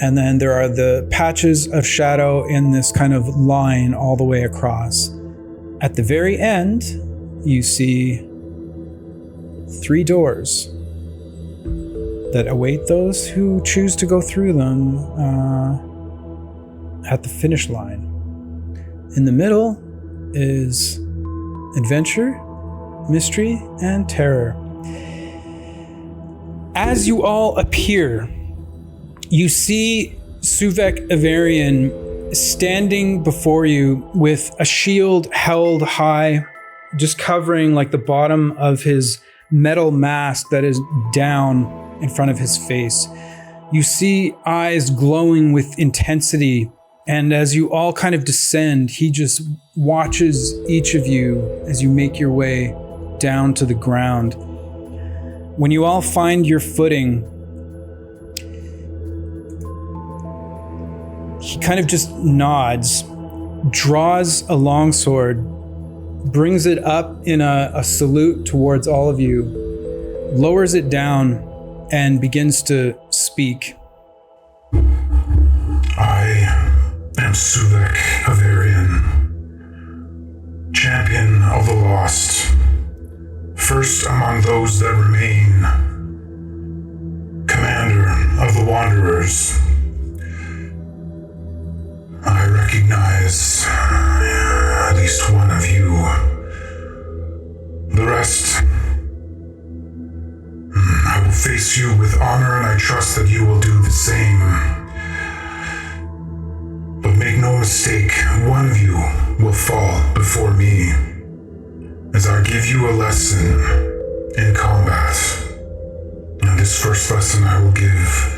And then there are the patches of shadow in this kind of line all the way across. At the very end, you see 3 doors. that await those who choose to go through them at the finish line. In the middle is adventure, mystery, and terror. As you all appear, you see Suvek Avarian standing before you with a shield held high, just covering like the bottom of his metal mask that is down in front of his face. You see eyes glowing with intensity, and as you all kind of descend, he just watches each of you as you make your way down to the ground. When you all find your footing, he kind of just nods, draws a longsword, brings it up in a salute towards all of you, lowers it down, and begins to speak. I am Suvek Avarian, champion of the lost, first among those that remain, commander of the wanderers. I recognize at least one of you. The rest, I will face you with honor, and I trust that you will do the same. But make no mistake, one of you will fall before me, as I give you a lesson in combat. And this first lesson I will give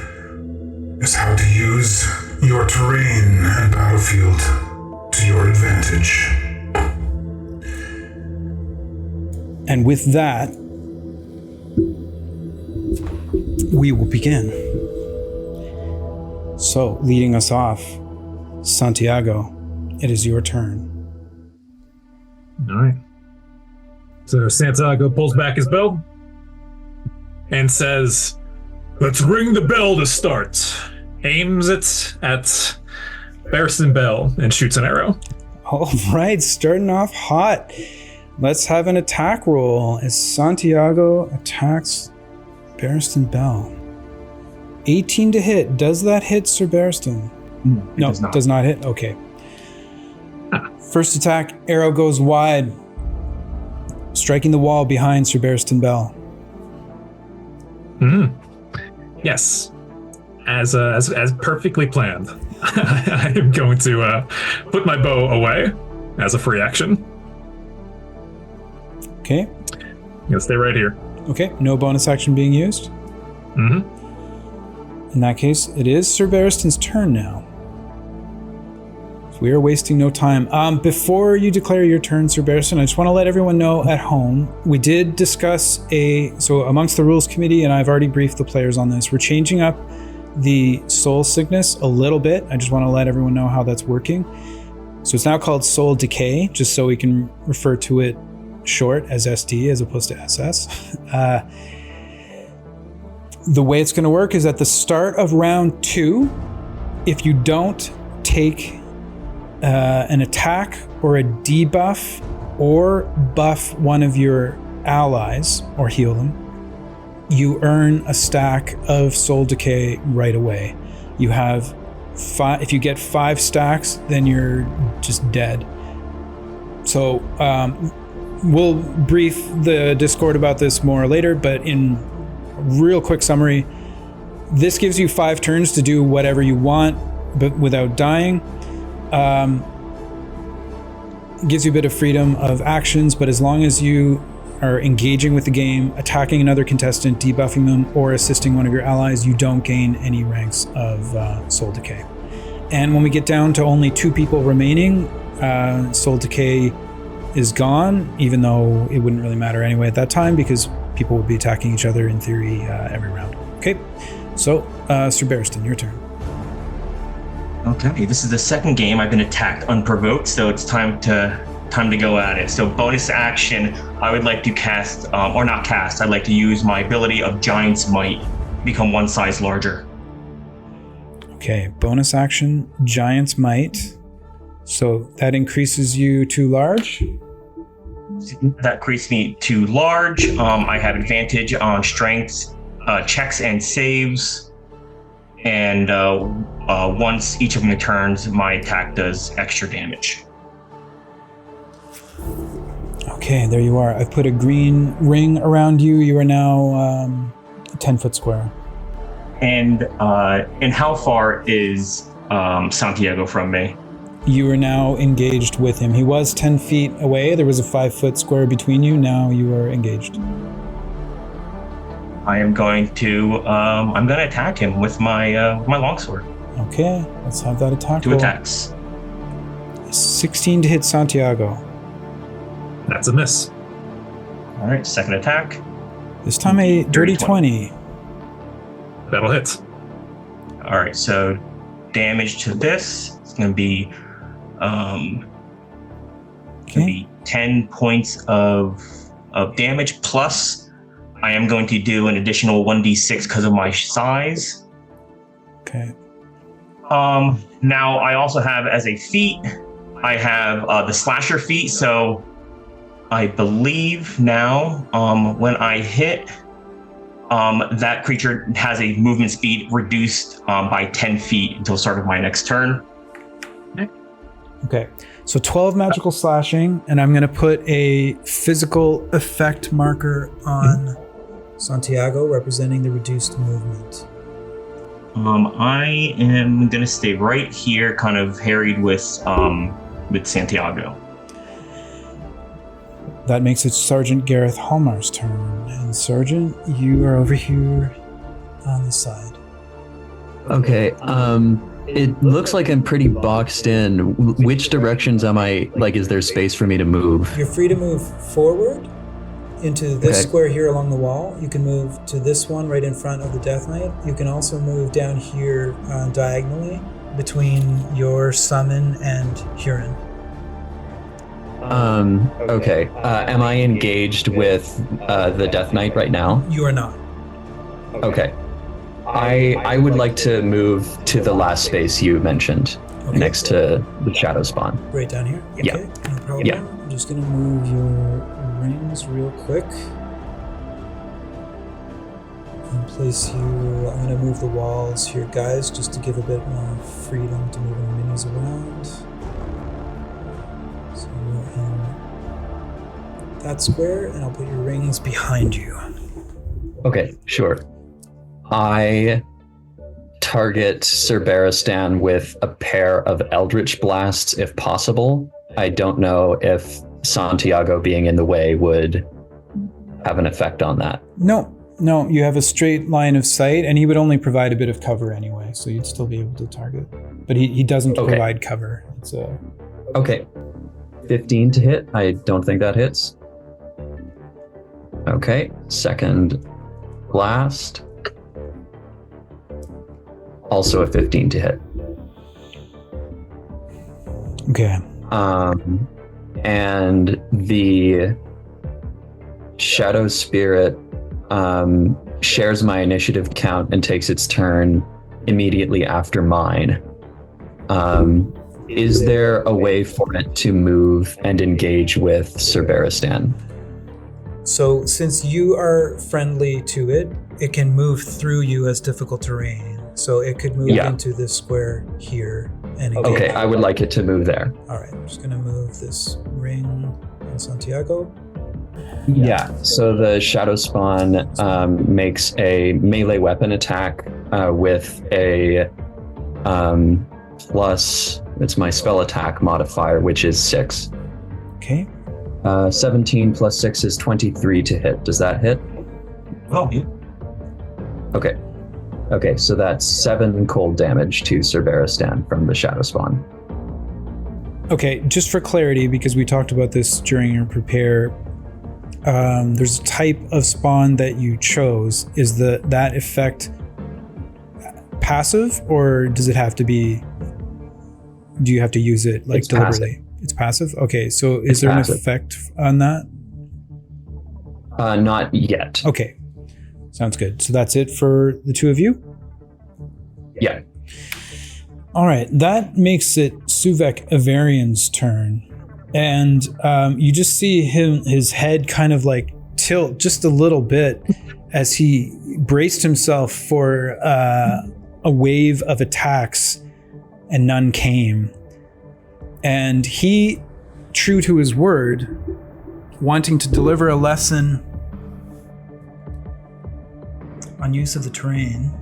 is how to use your terrain and battlefield to your advantage. And with that, we will begin. So, leading us off, Santiago, it is your turn. All right. So Santiago pulls back his bow and says, "Let's ring the bell to start." Aims it at Barristan Bell and shoots an arrow. All right, starting off hot. Let's have an attack roll as Santiago attacks Barristan Bell. 18 to hit. Does that hit Sir Barristan? No, does not hit. Okay. First attack, arrow goes wide, striking the wall behind Sir Barristan Bell. Yes. As perfectly planned. I am going to put my bow away as a free action. Okay. You'll stay right here. Okay, no bonus action being used. In that case, it is Sir Barristan's turn now. So we are wasting no time. Before you declare your turn, Sir Barristan, I just want to let everyone know at home, we did discuss so amongst the rules committee, and I've already briefed the players on this, we're changing up the soul sickness a little bit. I just want to let everyone know how that's working. So it's now called soul decay, just so we can refer to it short as SD as opposed to SS. The way it's going to work is at the start of round 2, if you don't take an attack or a debuff or buff one of your allies or heal them, you earn a stack of soul decay right away. You have 5. If you get 5 stacks, then you're just dead. So we'll brief the Discord about this more later, but in real quick summary, this gives you 5 turns to do whatever you want, but without dying. Gives you a bit of freedom of actions, but as long as you are engaging with the game, attacking another contestant, debuffing them, or assisting one of your allies, you don't gain any ranks of soul decay. And when we get down to only 2 people remaining, soul decay is gone, even though it wouldn't really matter anyway at that time because people would be attacking each other in theory every round. Okay, so Sir Barristan, your turn. Okay, this is the second game I've been attacked unprovoked, so it's time to go at it. So bonus action, I would like to cast, or not cast, I'd like to use my ability of Giant's Might, become 1 size larger. Okay, bonus action, Giant's Might. So that increases you to large? That increased me to large. I have advantage on strength checks and saves, and once each of them turns, my attack does extra damage. Okay, there you are. I've put a green ring around you. You are now a 10-foot square. And how far is Santiago from me? You are now engaged with him. He was 10 feet away. There was a 5-foot square between you. Now you are engaged. I am going to attack him with my longsword. Okay, let's have that attack. 2 attacks. 16 to hit Santiago. That's a miss. All right, second attack. This time a dirty 20. That'll hit. All right, so damage to this is going to be 10 points of damage, plus I am going to do an additional 1d6 because of my size. Okay. Now I also have as a feat, I have the slasher feat, so I believe now when I hit, that creature has a movement speed reduced by 10 feet until the start of my next turn. Okay, so 12 magical slashing, and I'm going to put a physical effect marker on Santiago, representing the reduced movement. I am going to stay right here, kind of harried with Santiago. That makes it Sergeant Gareth Hallmar's turn. And Sergeant, you are over here on the side. Okay, it looks like I'm pretty boxed in. Which directions am I, like, is there space for me to move? You're free to move forward into this square here along the wall. You can move to this one right in front of the Death Knight. You can also move down here diagonally between your summon and Huron. Okay. Am I engaged with the Death Knight right now? You are not. Okay. I would like to move to the last space you mentioned, next to the Shadow Spawn. Right down here? Yeah. Okay, no problem. Yeah. I'm just going to move your rings real quick. And place you... I'm going to move the walls here, guys, just to give a bit more freedom to move the minis around. So you're in that square, and I'll put your rings behind you. Okay, sure. I target Cerberistan with a pair of Eldritch Blasts if possible. I don't know if Santiago being in the way would have an effect on that. No, you have a straight line of sight, and he would only provide a bit of cover anyway, so you'd still be able to target. But he doesn't provide cover. It's Okay. 15 to hit. I don't think that hits. Okay, second blast. Also a 15 to hit. Okay. And the Shadow Spirit shares my initiative count and takes its turn immediately after mine. Is there a way for it to move and engage with Cerberistan? So since you are friendly to it, it can move through you as difficult terrain. So it could move into this square here and engage. Okay, I would like it to move there. All right, I'm just going to move this ring on Santiago. Yeah, so the Shadow Spawn makes a melee weapon attack with a plus, it's my spell attack modifier, which is 6. Okay. 17 plus 6 is 23 to hit. Does that hit? Oh, yeah. Okay, so that's 7 cold damage to Cerberistan from the Shadow Spawn. Okay, just for clarity, because we talked about this during your prepare, there's a type of spawn that you chose. Is that effect passive, or does it have to be? Do you have to use it like deliberately? Passive. It's passive. Okay, so is there passive. An effect on that? Not yet. Okay, sounds good. So that's it for the two of you? Yeah. All right, that makes it Suvek Avarian's turn. And you just see his head kind of like tilt just a little bit as he braced himself for a wave of attacks, and none came. And he, true to his word, wanting to deliver a lesson on use of the terrain,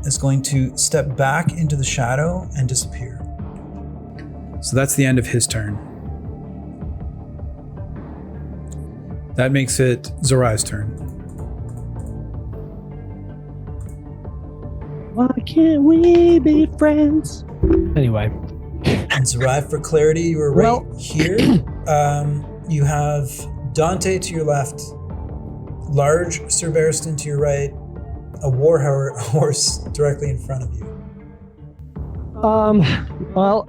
is going to step back into the shadow and disappear. So that's the end of his turn. That makes it Zorai's turn. Why can't we be friends? Anyway. And Zorai, for clarity, you were right here. You have Dante to your left, large Sir Barristan to your right, a war horse directly in front of you. Well,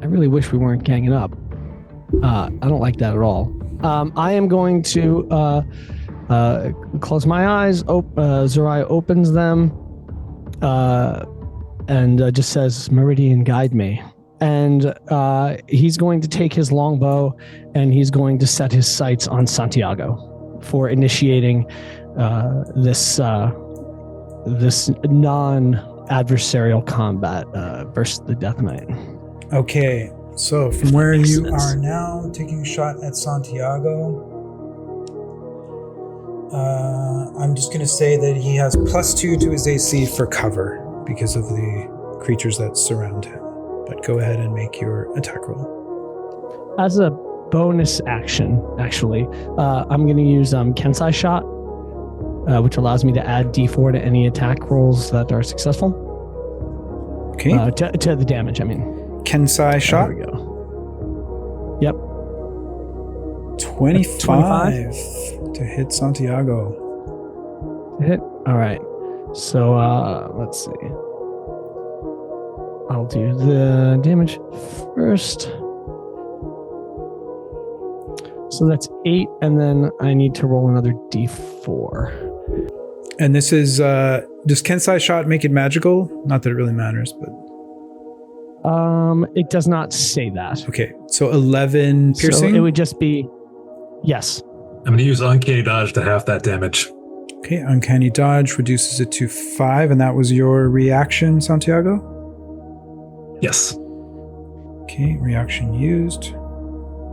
I really wish we weren't ganging up. I don't like that at all. I am going to close my eyes. Zorai opens them and just says, "Meridian, guide me." And he's going to take his longbow and he's going to set his sights on Santiago for initiating this non-adversarial combat versus the Death Knight. Okay, so from where you are now, taking a shot at Santiago, I'm just going to say that he has +2 to his AC for cover because of the creatures that surround him. But go ahead and make your attack roll. As a bonus action, actually, I'm going to use Kensai Shot, which allows me to add D4 to any attack rolls that are successful. Okay. To the damage, I mean. Kensai Shot? There we go. Yep. 25 to hit Santiago. Hit? All right. So, let's see. I'll do the damage first. So that's 8, and then I need to roll another D4. And this is, does Kensai Shot make it magical? Not that it really matters, but... It does not say that. Okay, so 11 piercing? So it would just be... Yes. I'm going to use Uncanny Dodge to half that damage. Okay, Uncanny Dodge reduces it to 5, and that was your reaction, Santiago? Yes. Okay, reaction used.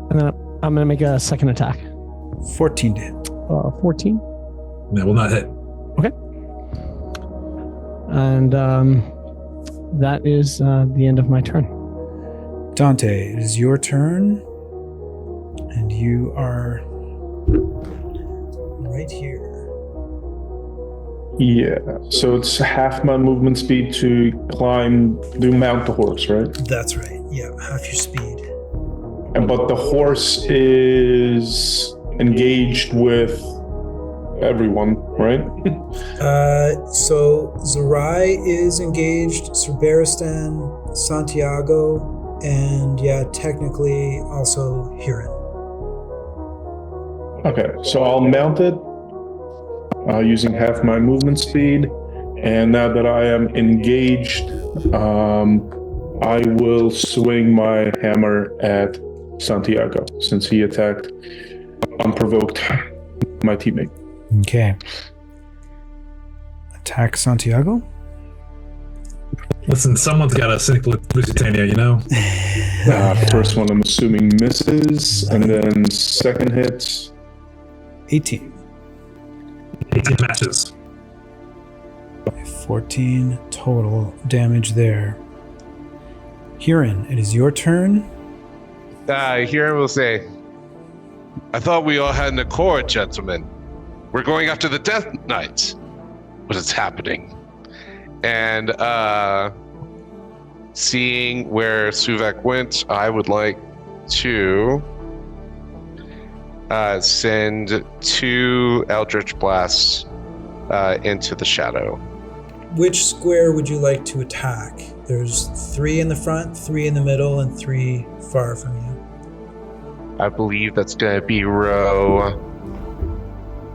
And then I'm going to make a second attack. 14 to hit. 14? That will not hit. Okay. And that is the end of my turn. Dante, it is your turn. And you are right here. Yeah, so it's half my movement speed to mount the horse, right? That's right. Yeah, half your speed. But the horse is engaged with everyone, right? So Zorai is engaged, Sir Barristan, Santiago, and technically also Huron. Okay, so I'll mount it using half my movement speed, and now that I am engaged, I will swing my hammer at Santiago since he attacked unprovoked my teammate. Okay. Attack Santiago? Listen, someone's got a cynic Lusitania, you know? First one I'm assuming misses, and then second hit. 18. 18 matches. 14 total damage there. Huron, it is your turn. Huron will say, "I thought we all had an accord, gentlemen. We're going after the Death Knight. What is happening?" And seeing where Suvak went, I would like to send 2 Eldritch Blasts into the shadow. Which square would you like to attack? There's 3 in the front, 3 in the middle, and 3 far from you. I believe that's going to be row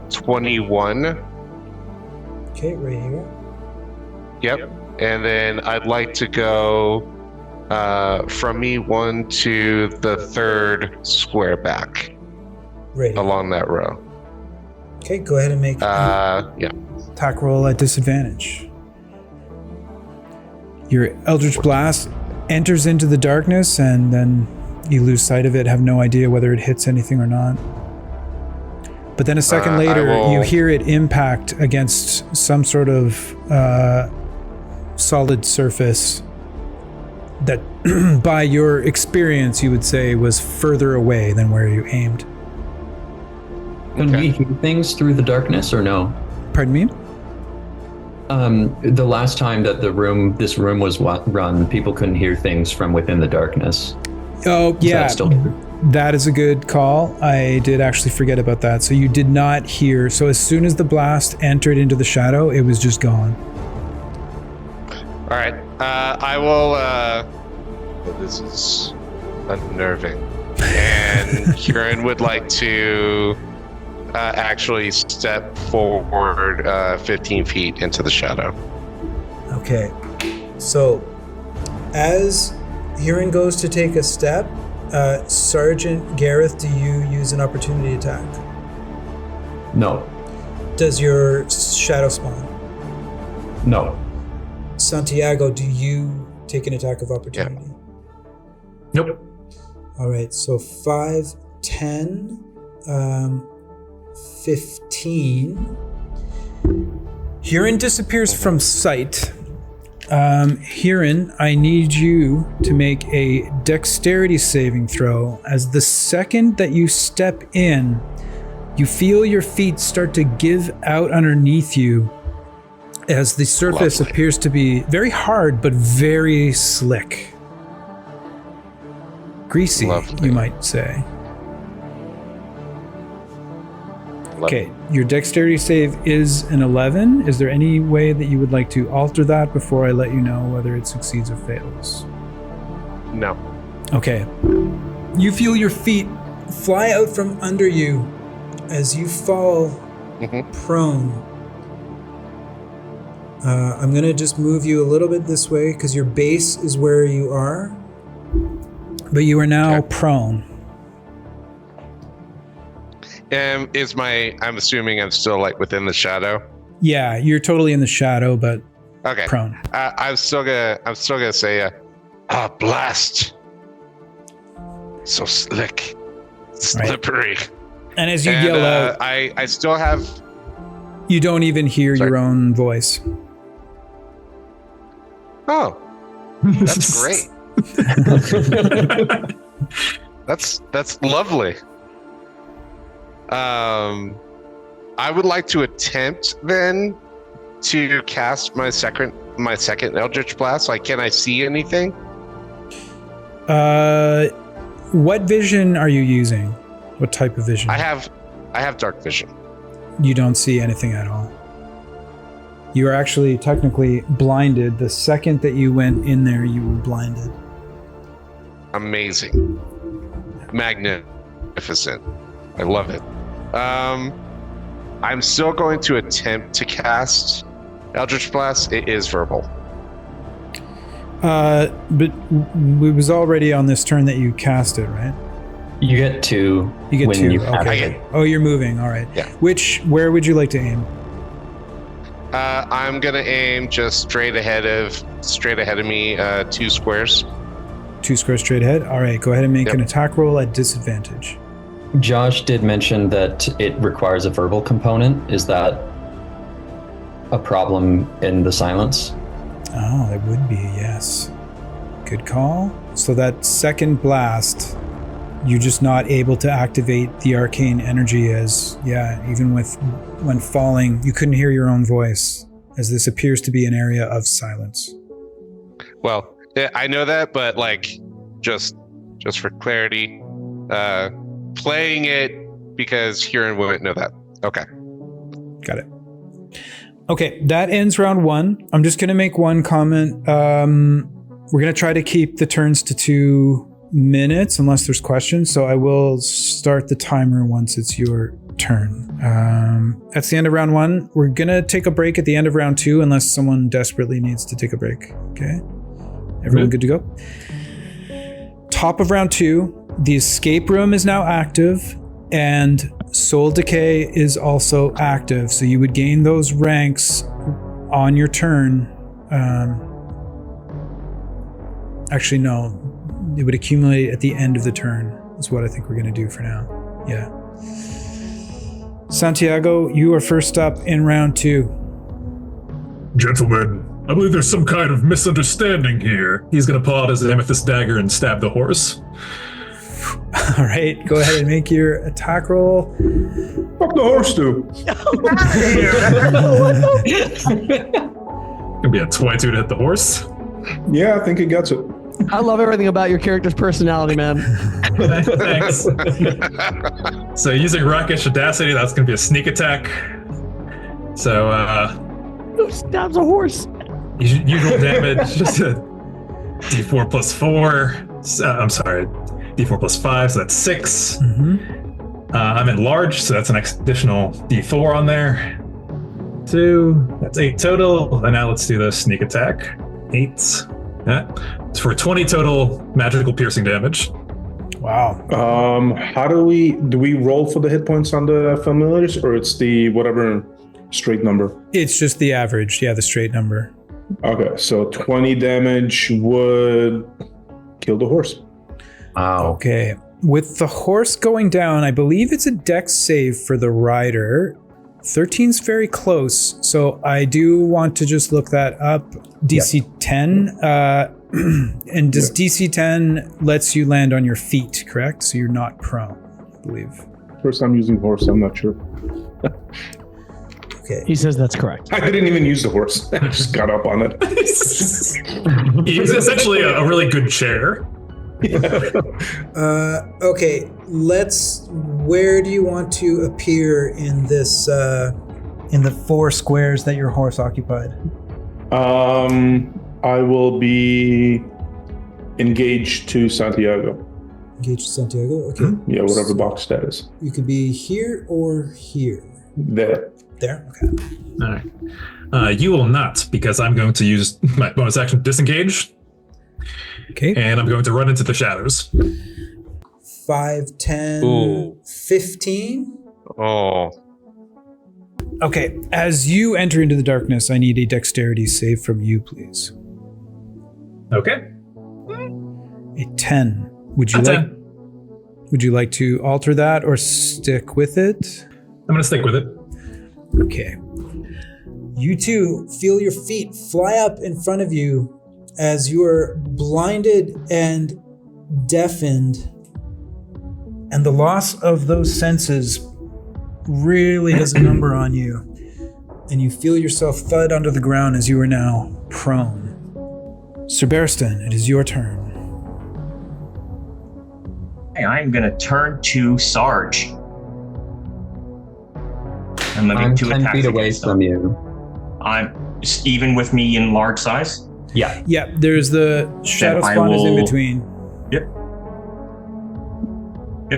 21. Okay, right here. Yep. And then I'd like to go from me 1 to the 3rd square back Right. along that row. Okay, go ahead and make Yeah. attack roll at disadvantage. Your Eldritch Blast enters into the darkness, and then you lose sight of it, have no idea whether it hits anything or not. But then a second later, you hear it impact against some sort of solid surface that, by your experience, you would say was further away than where you aimed. Can we hear things through the darkness or no? Pardon me? The last time that this room was run, people couldn't hear things from within the darkness. Oh, yeah. Still That is a good call. I did actually forget about that. So you did not hear. So as soon as the blast entered into the shadow, it was just gone. All right. I will. This is unnerving. And Kieran would like to actually step forward 15 feet into the shadow. Okay. So as Huron goes to take a step, Sergeant Gareth, do you use an opportunity attack? No. Does your shadow spawn? No. Santiago, do you take an attack of opportunity? Nope. All right, so 5, 10, 15. Huron disappears from sight. Huron, I need you to make a dexterity saving throw. As the second that you step in, you feel your feet start to give out underneath you as the surface appears to be very hard but very slick. Greasy, you might say. Okay, your dexterity save is an 11. Is there any way that you would like to alter that before I let you know whether it succeeds or fails? No. Okay. You feel your feet fly out from under you as you fall prone. I'm going to just move you a little bit this way because your base is where you are, but you are now prone. I'm assuming I'm still like within the shadow. Yeah, you're totally in the shadow, but prone. I'm still gonna say, blast. So slick, slippery. Right. And as you yell out, I still have. You don't even hear your own voice. Oh, that's great. That's lovely. I would like to attempt then to cast my second Eldritch Blast. Like, can I see anything? What vision are you using? What type of vision? I have dark vision. You don't see anything at all. You are actually technically blinded. The second that you went in there, you were blinded. Amazing. Magnificent. I love it. I'm still going to attempt to cast Eldritch Blast. It is verbal. But it was already on this turn that you cast it, right? You get 2. You get when 2. You okay. Oh, you're moving. All right. Yeah. Where would you like to aim? I'm gonna aim just straight ahead of me, 2 squares. 2 squares straight ahead. All right. Go ahead and make an attack roll at disadvantage. Josh did mention that it requires a verbal component. Is that a problem in the silence? Oh, it would be, yes. Good call. So that second blast, you're just not able to activate the arcane energy as, even when falling, you couldn't hear your own voice, as this appears to be an area of silence. Well, I know that, but like, just for clarity, playing it because Huron wouldn't know that. Okay. Got it. Okay, that ends round 1. I'm just going to make one comment. We're going to try to keep the turns to 2 minutes unless there's questions. So I will start the timer once it's your turn. That's the end of round 1. We're going to take a break at the end of round 2 unless someone desperately needs to take a break. Okay? Everyone good to go? top of round 2, the escape room is now active, and soul decay is also active. So you would gain those ranks on your turn. Actually, no. It would accumulate at the end of the turn, is what I think we're going to do for now. Yeah. Santiago, you are first up in round 2. Gentlemen, I believe there's some kind of misunderstanding here. He's going to pull out his amethyst dagger and stab the horse. All right, go ahead and make your attack roll. Fuck the horse do. Gonna be a 22 to hit the horse. Yeah, I think he gets it. I love everything about your character's personality, man. Thanks. So using Rockish Audacity, that's gonna be a sneak attack. So Who stabs a horse? usual damage, just a D4 plus 4. I'm sorry, D4 plus 5, so that's 6. I'm at large, so that's an additional D4 on there. 2, that's 8 total. And now let's do the sneak attack. 8. Yeah. It's for 20 total magical piercing damage. Wow. How do we roll for the hit points on the familiars, or it's the whatever straight number? It's just the average. Yeah, the straight number. Okay, so 20 damage would kill the horse. Wow. Okay. With the horse going down, I believe it's a dex save for the rider. 13's very close, so I do want to just look that up. DC 10, and does DC 10 lets you land on your feet, correct? So you're not prone, I believe. First time using horse, I'm not sure. Okay. He says that's correct. I didn't even use the horse. I just got up on it. It's essentially a really good chair. Okay, where do you want to appear in this, in the 4 squares that your horse occupied? I will be engaged to Santiago. Engaged to Santiago? Okay. Yeah, whatever box that is. You could be here or here. There. There? Okay. All right. You will not, because I'm going to use my bonus action disengage. Okay. And I'm going to run into the shadows. 5, 10, Ooh. 15. Oh. Okay, as you enter into the darkness, I need a dexterity save from you, please. Okay. A 10. Would you like to alter that or stick with it? I'm going to stick with it. Okay. You two feel your feet fly up in front of you as you are blinded and deafened, and the loss of those senses really does a number on you, and you feel yourself thud onto the ground as you are now prone. Sir Barristan, it is your turn. Hey, I'm gonna turn to Sarge. I'm gonna I'm make 2 10 attacks feet away against from him. you. I'm just even with me in large size. Yeah. Yeah, there's the shadow I spawn is in will- between. Yep.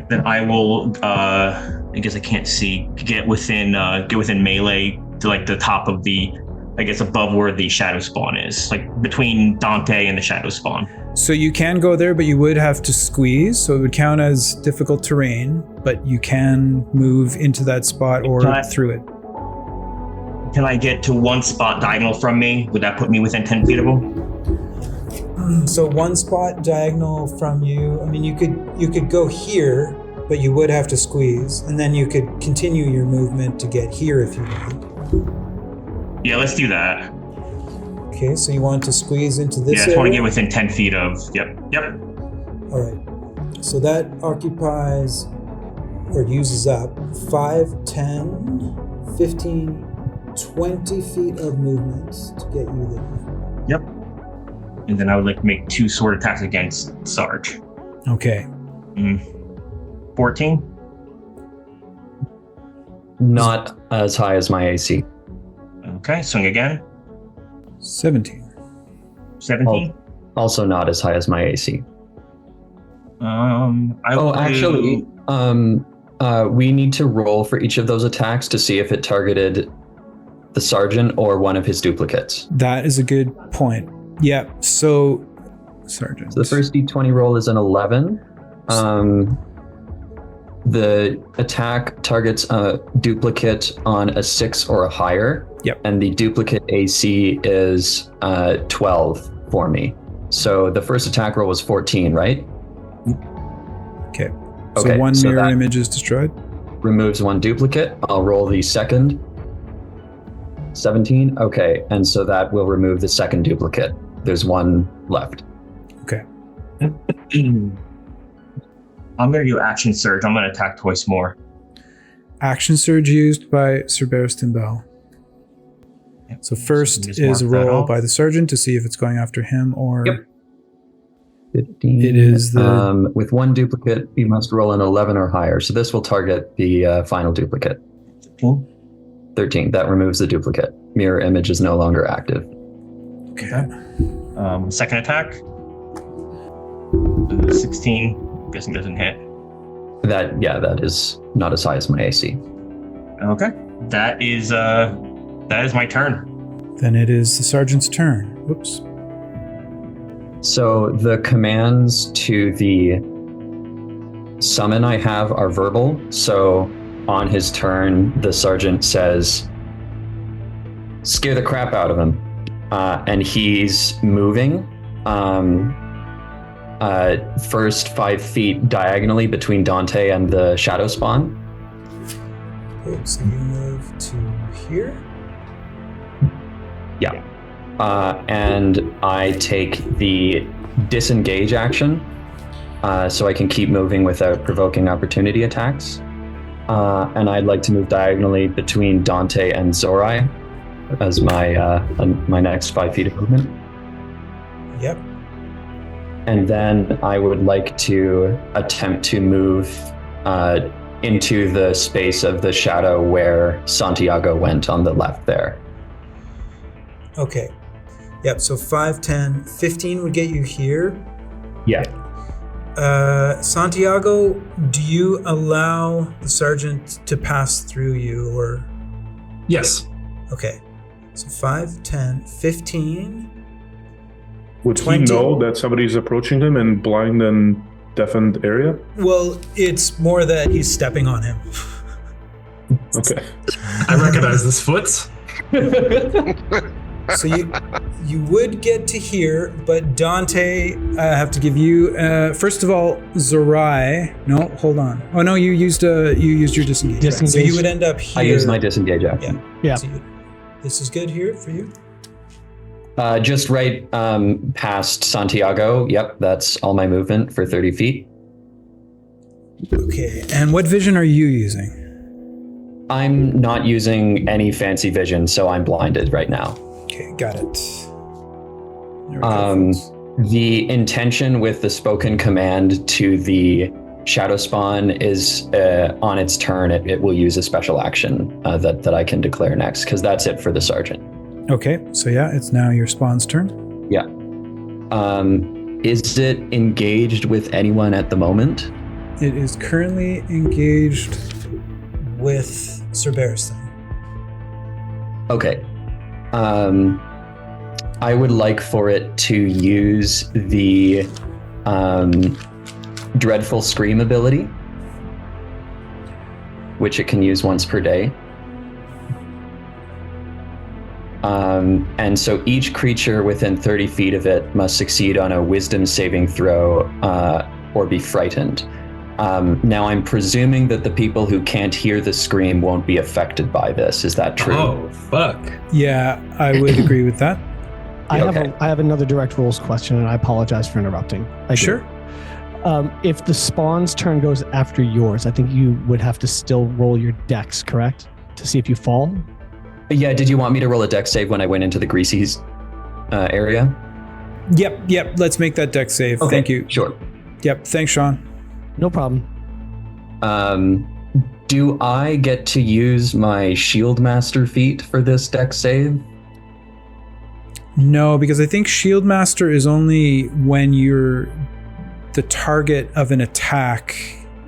Then I will. I guess I can't see. Get within melee to like the top of the. I guess above where the shadow spawn is, like between Dante and the shadow spawn. So you can go there, but you would have to squeeze, so it would count as difficult terrain, but you can move into that spot or through it. Can I get to one spot diagonal from me? Would that put me within 10 feet of him? So one spot diagonal from you. I mean, you could go here, but you would have to squeeze, and then you could continue your movement to get here if you would. Yeah, let's do that. Okay, so you want to squeeze into this Yeah, I just want to area? get within 10 feet of. Yep. All right. So that occupies or uses up 5, 10, 15, 20 feet of movement to get you there. Yep. And then I would like to make 2 sword attacks against Sarge. Okay. 14. Not as high as my AC. Okay, swing again. 17. 17. Also not as high as my AC. Actually, We need to roll for each of those attacks to see if it targeted the sergeant or one of his duplicates. That is a good point. Yeah, so sergeant. So the first d20 roll is an 11. The attack targets a duplicate on a 6 or a higher. Yep. And the duplicate AC is 12 for me. So the first attack roll was 14, right? Okay. So one mirror image is destroyed. Removes one duplicate. I'll roll the second. 17. Okay. And so that will remove the second duplicate. There's one left. Okay. I'm going to do action surge. I'm going to attack twice more. Action surge used by Cerberus Timbal. Yep. So first Just is a mark that roll off. by the sergeant to see if it's going after him or... Yep. 15. It is the... with one duplicate, you must roll an 11 or higher. So this will target the final duplicate. 13. That removes the duplicate. Mirror image is no longer active. Okay. Second attack. 16. Guessing doesn't hit. That is not as high as my AC. Okay. That is my turn. Then it is the sergeant's turn. Whoops. So the commands to the summon I have are verbal. So on his turn, the sergeant says, "Scare the crap out of him," and he's moving. First 5 feet diagonally between Dante and the shadow spawn. Okay, so you move to here. Yeah. And I take the disengage action, so I can keep moving without provoking opportunity attacks. And I'd like to move diagonally between Dante and Zorai as my next 5 feet of movement. Yep. And then I would like to attempt to move into the space of the shadow where Santiago went on the left there. Okay. Yep, so 5, 10, 15 would get you here. Yeah. Santiago, do you allow the sergeant to pass through you or? Yes. Okay. So 5, 10, 15. Would 20. he know that somebody's approaching him in blind and deafened area? Well, it's more that he's stepping on him. Okay. I recognize this foot. So you would get to here, but Dante, I have to give you first of all, Zorai. No, hold on. Oh no, you used your disengage. Right? So you would end up here. I use my disengage action. Yeah. So this is good here for you. Just right past Santiago. Yep, that's all my movement for 30 feet. Okay, and what vision are you using? I'm not using any fancy vision, so I'm blinded right now. Okay, got it. There we go, folks. The intention with the spoken command to the shadow spawn is on its turn, it will use a special action that I can declare next, because that's it for the sergeant. Okay, so yeah, it's now your spawn's turn. Yeah. Is it engaged with anyone at the moment? It is currently engaged with Cerberus. Okay. I would like for it to use the Dreadful Scream ability, which it can use once per day. And so each creature within 30 feet of it must succeed on a wisdom saving throw or be frightened. Now I'm presuming that the people who can't hear the scream won't be affected by this. Is that true? Oh, fuck. Yeah, I would agree with that. I have another direct rules question, and I apologize for interrupting. Sure. If the spawn's turn goes after yours, I think you would have to still roll your dex, correct? To see if you fall? Yeah, did you want me to roll a dex save when I went into the greasy area? Yep, let's make that dex save. Okay, Thank you. Sure. Yep, thanks, Sean. No problem. Do I get to use my Shield Master feat for this dex save? No, because I think Shield Master is only when you're the target of an attack.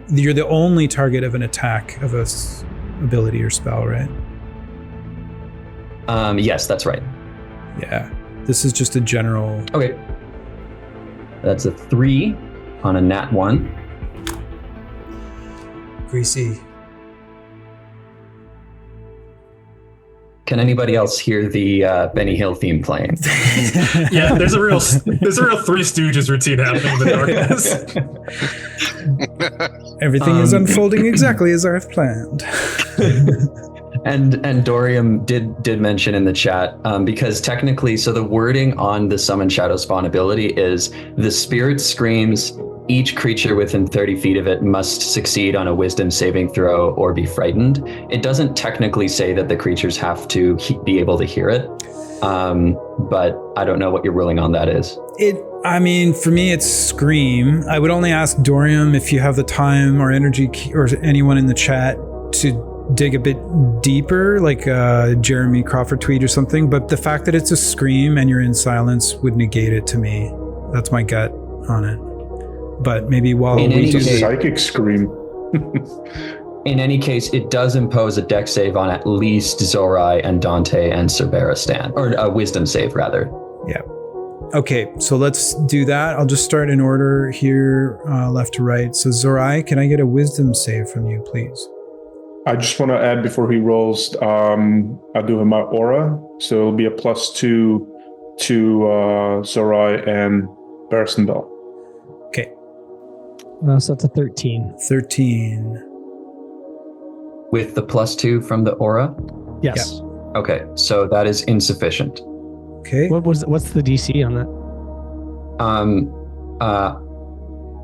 You're the only target of an attack of a ability or spell, right? Yes, that's right. Yeah. This is just a general. Okay. That's a 3 on a nat 1. Greasy. Can anybody else hear the Benny Hill theme playing? Yeah, there's a real Three Stooges routine happening in the darkness. Everything is unfolding exactly as I've planned. And Dorium did mention in the chat, because technically, so the wording on the Summon Shadow Spawn ability is the spirit screams, each creature within 30 feet of it must succeed on a wisdom saving throw or be frightened. It doesn't technically say that the creatures have to be able to hear it, but I don't know what your ruling on that is. I mean, for me, it's Scream. I would only ask Dorium if you have the time or energy, or anyone in the chat, to dig a bit deeper, like Jeremy Crawford tweet or something. But the fact that it's a Scream and you're in silence would negate it to me. That's my gut on it. But maybe while we do psychic scream. In any case, it does impose a dex save on at least Zorai and Dante and Cerberustan, or a wisdom save rather. Yeah. Okay, so let's do that. I'll just start in order here, left to right. So Zorai, can I get a wisdom save from you, please? I just want to add before he rolls, I'll do him my aura. So it'll be a +2 to Zorai and Barristan Bell. Okay. So that's a 13. 13. With the +2 from the aura? Yes. Okay, so that is insufficient. Okay. What's the DC on that?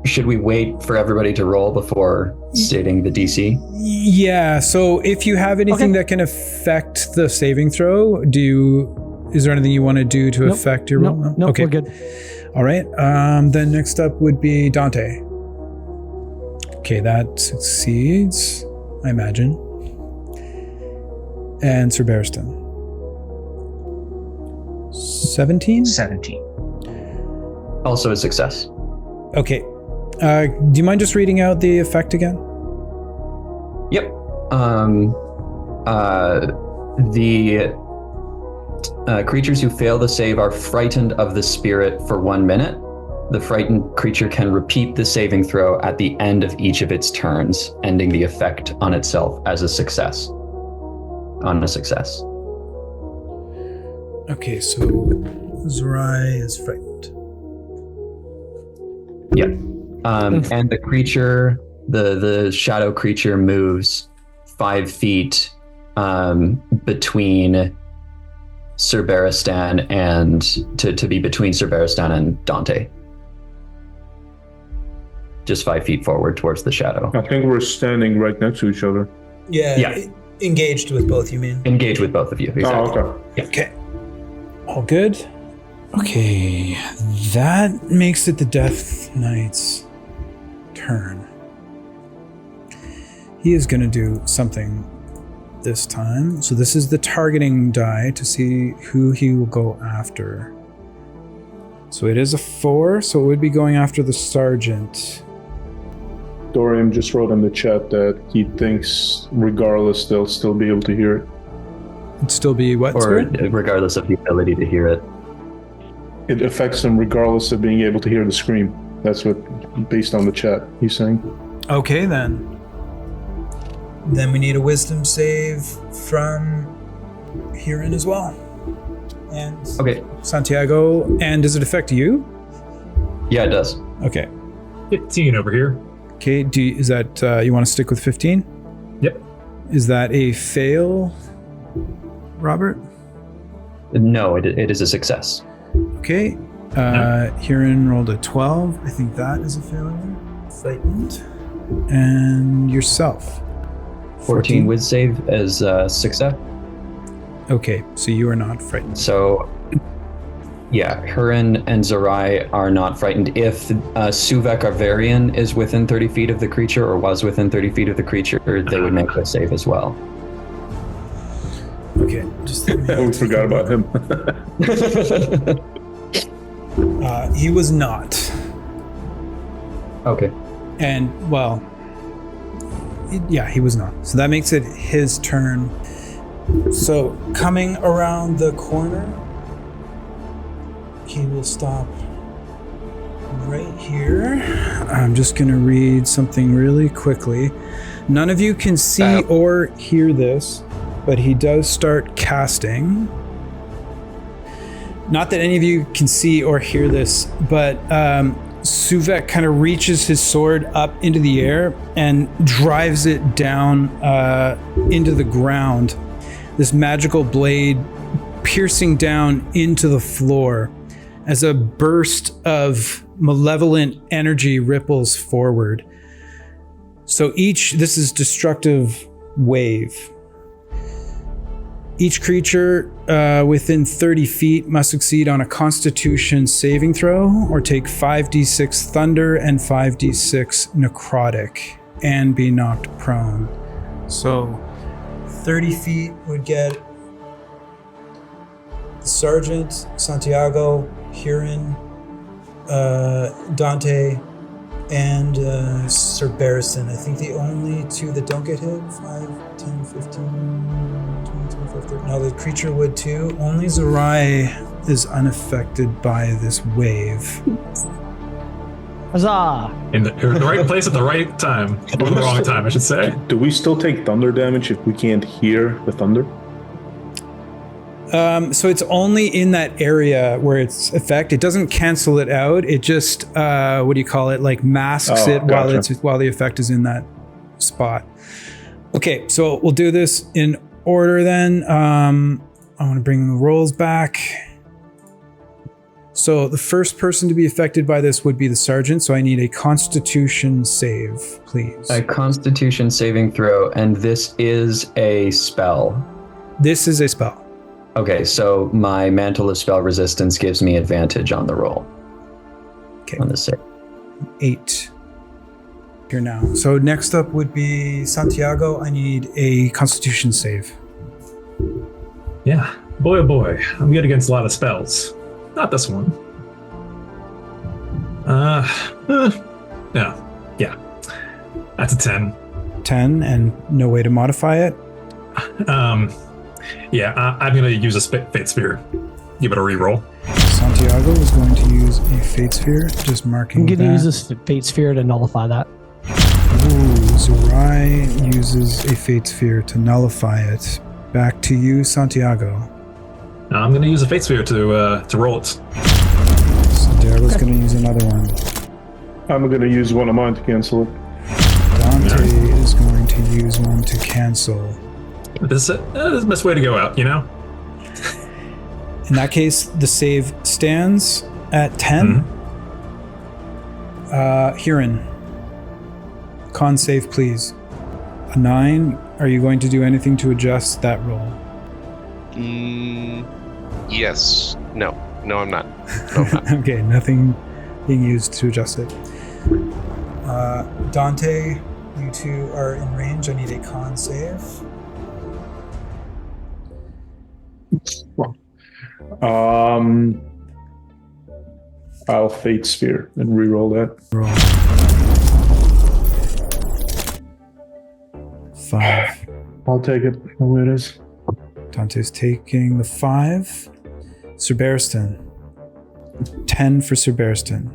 Should we wait for everybody to roll before stating the DC? Yeah, so if you have anything that can affect the saving throw, is there anything you want to do to affect your roll? No, okay. We're good. All right. Then next up would be Dante. Okay, that succeeds, I imagine. And Sir Barristan. 17? 17. Also a success. Okay. Do you mind just reading out the effect again? Yep. The creatures who fail the save are frightened of the spirit for 1 minute. The frightened creature can repeat the saving throw at the end of each of its turns, ending the effect on itself as a success. On a success. Okay, so Zorai is frightened. Yep. And the creature, the shadow creature moves 5 feet between Sir Barristan and to be between Sir Barristan and Dante. Just 5 feet forward towards the shadow. I think we're standing right next to each other. Yeah. Engaged with both, you mean? Engage with both of you. Exactly. Oh, okay. Yeah. Okay. All good? Okay. That makes it the Death Knight's turn. He is going to do something this time. So this is the targeting die to see who he will go after. So it is a 4, so it would be going after the sergeant. Dorian just wrote in the chat that he thinks regardless they'll still be able to hear it. It'd still be what? Or sorry? regardless of the ability to hear it. It affects them regardless of being able to hear the scream. That's what, based on the chat, he's saying. Okay, then. Then we need a wisdom save from Huron as well. And Okay. Santiago. And does it affect you? Yeah, it does. Okay. 15 over here. Okay, is that, you want to stick with 15? Yep. Is that a fail, Robert? No, it is a success. Okay. Huron rolled a 12. I think that is a failure. Frightened. And yourself. 14 with save as success. Okay, so you are not frightened. So, yeah, Huron and Zorai are not frightened. If Suvek Arvarian is within 30 feet of the creature or was within 30 feet of the creature, they would make a save as well. Okay, just let me We forgot about him. he was not. Okay. And, well, yeah, he was not. So that makes it his turn. So, coming around the corner, he will stop right here. I'm just going to read something really quickly. None of you can see or hear this, but he does start casting. Not that any of you can see or hear this, but Suvek kind of reaches his sword up into the air and drives it down into the ground. This magical blade piercing down into the floor as a burst of malevolent energy ripples forward. So this is destructive wave. Each creature within 30 feet must succeed on a Constitution saving throw or take 5d6 thunder and 5d6 necrotic and be knocked prone. So 30 feet would get Sergeant, Santiago, Huron, Dante, and Sir Barristan. I think the only two that don't get hit, 5, 10, 15, 20, 25, 30. No, the creature would too. Only Zerai is unaffected by this wave. Huzzah! In the right place at the right time. Or the wrong time, I should say. Do we still take thunder damage if we can't hear the thunder? So it's only in that area where it's effect. It doesn't cancel it out. It just like masks it while the effect is in that spot. Okay, so we'll do this in order then. I want to bring the rolls back. So the first person to be affected by this would be the sergeant. So I need a Constitution save, please. A Constitution saving throw, and this is a spell. This is a spell. Okay, so my Mantle of Spell Resistance gives me advantage on the roll. Okay. On the save. 8. Here now. So next up would be Santiago. I need a Constitution save. Yeah. Boy, oh boy. I'm good against a lot of spells. Not this one. Yeah. That's a 10. 10 and no way to modify it? Yeah, I'm going to use a Fate Sphere. Give it a reroll. Santiago is going to use a Fate Sphere, just marking that. I'm going to use a Fate Sphere to nullify that. Ooh, Zerai uses a Fate Sphere to nullify it. Back to you, Santiago. I'm going to use a Fate Sphere to roll it. Santiago's going to use another one. I'm going to use one of mine to cancel it. Dante is going to use one to cancel. This is the best way to go out, you know? In that case, the save stands at 10. Huron. Con save, please. A 9. Are you going to do anything to adjust that roll? Yes. No, I'm not. No, I'm not. Okay, nothing being used to adjust it. Dante, you two are in range. I need a con save. I'll Fate Sphere and reroll that. Roll. 5. I'll take it the way it is. Dante's taking the 5. Sir Barristan. 10 for Sir Barristan.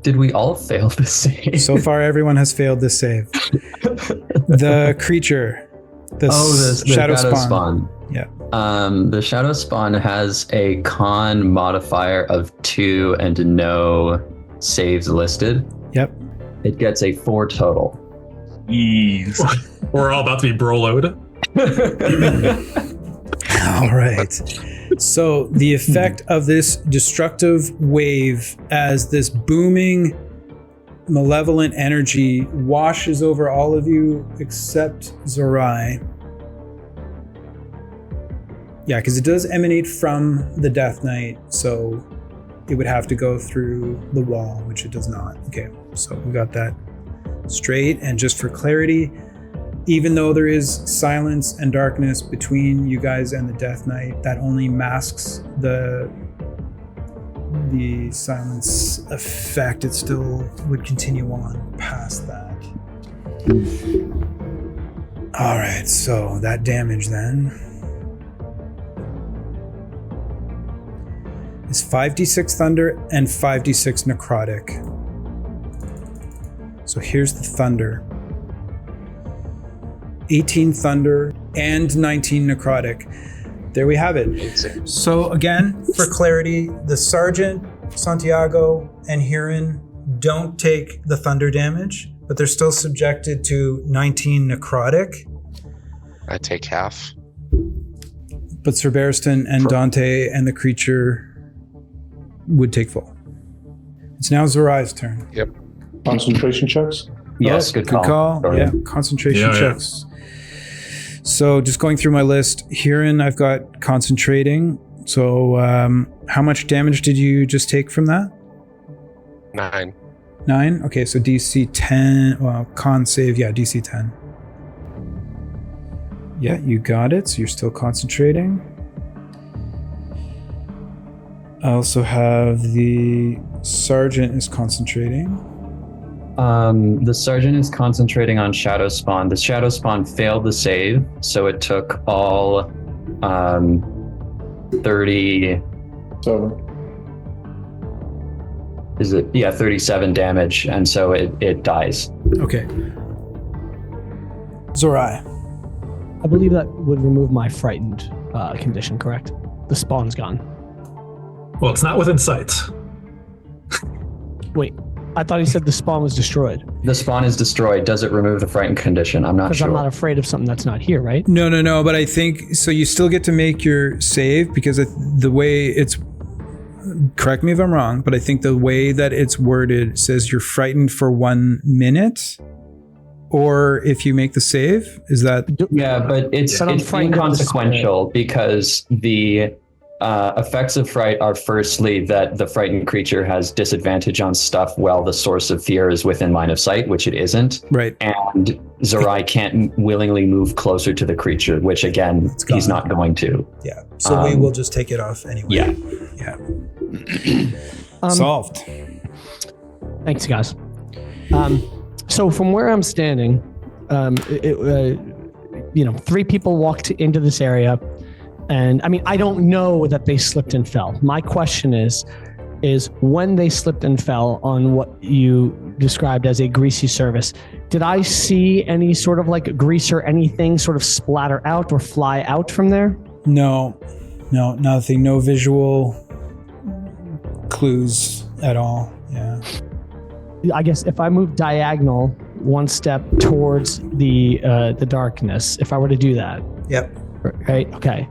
Did we all fail the save? So far, everyone has failed this save. The creature. The Shadow Spawn. Yeah. The Shadow Spawn has a con modifier of 2 and no saves listed. Yep. It gets a 4 total. Ease. We're all about to be broloed. All right. So the effect of this destructive wave as this booming malevolent energy washes over all of you except Zerai. Yeah, because it does emanate from the Death Knight, so it would have to go through the wall, which it does not. Okay, so we got that straight. And just for clarity, even though there is silence and darkness between you guys and the Death Knight, that only masks the silence effect. It still would continue on past that. All right, so that damage then. is 5d6 thunder and 5d6 necrotic. So here's the thunder. 18 thunder and 19 necrotic. There we have it. So again, for clarity, the Sergeant, Santiago, and Huron don't take the thunder damage, but they're still subjected to 19 necrotic. I take half. But Sir Barristan and Dante and the creature would take full. It's now Zorai's turn. Yep. Concentration checks? Yes, good call. Sorry. Yeah, concentration checks. So just going through my list, Huron, I've got concentrating. So how much damage did you just take from that? 9. 9? Okay, so DC 10. Well, con save, yeah, DC 10. Yeah, you got it. So you're still concentrating. I also have the Sergeant is concentrating. The Sergeant is concentrating on Shadow Spawn. The Shadow Spawn failed the save, so it took all 30... 7. Is it? Yeah, 37 damage, and so it dies. Okay. Zorai. I believe that would remove my frightened condition, correct? The spawn's gone. Well, it's not within sight. Wait, I thought he said the spawn was destroyed. The spawn is destroyed. Does it remove the frightened condition? I'm not Because sure. I'm not afraid of something that's not here, right? No, but I think, so you still get to make your save because the way it's, correct me if I'm wrong, but I think the way that it's worded says you're frightened for 1 minute, or if you make the save, is that? Yeah, but it's inconsequential because the effects of fright are firstly that the frightened creature has disadvantage on stuff while the source of fear is within line of sight, which it isn't. Right. And Zorai can't willingly move closer to the creature, which again, he's not going to. Yeah. So we will just take it off anyway. Yeah. Solved. Thanks, guys. So from where I'm standing, 3 people walked into this area. And I mean, I don't know that they slipped and fell. My question is when they slipped and fell on what you described as a greasy surface, did I see any sort of like grease or anything sort of splatter out or fly out from there? No, nothing. No visual clues at all. Yeah. I guess if I move diagonal 1 step towards the darkness, if I were to do that. Yep. Right. Okay.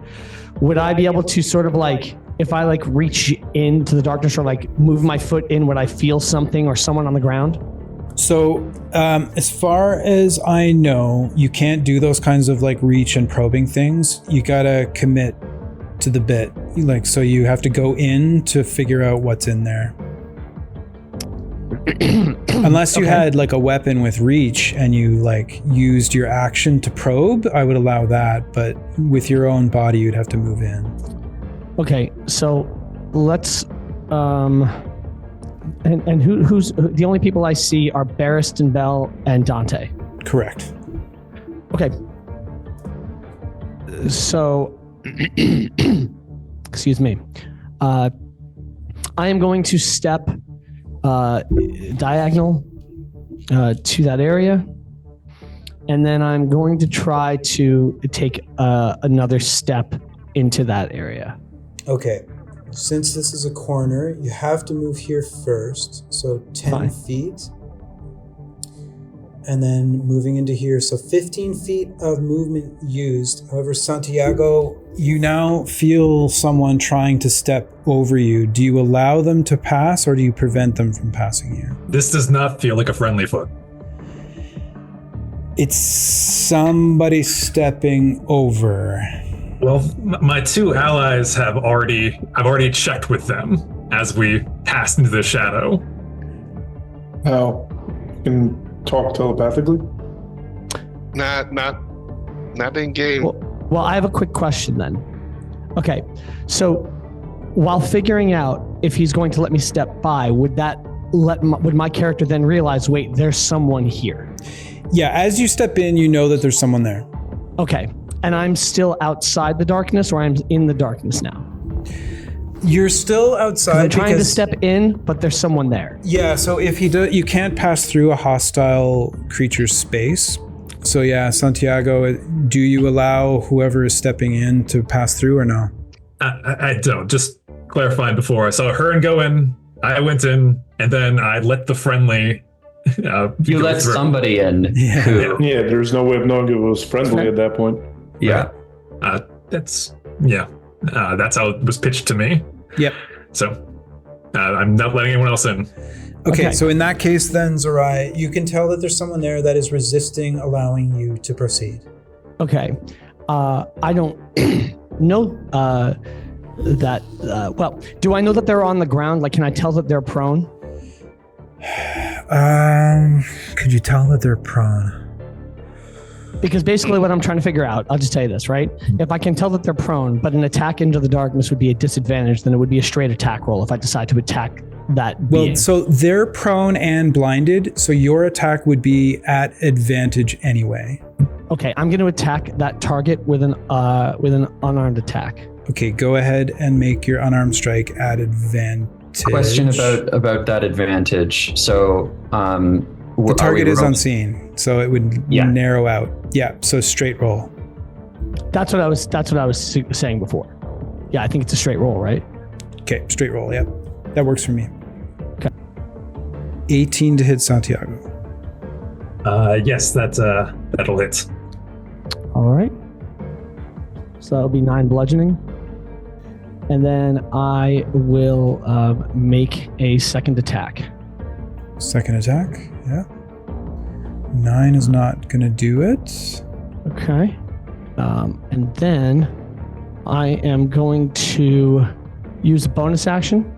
Would I be able to sort of like, if I like reach into the darkness or like move my foot in, would I feel something or someone on the ground? So, as far as I know, you can't do those kinds of like reach and probing things. You gotta commit to the bit. Like, so you have to go in to figure out what's in there. Unless you had like a weapon with reach and you like used your action to probe, I would allow that. But with your own body, you'd have to move in. Okay, so let's and who's the only people I see are Barristan Bell and Dante. Correct. Okay. So excuse me. I am going to step diagonal to that area, and then I'm going to try to take another step into that area. Okay. Since this is a corner, you have to move here first, so 10 feet. And then moving into here, so 15 feet of movement used. However, Santiago, you now feel someone trying to step over you. Do you allow them to pass, or do you prevent them from passing you? This does not feel like a friendly foot. It's somebody stepping over. Well, my 2 allies I've already checked with them as we passed into the shadow. How? You can talk telepathically? Not in game. Well, I have a quick question then. Okay, so while figuring out if he's going to let me step by, would my character then realize, wait, there's someone here? Yeah, as you step in, you know that there's someone there. Okay, and I'm still outside the darkness, or I'm in the darkness now? You're still outside. I'm trying to step in, but there's someone there. Yeah, so if you can't pass through a hostile creature's space. So yeah, Santiago, do you allow whoever is stepping in to pass through or no? I don't. Just clarifying before. I saw Hearn go in, I went in, and then I let the friendly. You let somebody in. Yeah. Yeah, there's no way of knowing if it was friendly at that point. Yeah. That's how it was pitched to me. Yep. So I'm not letting anyone else in. Okay, so in that case then, Zerai, you can tell that there's someone there that is resisting allowing you to proceed. Okay. I don't know that, well, do I know that they're on the ground? Like, can I tell that they're prone? Could you tell that they're prone? Because basically what I'm trying to figure out, I'll just tell you this, right? If I can tell that they're prone, but an attack into the darkness would be a disadvantage, then it would be a straight attack roll if I decide to attack that being. Well, so they're prone and blinded, so your attack would be at advantage anyway. Okay, I'm going to attack that target with an unarmed attack. Okay, go ahead and make your unarmed strike at advantage. Question about that advantage. So the target is unseen, so it would narrow out. Yeah, so straight roll. That's what I was saying before. Yeah, I think it's a straight roll, right? Okay, straight roll. Yep, that works for me. Okay. 18 to hit Santiago. Yes, that'll hit. All right. So that'll be 9 bludgeoning. And then I will make a second attack. Second attack, yeah. 9 is not going to do it. Okay. And then I am going to use a bonus action.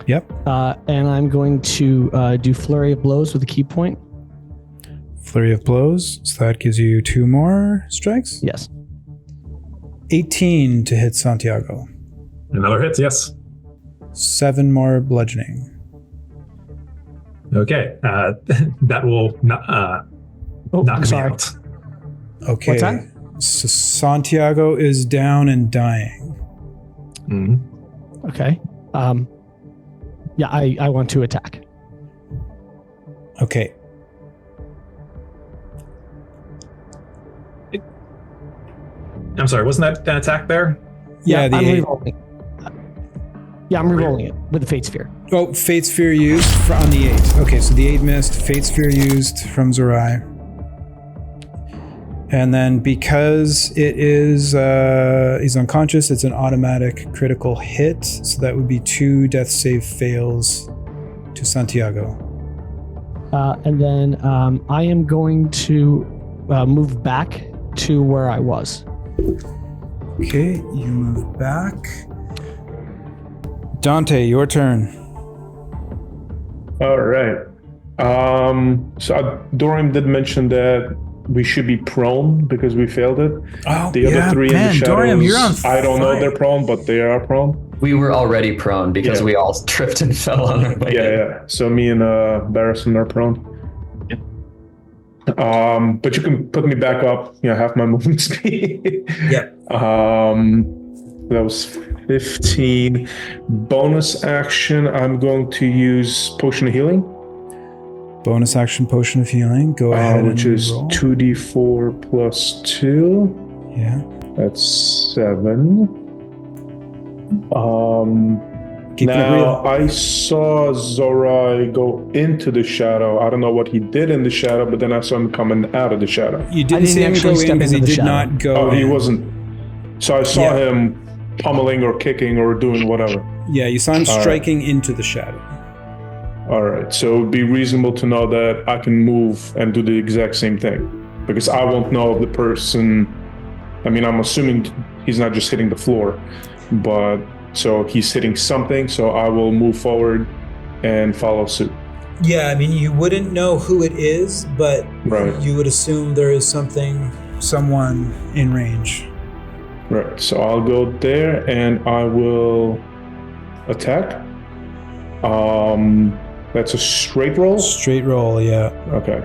Yep. And I'm going to do Flurry of Blows with a key point. Flurry of Blows, so that gives you 2 more strikes? Yes. 18 to hit Santiago. Another hit, yes. 7 more bludgeoning. Okay, that will knock me out. Okay. What's that? So Santiago is down and dying. Mm-hmm. Okay. Yeah, I want to attack. Okay. I'm sorry, wasn't that an attack there? Yeah, I'm rerolling. Yeah, I'm rerolling it with the Fate Sphere. Oh, Fate Sphere used on the 8. Okay, so the 8 missed. Fate Sphere used from Zerai. And then because it is he's unconscious, it's an automatic critical hit. So that would be 2 death save fails to Santiago. And then I am going to move back to where I was. Okay, you move back. Dante, your turn. All right. So Dorian did mention that we should be prone because we failed it. Oh, the other 3 in the shadows, Dorian, you're on I don't know fire. they're prone, but they are prone. We were already prone because we all tripped and fell on our way. Yeah. So me and Barrison are prone. But you can put me back up, half my movement speed. Yep. That was 15. Bonus action, I'm going to use Potion of Healing. Bonus action, Potion of Healing. Go ahead which and is roll. 2d4 plus 2. Yeah. That's 7. Keep it Now, real. I saw Zorai go into the shadow. I don't know what he did in the shadow, but then I saw him coming out of the shadow. You I didn't didn't see him actually go step in because he into the did shadow. not go Oh, he in. wasn't. So I saw him pummeling or kicking or doing whatever. Yeah, you saw him All right. striking into the shadow. All right. So it would be reasonable to know that I can move and do the exact same thing because I won't know if the person. I mean, I'm assuming he's not just hitting the floor, but so he's hitting something. So I will move forward and follow suit. Yeah, I mean, you wouldn't know who it is, but Right. you would assume there is someone in range. Right. So I'll go there and I will attack. That's a straight roll. Straight roll, yeah. Okay.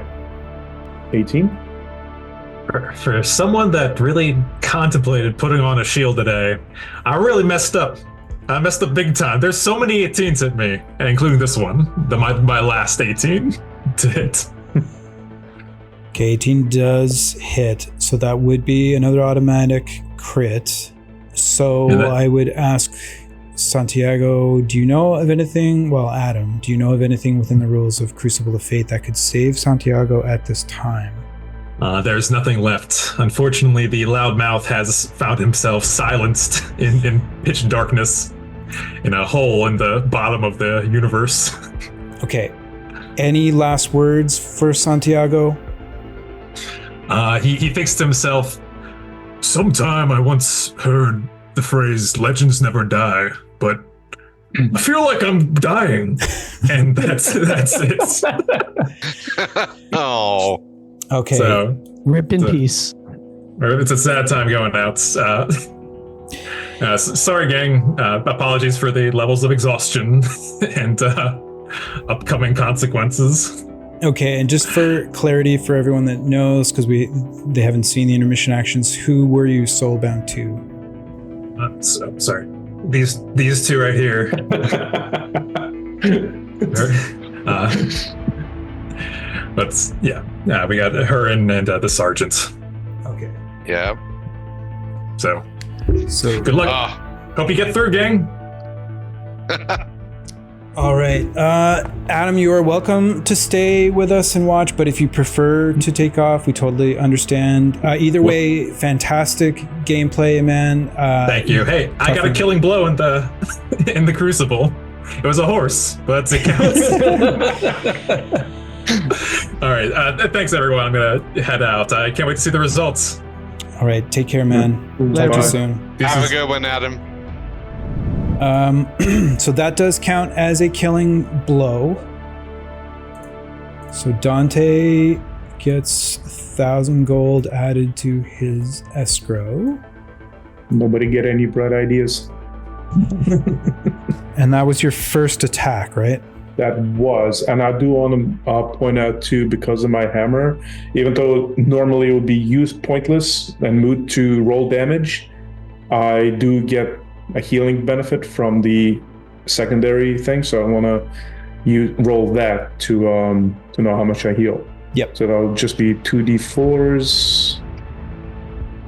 18. For someone that really contemplated putting on a shield today, I really messed up. I messed up big time. There's so many 18s at me, and including this one, my last 18 to hit. Okay, 18 does hit, so that would be another automatic crit. So I would ask Santiago, do you know of anything, Adam, do you know of anything within the rules of Crucible of Fate that could save Santiago at this time? There's nothing left. Unfortunately, the loudmouth has found himself silenced in pitch darkness in a hole in the bottom of the universe. Okay. Any last words for Santiago? He thinks to himself, sometime I once heard the phrase, legends never die, but I feel like I'm dying. And that's it. Oh. Okay. So, Rip in peace. It's a sad time going out. Sorry, gang. Apologies for the levels of exhaustion and upcoming consequences. Okay, and just for clarity for everyone that knows, because they haven't seen the intermission actions, who were you soulbound to? Sorry. These two right here. But yeah, we got her and the sergeant. Okay. Yeah. So good Ah. luck. Hope you get through, gang. All right. Adam, you are welcome to stay with us and watch, but if you prefer to take off, we totally understand. Either way, fantastic gameplay, man. Thank you. Hey, I got a killing blow in the Crucible. It was a horse, but it counts. All right. Thanks, everyone. I'm going to head out. I can't wait to see the results. All right. Take care, man. Talk to you soon. Have a good one, Adam. So that does count as a killing blow. So Dante gets 1,000 gold added to his escrow. Nobody get any bright ideas. And that was your first attack, right? That was, and I do want to point out too, because of my hammer, even though normally it would be used pointless and moot to roll damage, I do get a healing benefit from the secondary thing, so I want to roll that to know how much I heal. Yep. So that'll just be 2d4s,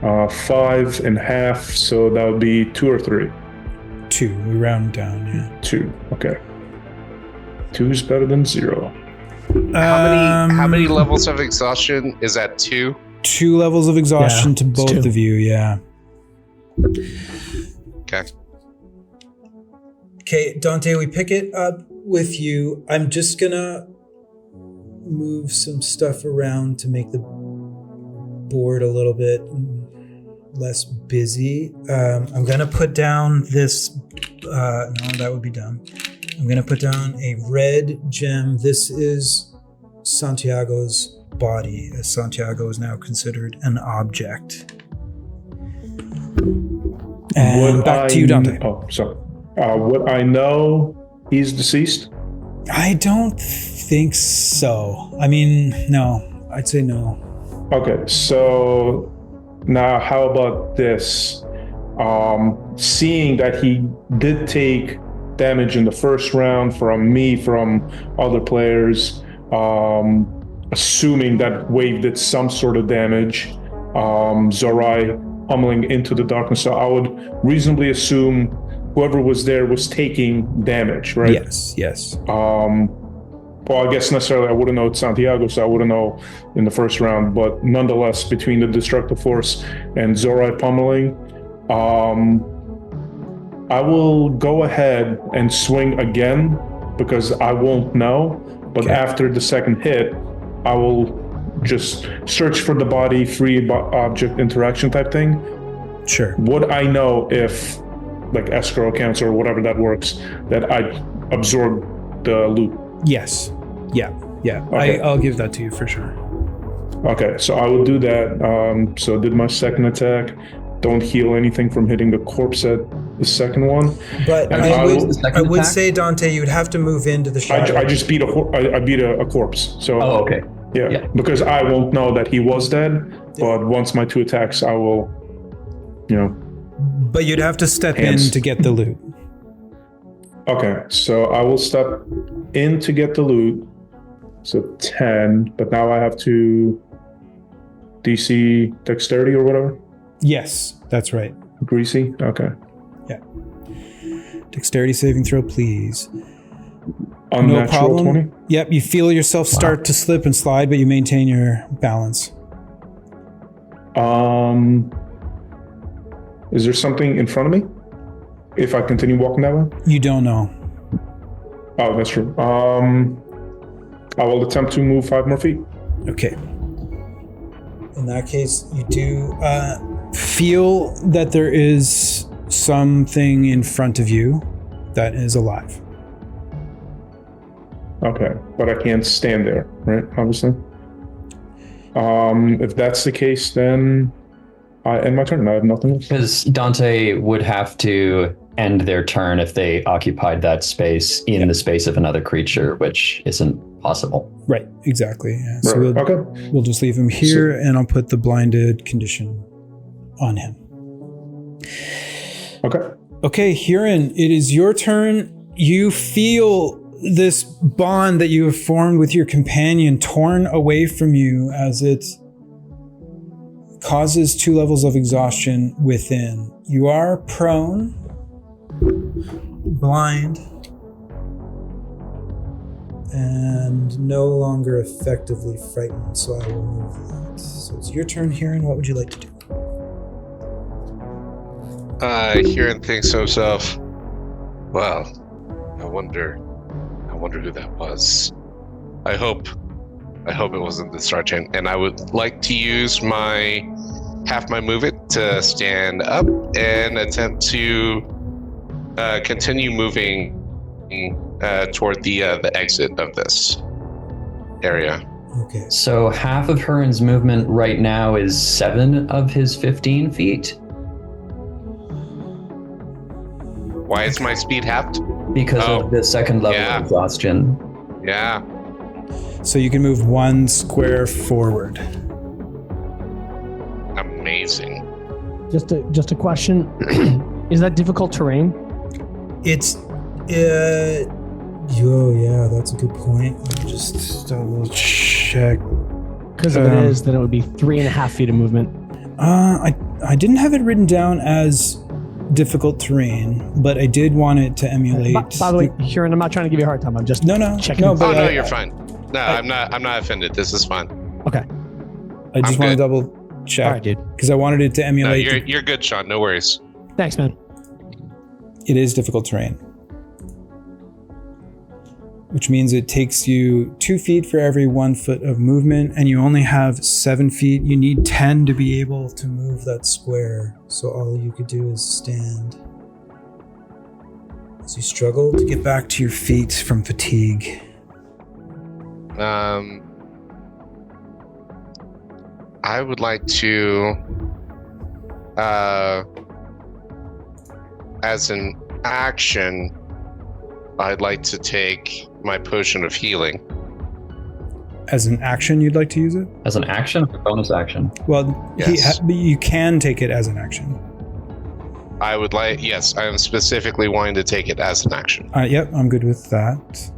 5.5, so that would be 2 or 3. 2. We round down, yeah. 2. Okay. 2 is better than 0. How many levels of exhaustion is that? 2? 2 levels of exhaustion to both 2. of you, yeah. Okay. Okay, Dante, we pick it up with you. I'm just gonna move some stuff around to make the board a little bit less busy. I'm gonna put down this. No, that would be dumb. I'm gonna put down a red gem. This is Santiago's body, as Santiago is now considered an object. And back to you, Dante. Oh, sorry. Would I know he's deceased? I don't think so. I mean, no. I'd say no. Okay, so now how about this? Seeing that he did take damage in the first round from me, from other players, assuming that wave did some sort of damage, Zorai pummeling into the darkness, so I would reasonably assume whoever was there was taking damage, right? Yes. Well, I guess necessarily I wouldn't know it's Santiago, so I wouldn't know in the first round, but nonetheless, between the destructive force and Zorai pummeling, I will go ahead and swing again because I won't know, but after the second hit, I will just search for the body, free object interaction type thing. Sure. Would I know if, like, escrow accounts or whatever that works, that I absorb the loot? Yes. Yeah. Okay. I'll give that to you for sure. Okay, so I will do that. So I did my second attack. Don't heal anything from hitting the corpse at the second one. But And I would say, Dante, you would have to move into the shadow. I just beat a corpse. So okay. Yeah, because I won't know that he was dead. But once my 2 attacks, I will, But you'd have to step in Hands. to get the loot. Okay, so I will step in to get the loot. So 10, but now I have to DC dexterity or whatever? Yes, that's right. Greasy? Okay. Yeah. Dexterity saving throw, please. Unnatural No problem. 20? Yep, you feel yourself start to slip and slide, but you maintain your balance. Is there something in front of me? If I continue walking that way? You don't know. Oh, that's true. I will attempt to move 5 more feet. Okay. In that case, you do feel that there is something in front of you that is alive. Okay, but I can't stand there, right? Obviously. If that's the case, then I end my turn. I have nothing else. Because Dante would have to end their turn if they occupied that space in the space of another creature, which isn't possible. Right, exactly. Yeah. So Okay. we'll just leave him here, and I'll put the blinded condition on him. Okay. Okay, Huron, it is your turn. You feel this bond that you have formed with your companion torn away from you as it causes 2 levels of exhaustion within. You are prone, blind, and no longer effectively frightened, so I will move that. So it's your turn, Huron. What would you like to do? Huron thinks to himself, well, I wonder who that was. I hope it wasn't the sergeant. And I would like to use half my movement to stand up and attempt to continue moving toward the exit of this area. Okay. So half of Huron's movement right now is 7 of his 15 feet. Why is my speed halved? Because of the second level of exhaustion. Yeah. So you can move 1 square forward. Amazing. Just a question. Is that difficult terrain? It's yeah, that's a good point. Let me just double check. Because if it is, then it would be 3.5 feet of movement. I didn't have it written down as difficult terrain, but I did want it to emulate. By the way, Huron, I'm not trying to give you a hard time. I'm just checking. No, but you're fine. No, I'm not offended. This is fine. Okay. I just want to double check. All right, dude. Because I wanted it to emulate. No, you're good, Sean. No worries. Thanks, man. It is difficult terrain, which means it takes you 2 feet for every 1 foot of movement, and you only have 7 feet. You need 10 to be able to move that square. So all you could do is stand as you struggle to get back to your feet from fatigue. I would like to, as an action, I'd like to take my potion of healing. As an action, you'd like to use it? As an action or bonus action? Well, Yes. you can take it as an action. I would like, yes, I am specifically wanting to take it as an action. Yep, I'm good with that.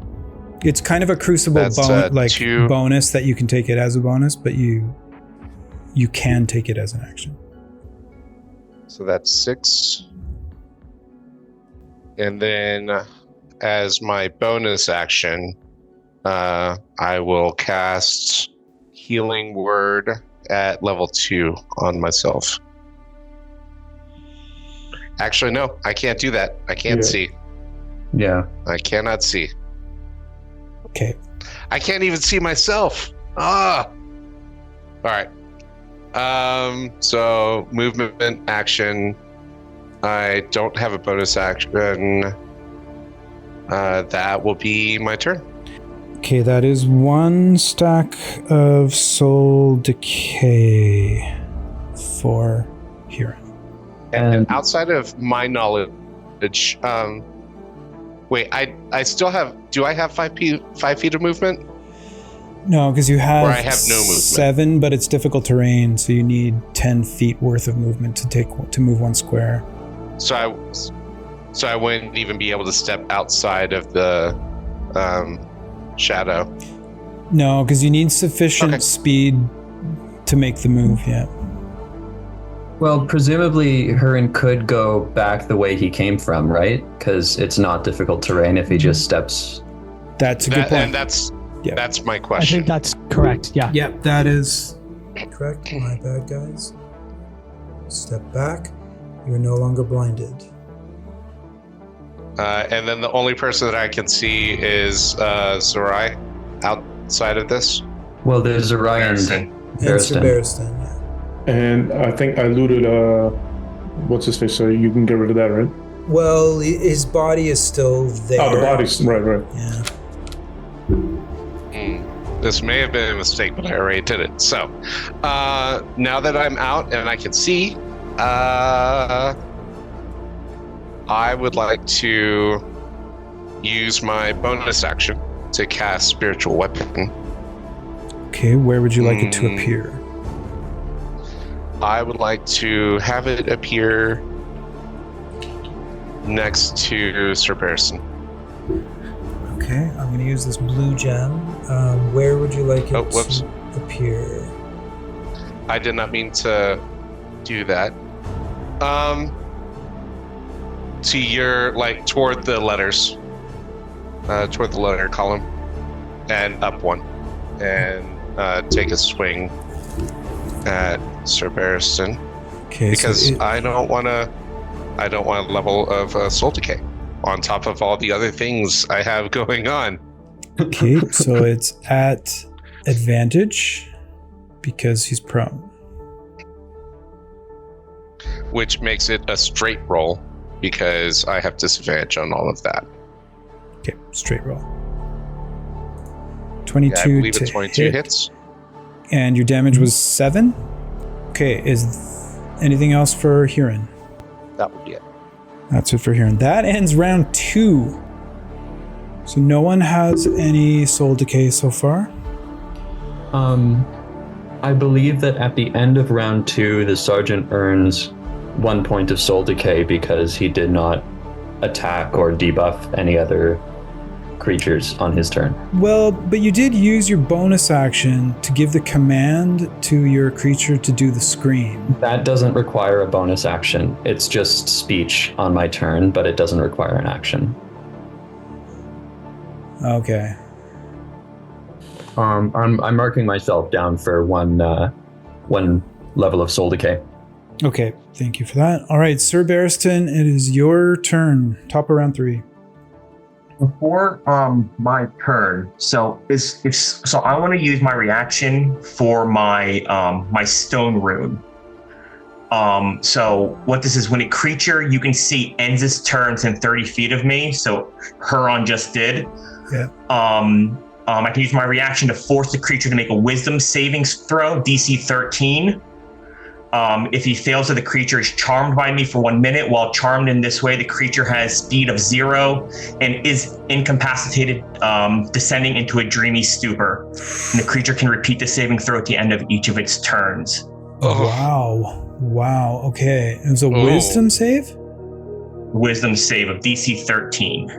It's kind of a Crucible That's, bonus that you can take it as a bonus, but you can take it as an action. So that's 6. And then as my bonus action, I will cast Healing Word at level 2 on myself. Actually, no, I can't do that. I can't see. Yeah. I cannot see. Okay. I can't even see myself. All right. So movement action. I don't have a bonus action. That will be my turn. Okay, that is 1 stack of soul decay for Huron. And outside of my knowledge, wait, I still have. Do I have 5 feet of movement? No, because you have, Or I have no movement. 7, but it's difficult terrain, so you need 10 feet worth of movement to move 1 square. So So I wouldn't even be able to step outside of the shadow. No, because you need sufficient speed to make the move, yeah. Well, presumably Hurin could go back the way he came from, right? Because it's not difficult terrain if he just steps. That's a good point. And that's my I question. think that's correct. Yeah. Yep, that is correct. My bad, guys. Step back. You're no longer blinded. And then the only person that I can see is Zerai outside of this. Well, there's Orion And Barristan, yeah. And I think I looted, what's his face, so you can get rid of that, right? Well, his body is still there. Oh, the body's, right. Yeah. This may have been a mistake, but I already did it. So, now that I'm out and I can see, I would like to use my bonus action to cast Spiritual Weapon. Okay, where would you like it to appear? I would like to have it appear next to Sir Barristan. Okay, I'm going to use this blue gem. Where would you like it to appear? I did not mean to do that. To your, like, toward the letters. Toward the letter column. And up one. And take a swing at Sir Barristan. Okay, because I don't want a level of soul decay on top of all the other things I have going on. Okay, so it's at advantage because he's prone. Which makes it a straight roll because I have disadvantage on all of that. Okay, straight roll. 22 I believe to it's 22 hits. And your damage was 7? Okay, is anything else for Hurin? That would be it. That's it for Hurin. That ends round 2. So no one has any soul decay so far. I believe that at the end of round 2, the sergeant earns 1 point of soul decay because he did not attack or debuff any other creatures on his turn. Well, but you did use your bonus action to give the command to your creature to do the scream. That doesn't require a bonus action. It's just speech on my turn, but it doesn't require an action. Okay. I'm marking myself down for one level of soul decay. Okay, thank you for that. All right, Sir Barristan, it is your turn. Top of round 3. Before my turn, so I want to use my reaction for my my stone rune. So what this is, when a creature you can see ends its turn within 30 feet of me, so Huron just did. Yeah. I can use my reaction to force the creature to make a wisdom saving throw, DC 13. If he fails it, the creature is charmed by me for 1 minute. While charmed in this way, the creature has speed of 0 and is incapacitated, descending into a dreamy stupor. And the creature can repeat the saving throw at the end of each of its turns. Wow. Okay. It was a wisdom save? Wisdom save of DC 13.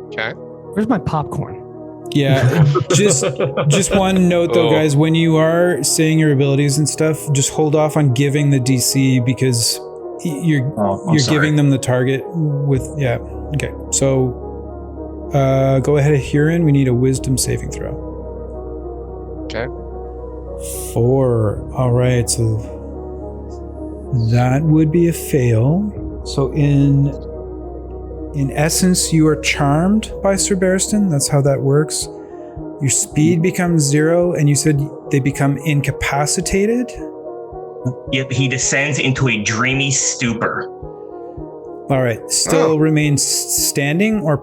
Okay. Where's my popcorn? Yeah, just one note though, guys. When you are saying your abilities and stuff, just hold off on giving the DC because you're giving them the target with Okay, so go ahead, Huron. We need a wisdom saving throw. Okay. 4. All right, so that would be a fail. So in essence, you are charmed by Sir Barristan. That's how that works. Your speed becomes 0, and you said they become incapacitated? Yep, he descends into a dreamy stupor. All right. Still remains standing or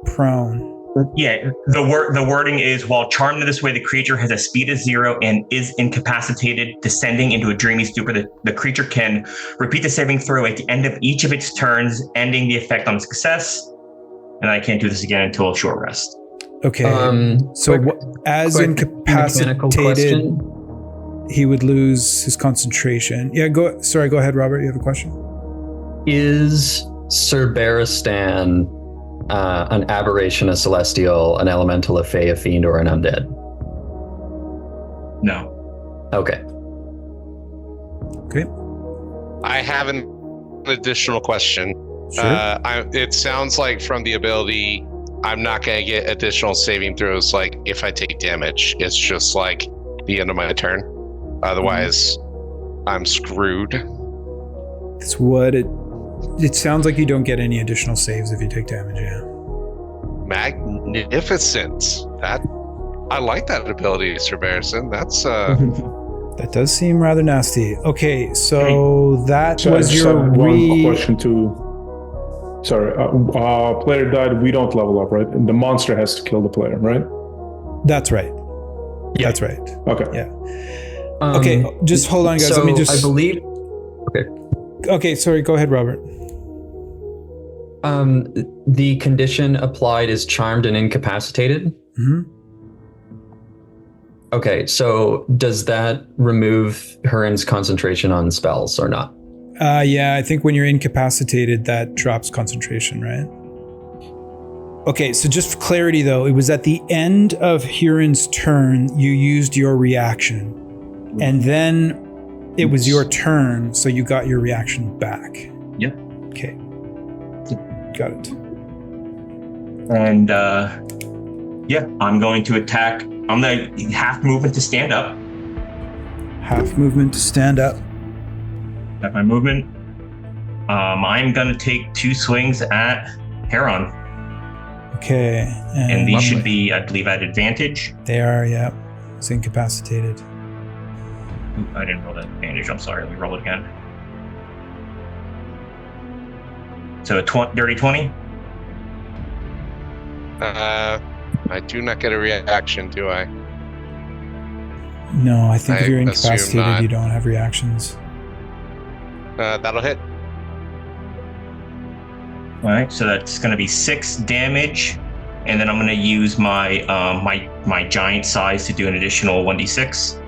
prone? Yeah, the wording is, while charmed in this way, the creature has a speed of 0 and is incapacitated, descending into a dreamy stupor. The creature can repeat the saving throw at the end of each of its turns, ending the effect on success. And I can't do this again until a short rest. Okay. As incapacitated, he would lose his concentration. Yeah, go ahead, Robert. You have a question? Is Sir Barristan an aberration, a celestial, an elemental, a fae, a fiend, or an undead? No. Okay. Okay. I have an additional question. Sure. It sounds like from the ability, I'm not going to get additional saving throws like if I take damage. It's just like the end of my turn. Otherwise, I'm screwed. That's what it sounds like. You don't get any additional saves if you take damage, yeah. Magnificent. I like that ability, Sir Barrison. That's That does seem rather nasty. Okay, so that So I was just your have one question too. Sorry, player died. We don't level up, right? And the monster has to kill the player, right? That's right. Yeah. That's right. Okay. Yeah. Okay, just hold on, guys. So Let me just. I believe. Okay. Okay, sorry. Go ahead, Robert. The condition applied is charmed and incapacitated. Mm-hmm. Okay, so does that remove Hurin's concentration on spells or not? Yeah, I think when you're incapacitated, that drops concentration, right? Okay, so just for clarity, though, it was at the end of Hurin's turn, you used your reaction. And then it was your turn, so you got your reaction back. Yep. Okay. Got it. And yeah, I'm going to attack. I'm going to half movement to stand up. Half movement to stand up. At my movement. I'm going to take 2 swings at Heron. Okay. And these should be, I believe, at advantage. They are, yeah. It's incapacitated. Ooh, I didn't roll that advantage. I'm sorry. Let me roll it again. So a dirty 20. I do not get a reaction, do I? No, I think if I you're assume incapacitated, not. you don't have reactions. That'll hit. All right, so that's going to be 6 damage, and then I'm going to use my my giant size to do an additional 1d6.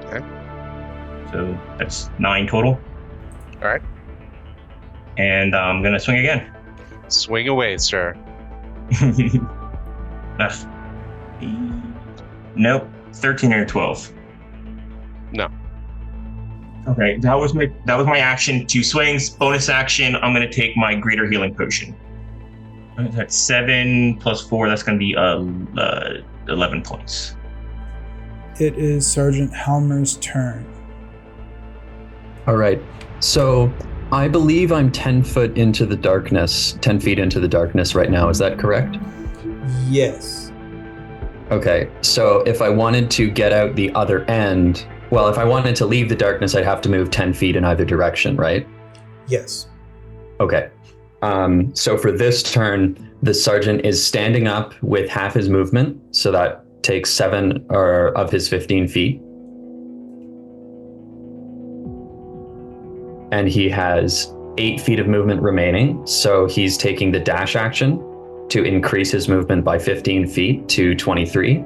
Okay. So that's 9 total. All right. And I'm going to swing again. Swing away, sir. Nope. 13 or 12. No. Okay, that was my action. 2 swings. Bonus action. I'm going to take my greater healing potion. That's 7 plus 4. That's going to be 11 points. It is Sergeant Halmer's turn. All right. So I believe I'm 10 feet into the darkness right now. Is that correct? Yes. Okay. So if I wanted to get out the other end, well, if I wanted to leave the darkness, I'd have to move 10 feet in either direction, right? Yes. Okay. So for this turn, the sergeant is standing up with half his movement. So that takes 7 of his 15 feet. And he has 8 feet of movement remaining. So he's taking the dash action to increase his movement by 15 feet to 23.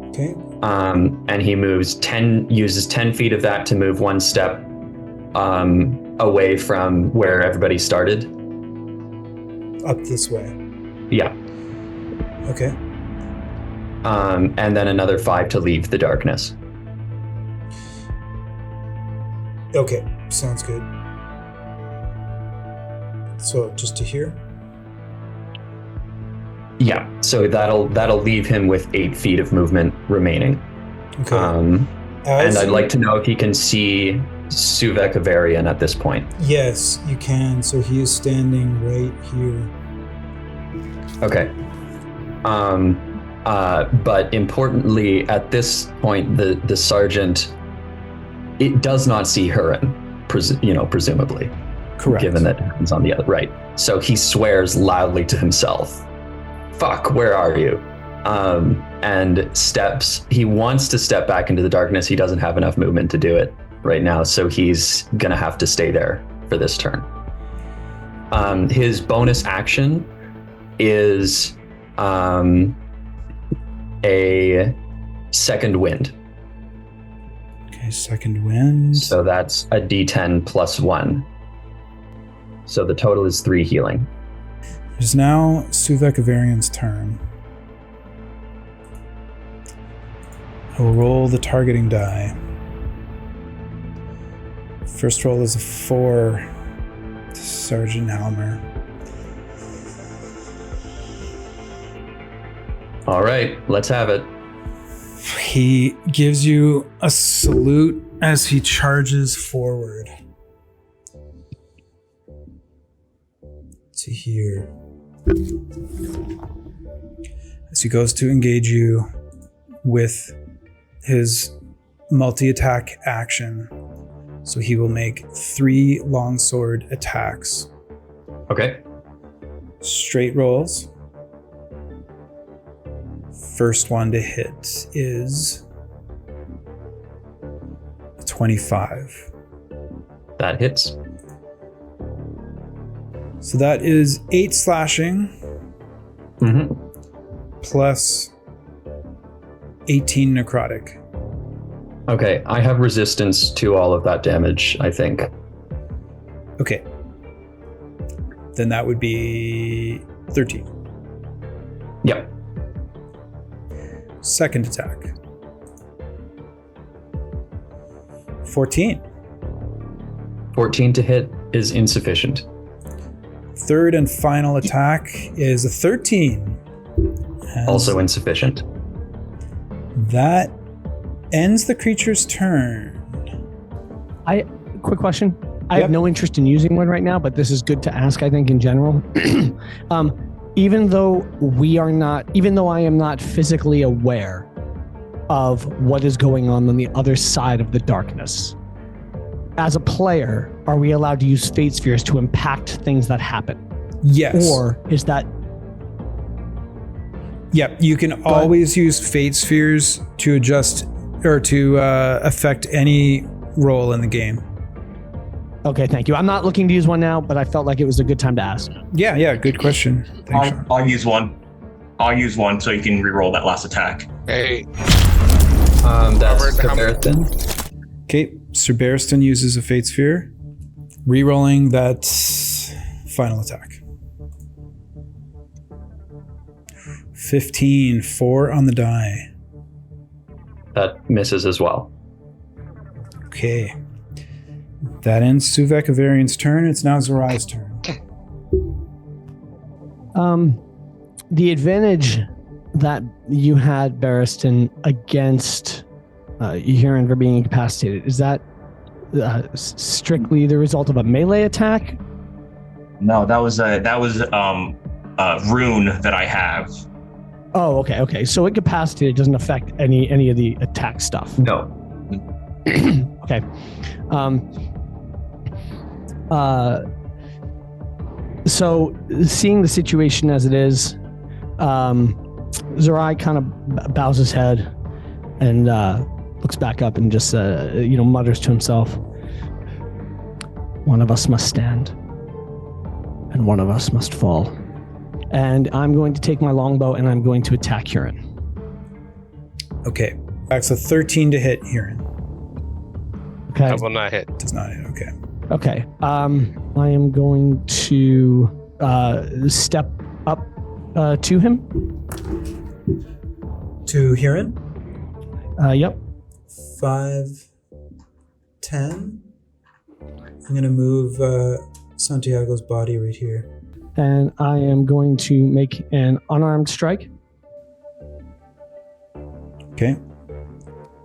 Okay. And he uses 10 feet of that to move 1 step away from where everybody started. Up this way. Yeah. Okay. And then another 5 to leave the darkness. Okay, sounds good. So just to here? Yeah, so that'll leave him with 8 feet of movement remaining. Okay. And I'd like to know if he can see Suvek Avarian at this point. Yes, you can. So he is standing right here. Okay. But importantly, at this point, the sergeant, it does not see Hurin, presumably. Correct. Given that it's on the other right. So he swears loudly to himself. Fuck, where are you? And he wants to step back into the darkness. He doesn't have enough movement to do it right now, so he's gonna have to stay there for this turn. His bonus action is a second wind. Okay, second wind. So that's a D10 plus 1. So the total is 3 healing. It is now Suvek Avarian's turn. I will roll the targeting die. First roll is a 4 to Sergeant Halmer. All right, let's have it. He gives you a salute as he charges forward to here. As he goes to engage you with his multi-attack action. So he will make 3 longsword attacks. Okay. Straight rolls. First one to hit is 25. That hits. So that is 8 slashing plus 18 necrotic. Okay, I have resistance to all of that damage, I think. Okay. Then that would be 13. Yep. Second attack. 14. 14 to hit is insufficient. Third and final attack is a 13. Also insufficient. That ends the creature's turn. Quick question. I have no interest in using one right now, but this is good to ask, I think, in general. Even though I am not physically aware of what is going on the other side of the darkness, as a player, are we allowed to use fate spheres to impact things that happen? Yes. Or is that... Yep, you can always use fate spheres to adjust or to affect any roll in the game. Okay, thank you. I'm not looking to use one now, but I felt like it was a good time to ask. Yeah, good question. Thanks, Sean. I'll use one. I'll use one so you can reroll that last attack. Hey, That's Robert, Comparison. Okay, Sir Barristan uses a fate sphere, re-rolling that final attack. 15, 4 on the die. That misses as well. Okay. That ends Suvek Avarian's turn. It's now Zarai's turn. The advantage that you had, Barristan, against Huron for being incapacitated, is that strictly the result of a melee attack? No, that was a rune that I have. Oh, okay. So incapacitated doesn't affect any of the attack stuff. No. Okay. So seeing the situation as it is, Zarai kind of bows his head and looks back up and just mutters to himself, "One of us must stand, and one of us must fall." And I'm going to take my longbow and I'm going to attack Huron. Okay. That's a 13 to hit Huron. Okay. I will not hit. Does not hit. Okay. Okay. I am going to step up to him. To Huron? Yep. 5, 10. I'm going to move Santiago's body right here. And I am going to make an unarmed strike. Okay.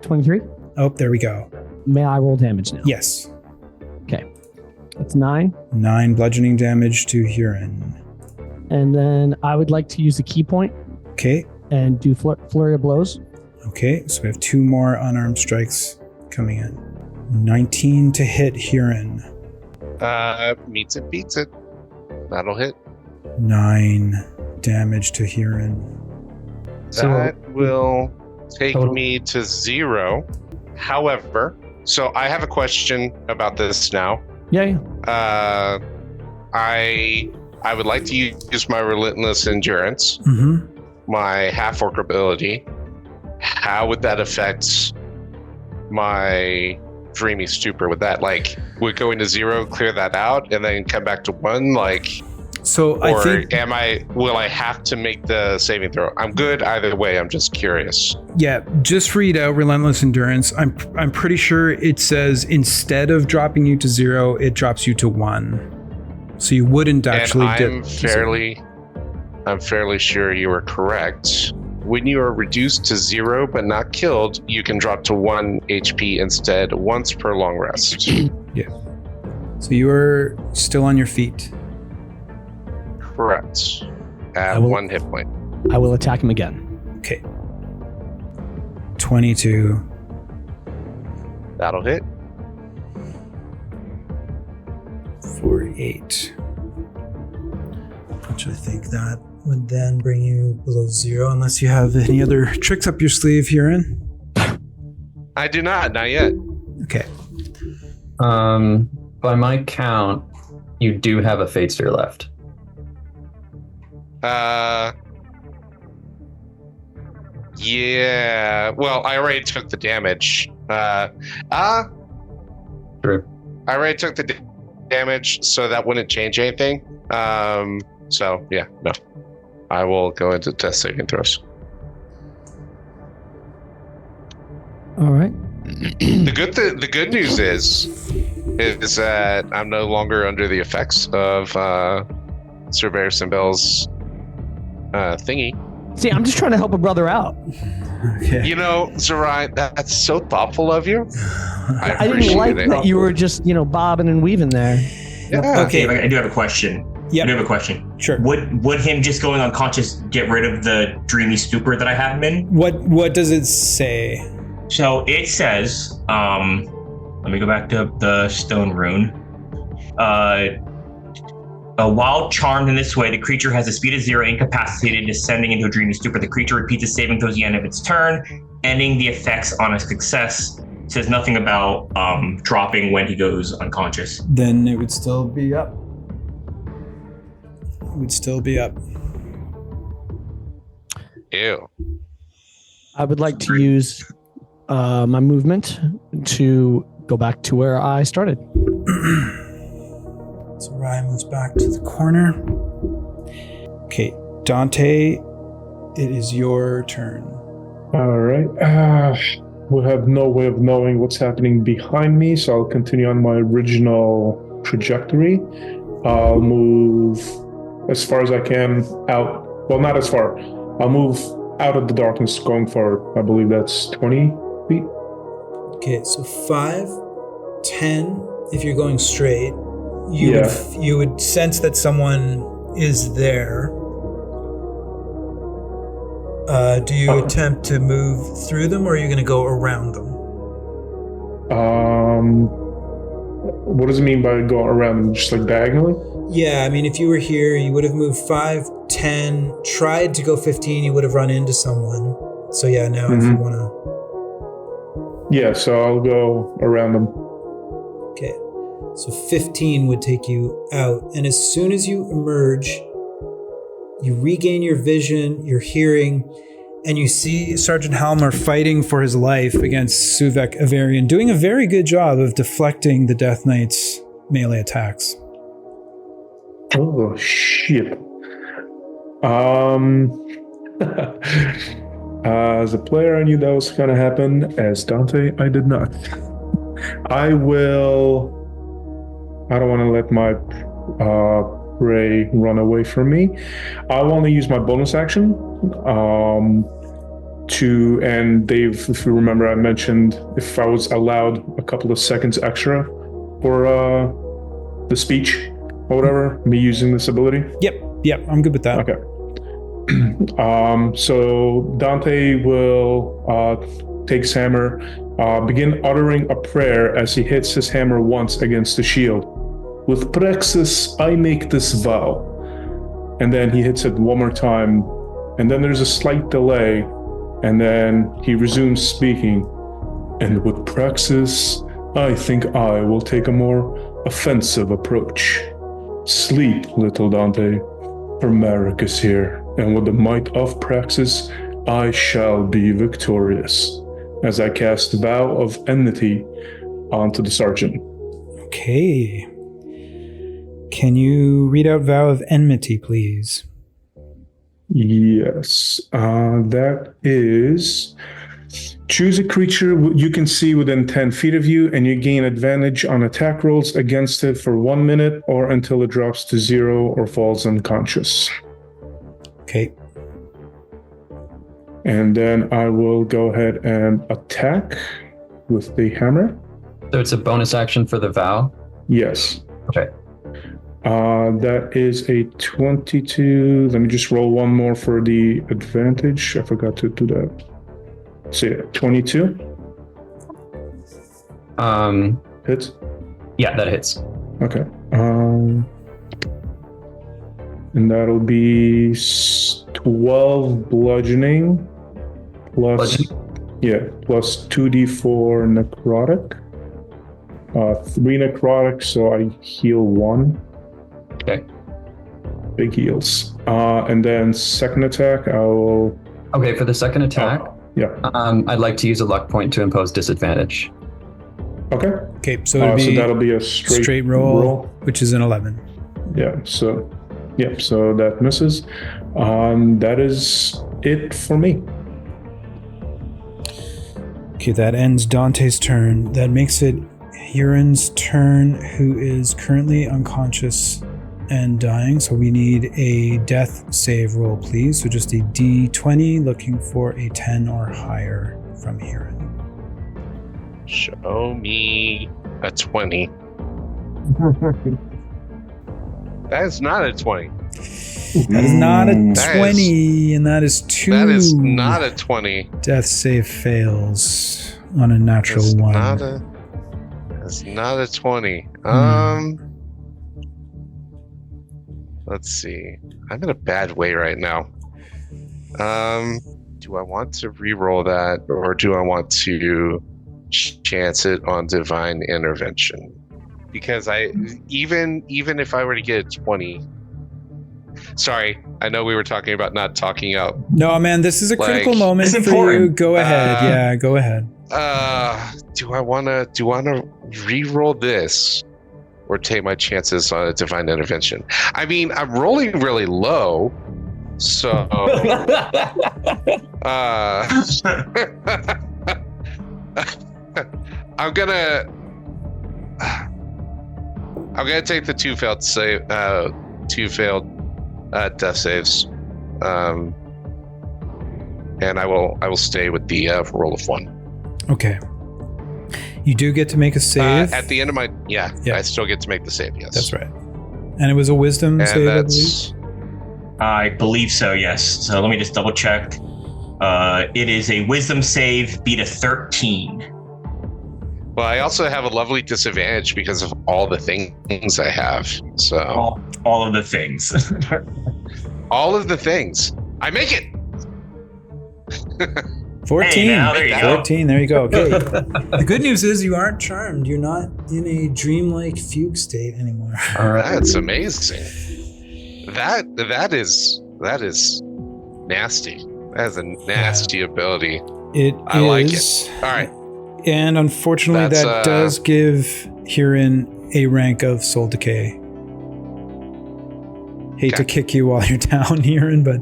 23. Oh, there we go. May I roll damage now? Yes. Okay. That's 9. 9 bludgeoning damage to Huron. And then I would like to use the key point. Okay. And do flurry of blows. Okay, so we have 2 more unarmed strikes coming in. 19 to hit Huron. Meets it, beats it. That'll hit. 9 damage to Huron. That will take me to 0. However, so I have a question about this now. Yeah. I would like to use my relentless endurance, my half-orc ability. How would that affect my dreamy stupor? Would that would going to 0 clear that out and then come back to 1? So I think, will I have to make the saving throw? I'm good either way. I'm just curious. yeah, just read out Relentless Endurance. I'm pretty sure it says instead of dropping you to 0, it drops you to 1. So you wouldn't actually I'm fairly sure you are correct. When you are reduced to 0 but not killed, you can drop to 1 HP instead once per long rest. Yeah. So you are still on your feet. Correct. At 1 hit point. I will attack him again. Okay. 22. That'll hit. 48. Which I think that would then bring you below 0, unless you have any other tricks up your sleeve, Huron. I do not yet. Okay. By my count, you do have a Fate Sphere left. Yeah. Well, I already took the damage. True. I already took the damage, so that wouldn't change anything. So yeah, no. I will go into test saving throws. All right. The good news is that I'm no longer under the effects of Cerberus and Bell's thingy. See, I'm just trying to help a brother out. Okay. Zerai, that's so thoughtful of you. I didn't like that you were just, bobbing and weaving there. Yeah. Okay, I do have a question. Yep. I do have a question. Sure. Would him just going unconscious get rid of the dreamy stupor that I have him in? What does it say? So it says, let me go back to the stone rune. While charmed in this way, the creature has a speed of 0, incapacitated, descending into a dreamy stupor. The creature repeats its saving throws at the end of its turn, ending the effects on a success. It says nothing about dropping when he goes unconscious. Then it would still be up. Ew. I would like to use my movement to go back to where I started. So Ryan moves back to the corner. Okay, Dante, it is your turn. All right. We'll have no way of knowing what's happening behind me, so I'll continue on my original trajectory. I'll move as far as I can out. Well, not as far. I'll move out of the darkness, going for, I believe that's 20 feet. Okay, so 5, 10, if you're going straight. You would sense that someone is there. Do you attempt to move through them, or are you going to go around them? What does it mean by going around them? Just like diagonally? Yeah, I mean, if you were here, you would have moved 5, 10, tried to go 15, you would have run into someone. So yeah, now if you want to... Yeah, so I'll go around them. Okay, so 15 would take you out. And as soon as you emerge, you regain your vision, your hearing, and you see Sergeant Halmer fighting for his life against Suvek Avarian, doing a very good job of deflecting the Death Knight's melee attacks. Oh, shit. As a player, I knew that was going to happen. As Dante, I did not. I don't want to let my prey run away from me. I want to use my bonus action and Dave, if you remember, I mentioned if I was allowed a couple of seconds extra for the speech or whatever, me using this ability. Yep, I'm good with that. Okay. So Dante will take his hammer, begin uttering a prayer as he hits his hammer once against the shield. With Praxis, I make this vow. And then he hits it one more time, and then there's a slight delay, and then he resumes speaking. And with Praxis, I think I will take a more offensive approach. Sleep, little Dante, for Marek is here, and with the might of Praxis, I shall be victorious. As I cast Vow of Enmity, onto the sergeant. Okay. Can you read out Vow of Enmity, please? Yes. That is... Choose a creature you can see within 10 feet of you, and you gain advantage on attack rolls against it for 1 minute or until it drops to 0 or falls unconscious. Okay. And then I will go ahead and attack with the hammer. So it's a bonus action for the vow? Yes. Okay. That is a 22. Let me just roll one more for the advantage. I forgot to do that. So yeah, 22. Hits? Yeah, that hits. Okay. And that'll be 12 bludgeoning plus plus 2d4 necrotic. 3 necrotic, so I heal 1. Okay. Big heals. And then second attack, I will... Okay, for the second attack, yeah. I'd like to use a luck point to impose disadvantage. Okay. Okay, so it'll So be that'll be a straight roll, which is an 11. Yeah, so that misses. That is it for me. Okay, that ends Dante's turn. That makes it Huron's turn, who is currently unconscious and dying. So we need a death save roll, please. So just a D20, looking for a 10 or higher from Huron. Show me a 20. That is not a 20. That is not a 20, and that is 2. That is not a 20. Death save fails on a natural 1. That's not a 20. Let's see. I'm in a bad way right now. Do I want to re-roll that, or do I want to chance it on divine intervention? Because even if I were to get a 20. Sorry, I know we were talking about not talking out. No, man, this is a critical moment for you. Go ahead. Go ahead. Do I want to re-roll this, or take my chances on a divine intervention? I mean, I'm rolling really low, so I'm gonna take the two failed death saves, and I will stay with the roll of 1. Okay. You do get to make a save. At the end of my I still get to make the save. Yes, that's right. And it was a wisdom save, I believe. I believe so. Yes. So let me just double check. It is a wisdom save, beat a 13. Well, I also have a lovely disadvantage because of all the things I have. So all of the things. All of the things. I make it. 14. Hey, now, there you 14. There you go. Okay. The good news is you aren't charmed. You're not in a dreamlike fugue state anymore. All right. That's amazing. That is nasty. That is a nasty ability. I like it. All right. And unfortunately, that does give Huron a rank of soul decay. Hate to kick you while you're down, Huron, but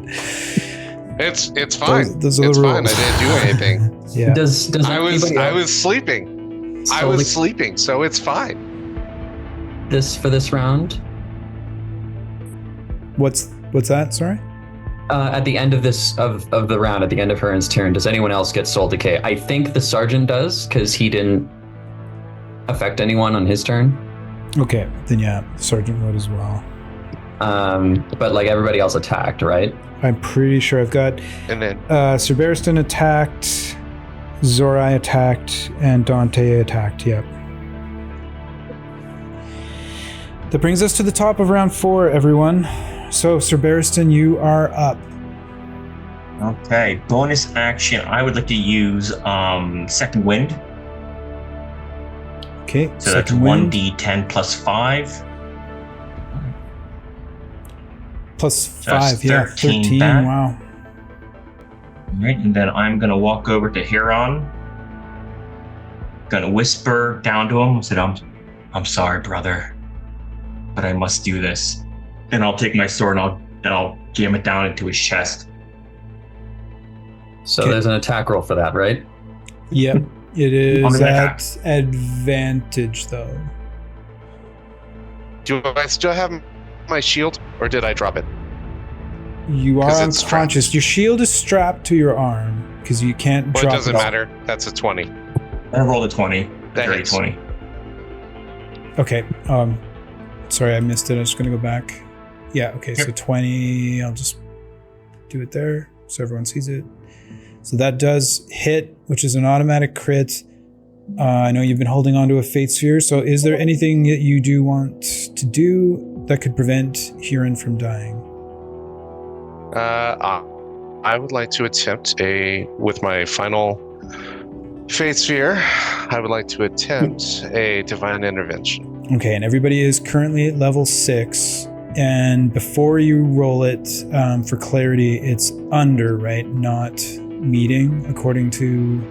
it's fine. Those are it's the fine. rules. I didn't do anything. Yeah. I was sleeping. I was sleeping, so it's fine. For this round. What's that? Sorry. At the end of the round, at the end of Huron's turn, does anyone else get soul decay? I think the sergeant does, because he didn't affect anyone on his turn. Okay, then the sergeant would as well. But like everybody else attacked, right? I'm pretty sure I've got. And then Sir Barristan attacked, Zorai attacked, and Dante attacked. Yep. That brings us to the top of round 4, everyone. So, Sir Barristan, you are up. Okay, bonus action. I would like to use Second Wind. Okay, so that's 1d10 plus 5. Plus So 5, 13. back. Wow. All right, and then I'm going to walk over to Huron. gonna whisper down to him. I said, I'm sorry, brother, but I must do this. And I'll take my sword and I'll jam it down into his chest. So there's an attack roll for that, right? Yep. It is On the at advantage, though. Do I still have my shield, or did I drop it? You are 'Cause it's unconscious. Your shield is strapped to your arm because you can't Well, drop it doesn't it. matter. That's a 20. I rolled a 20. That Dirty hits. 20. Okay. Sorry, I missed it. I'm just gonna go back. Yeah. Okay. So 20. I'll just do it there so everyone sees it. So that does hit, which is an automatic crit. I know you've been holding on to a fate sphere. So is there anything that you do want to do that could prevent Huron from dying? I would like to attempt with my final fate sphere, I would like to attempt a divine intervention. Okay, and everybody is currently at level 6. And before you roll it, for clarity, it's under, right? Not meeting, according to...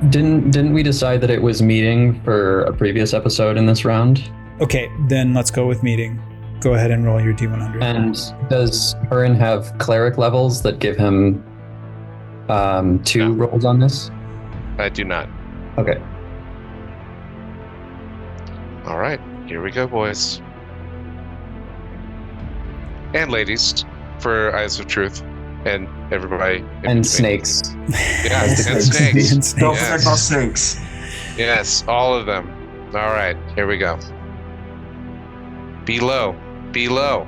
Didn't we decide that it was meeting for a previous episode in this round? Okay, then let's go with meeting. Go ahead and roll your D100. And does Huron have cleric levels that give him 2 rolls on this? I do not. Okay. All right, here we go, boys. And ladies, for Eyes of Truth, and everybody. in And between. snakes. Yeah, and snakes. And snakes. Don't Yes. forget about snakes. Yes, all of them. All right, here we go. Be low. Be low.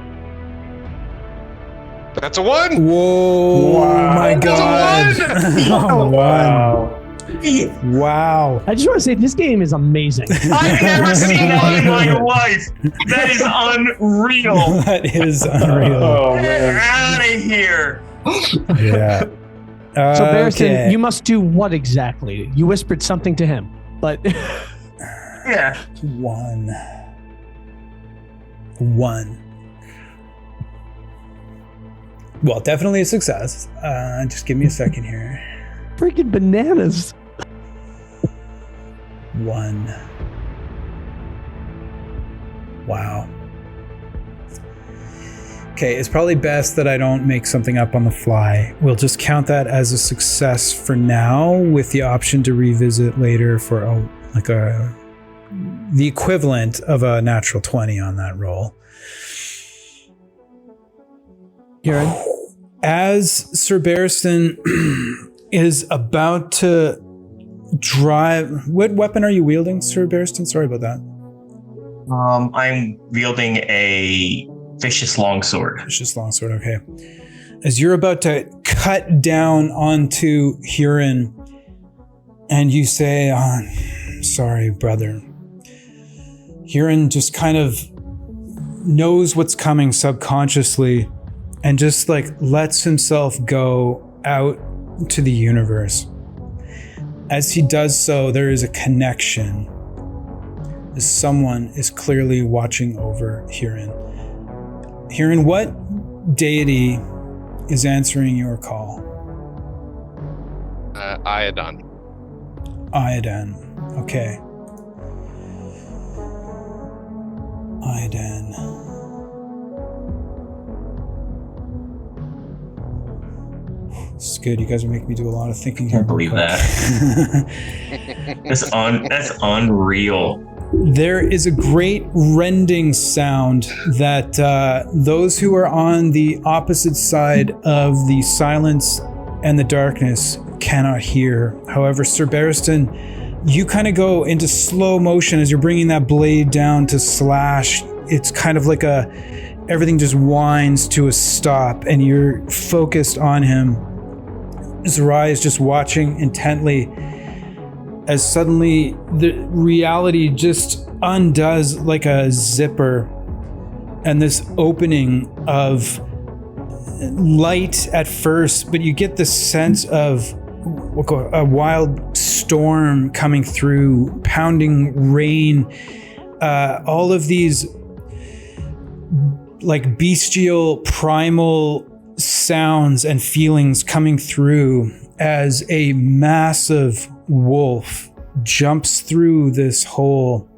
That's a 1! Whoa! Wow. My God! That's Oh, Wow. wow! I just want to say this game is amazing. I've never seen that in my life. That is unreal. That is unreal. Oh, Get man. out of here. Yeah. So Barristan, Okay. you must do what exactly? You whispered something to him, but Yeah. 1. Well, definitely a success. Just give me a second here. freaking bananas. 1. Wow. Okay, it's probably best that I don't make something up on the fly. We'll just count that as a success for now, with the option to revisit later for the equivalent of a natural 20 on that roll. Huron, As Sir Barristan is about to drive, what weapon are you wielding, Sir Barristan? Sorry about that. I'm wielding a vicious longsword. It's just longsword, okay. As you're about to cut down onto Huron, and you say, sorry, brother. Huron just kind of knows what's coming subconsciously and just lets himself go out to the universe. As he does so, there is a connection. As someone is clearly watching over Huron. Huron, what deity is answering your call? Iodon. Iodon. Okay. Iodon. It's good. You guys are making me do a lot of thinking here. Can't believe that. That's unreal. There is a great rending sound that those who are on the opposite side of the silence and the darkness cannot hear. However, Sir Barristan, you kind of go into slow motion as you're bringing that blade down to slash. It's kind of like everything just winds to a stop, and you're focused on him. Zerai is just watching intently as suddenly the reality just undoes like a zipper, and this opening of light at first, but you get the sense of a wild storm coming through, pounding rain, all of these bestial primal sounds and feelings coming through as a massive wolf jumps through this hole,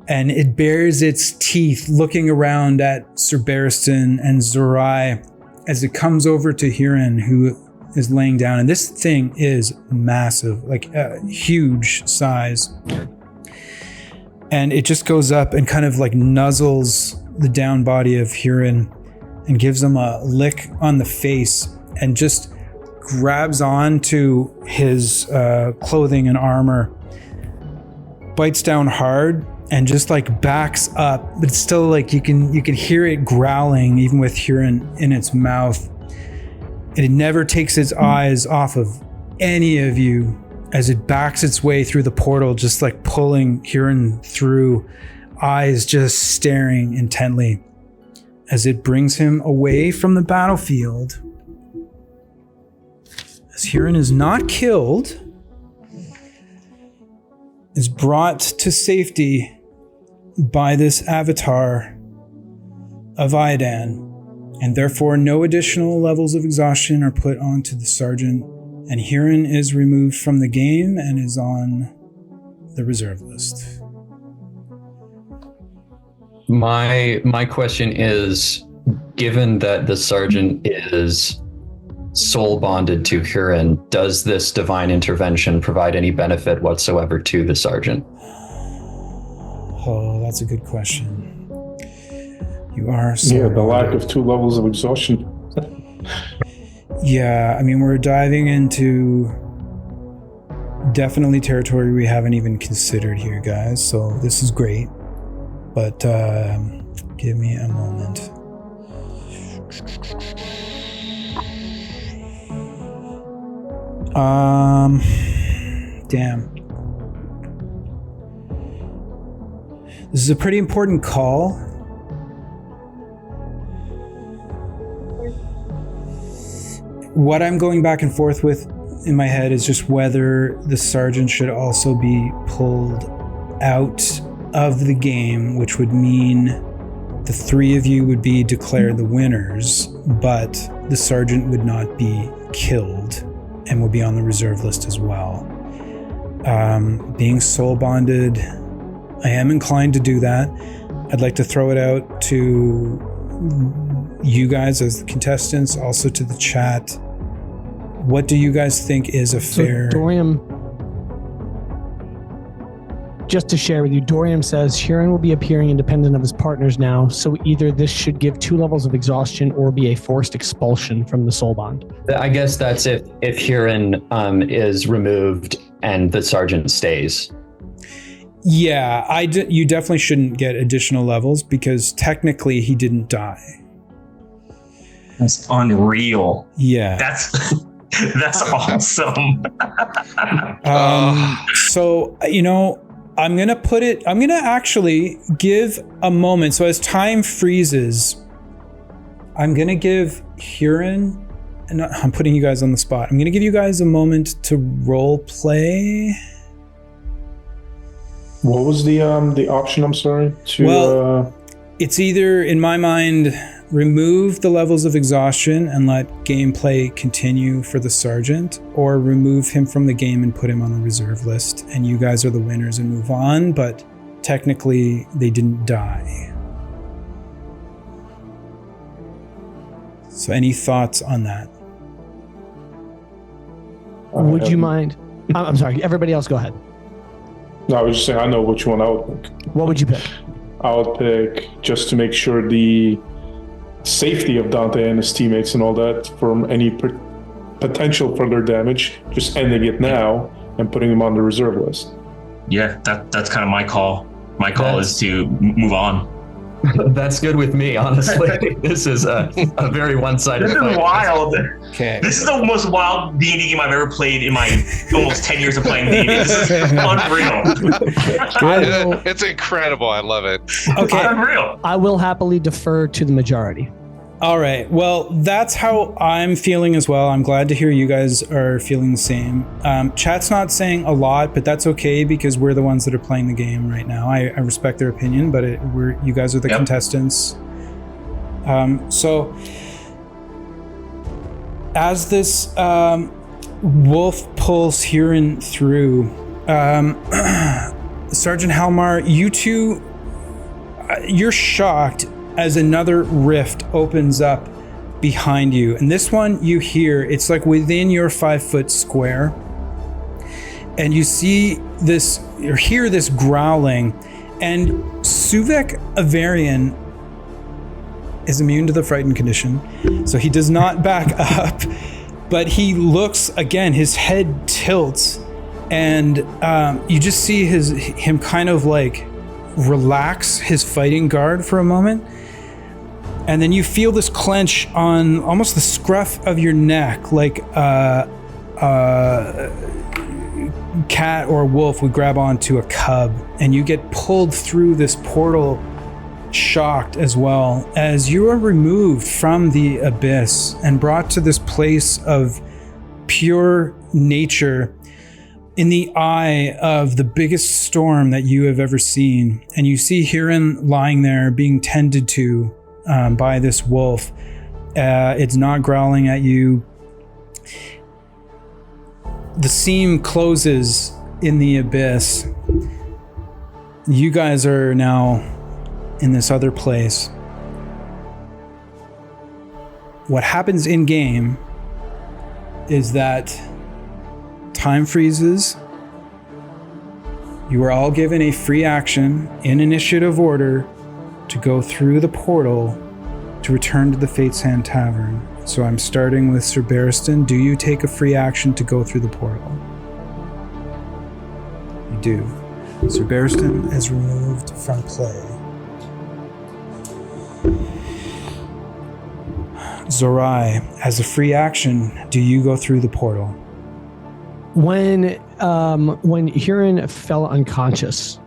and it bares its teeth looking around at Sir Barristan and Zorai as it comes over to Huron, who is laying down. And this thing is massive, like a huge size. And it just goes up and kind of like nuzzles the down body of Huron and gives him a lick on the face and just grabs on to his clothing and armor, bites down hard, and just like backs up, but it's still like you can hear it growling even with Huron in its mouth. And it never takes its eyes off of any of you as it backs its way through the portal, just like pulling Huron through, eyes just staring intently as it brings him away from the battlefield. As Huron is not killed, is brought to safety by this avatar of Idan, and therefore no additional levels of exhaustion are put onto the sergeant, and Huron is removed from the game and is on the reserve list. My question is, given that the sergeant is soul bonded to Huron, does this divine intervention provide any benefit whatsoever to the sergeant? Oh, that's a good question. You are the lack of 2 levels of exhaustion. Yeah, I mean, we're diving into definitely territory we haven't even considered here, guys. So this is great. But give me a moment. Damn. This is a pretty important call. What I'm going back and forth with in my head is just whether the sergeant should also be pulled out of the game, which would mean the 3 of you would be declared the winners, but the sergeant would not be killed and would be on the reserve list as well. Being soul bonded, I am inclined to do that. I'd like to throw it out to you guys as the contestants, also to the chat. What do you guys think is a fair... Dorium, just to share with you, Dorium says Huron will be appearing independent of his partners now, so either this should give 2 levels of exhaustion or be a forced expulsion from the soul bond. I guess that's if Huron is removed and the sergeant stays. Yeah, you definitely shouldn't get additional levels because technically he didn't die. That's unreal. Yeah. That's awesome. So, I'm going to actually give a moment. So as time freezes, I'm going to give Huron, and I'm putting you guys on the spot. I'm going to give you guys a moment to role play. What was the option? I'm sorry. It's either, in my mind, remove the levels of exhaustion and let gameplay continue for the sergeant, or remove him from the game and put him on the reserve list, and you guys are the winners and move on, but technically they didn't die. So any thoughts on that? Would you mind? I'm sorry, everybody else go ahead. No, I was just saying, I know which one I would pick. What would you pick? I would pick, just to make sure the safety of Dante and his teammates and all that from any potential further damage, just ending it now and putting him on the reserve list. Yeah, that's kind of my call. My call is to move on. That's good with me, honestly. This is a very one-sided fight. This is wild. Okay. This is the most wild D&D game I've ever played in my almost 10 years of playing D&D. This is unreal. It's incredible. I love it. Okay. Unreal. I will happily defer to the majority. All right. Well, that's how I'm feeling as well. I'm glad to hear you guys are feeling the same. Chat's not saying a lot, but that's okay because we're the ones that are playing the game right now. I respect their opinion, but you guys are the contestants. So as this Wolf pulls Huron through. Sergeant Halmar, you two, you're shocked as another rift opens up behind you. And this one you hear, it's like within your 5-foot square. And you see this, or hear this growling. And Suvek Avarian is immune to the frightened condition, so he does not back up, but he looks again, his head tilts, and you just see him kind of like relax his fighting guard for a moment, and then you feel this clench on almost the scruff of your neck, like cat or wolf would grab onto a cub, and you get pulled through this portal, shocked as well, as you are removed from the abyss and brought to this place of pure nature in the eye of the biggest storm that you have ever seen. And you see Huron lying there being tended to by this wolf. It's not growling at you. The seam closes in the abyss. You guys are now in this other place. What happens in game is that time freezes. You are all given a free action in initiative order to go through the portal to return to the Fate's Hand Tavern. So I'm starting with Sir Barristan. Do you take a free action to go through the portal? You do. Sir Barristan is removed from play. Zorai, as a free action, do you go through the portal? When Huron fell unconscious,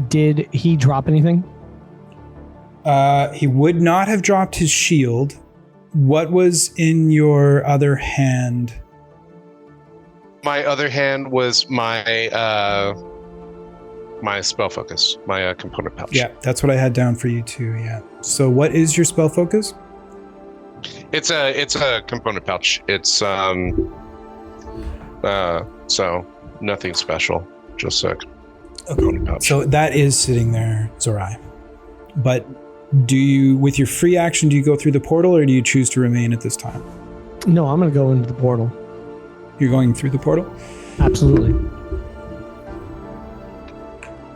did he drop anything? He would not have dropped his shield. What was in your other hand? My other hand was my my spell focus, my component pouch. Yeah, that's what I had down for you too. Yeah. So, what is your spell focus? It's a component pouch. It's so nothing special, just a component pouch. So that is sitting there, Zorai. But do you, with your free action, do you go through the portal, or do you choose to remain at this time? No, I'm going to go into the portal. You're going through the portal? Absolutely.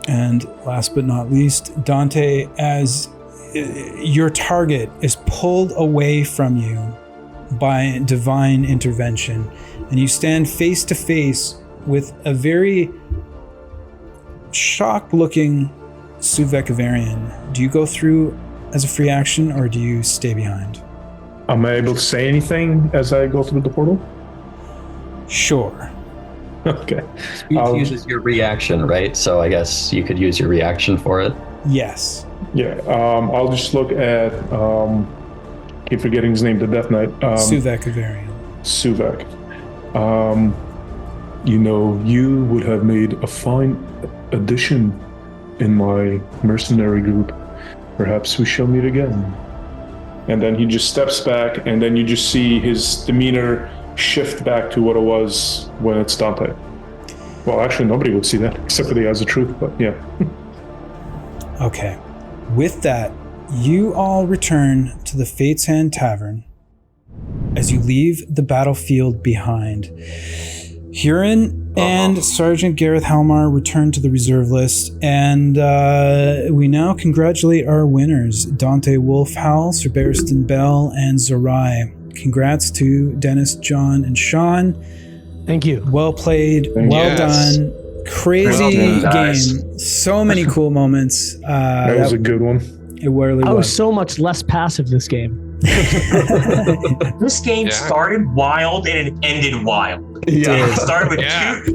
And last but not least, Dante, as your target is pulled away from you by divine intervention, and you stand face to face with a very shocked-looking Suvek Avarian. Do you go through as a free action, or do you stay behind? Am I able to say anything as I go through the portal? Sure. Okay. Speech uses your reaction, right? So I guess you could use your reaction for it. Yes. Yeah. I'll just look at. Keep forgetting his name. The Death Knight. Suvek Avarian. Suvek. You would have made a fine addition in my mercenary group. Perhaps we shall meet again. And then he just steps back, and then you just see his demeanor shift back to what it was when it's Dante. Well, actually, nobody would see that except for the Eyes of Truth, but yeah. Okay. With that, you all return to the Fate's Hand Tavern as you leave the battlefield behind. Huron and Sergeant Gareth Halmar return to the reserve list, and we now congratulate our winners, Dante Wolfhowl, Sir Barristan Bell, and Zorai. Congrats to Dennis, John, and Sean. Thank you. Well played. Well done. Crazy game. So many cool moments. That was a good one. It really I was. was so much less passive this game. This game started wild and it ended wild. It started with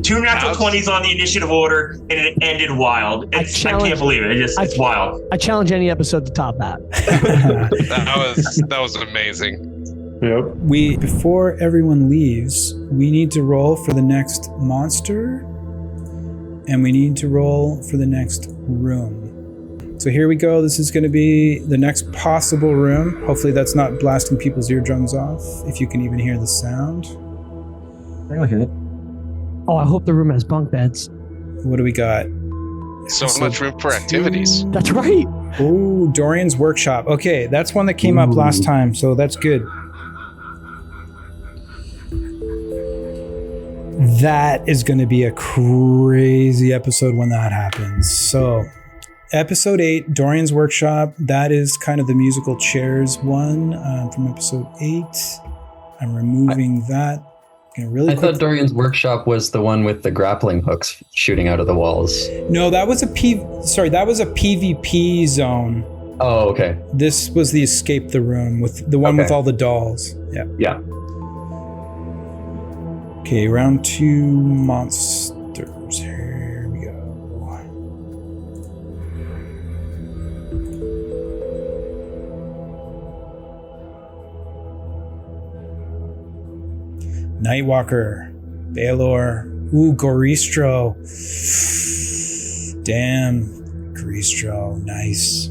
two natural 20s on the initiative order, and it ended wild. I can't believe it. It's wild. I challenge any episode to top that. that was amazing. Yep. Before everyone leaves, we need to roll for the next monster, and we need to roll for the next room. So here we go. This is going to be the next possible room. Hopefully that's not blasting people's eardrums off, if you can even hear the sound. I'll hit it. Oh, I hope the room has bunk beds. What do we got? So much room for activities. That's right. Oh, Dorian's Workshop. Okay, that's one that came up last time, so that's good. That is going to be a crazy episode when that happens. So, episode 8, Dorian's Workshop. That is kind of the musical chairs one from episode 8. I'm removing that. Really I thought Dorian's Workshop was the one with the grappling hooks shooting out of the walls. No, that was a PvP zone. Oh, okay. This was the escape the room with the one with all the dolls. Yeah. Yeah. Okay, round 2 monsters. Here we go. Nightwalker, Baelor, Goristro. Damn, Goristro, nice.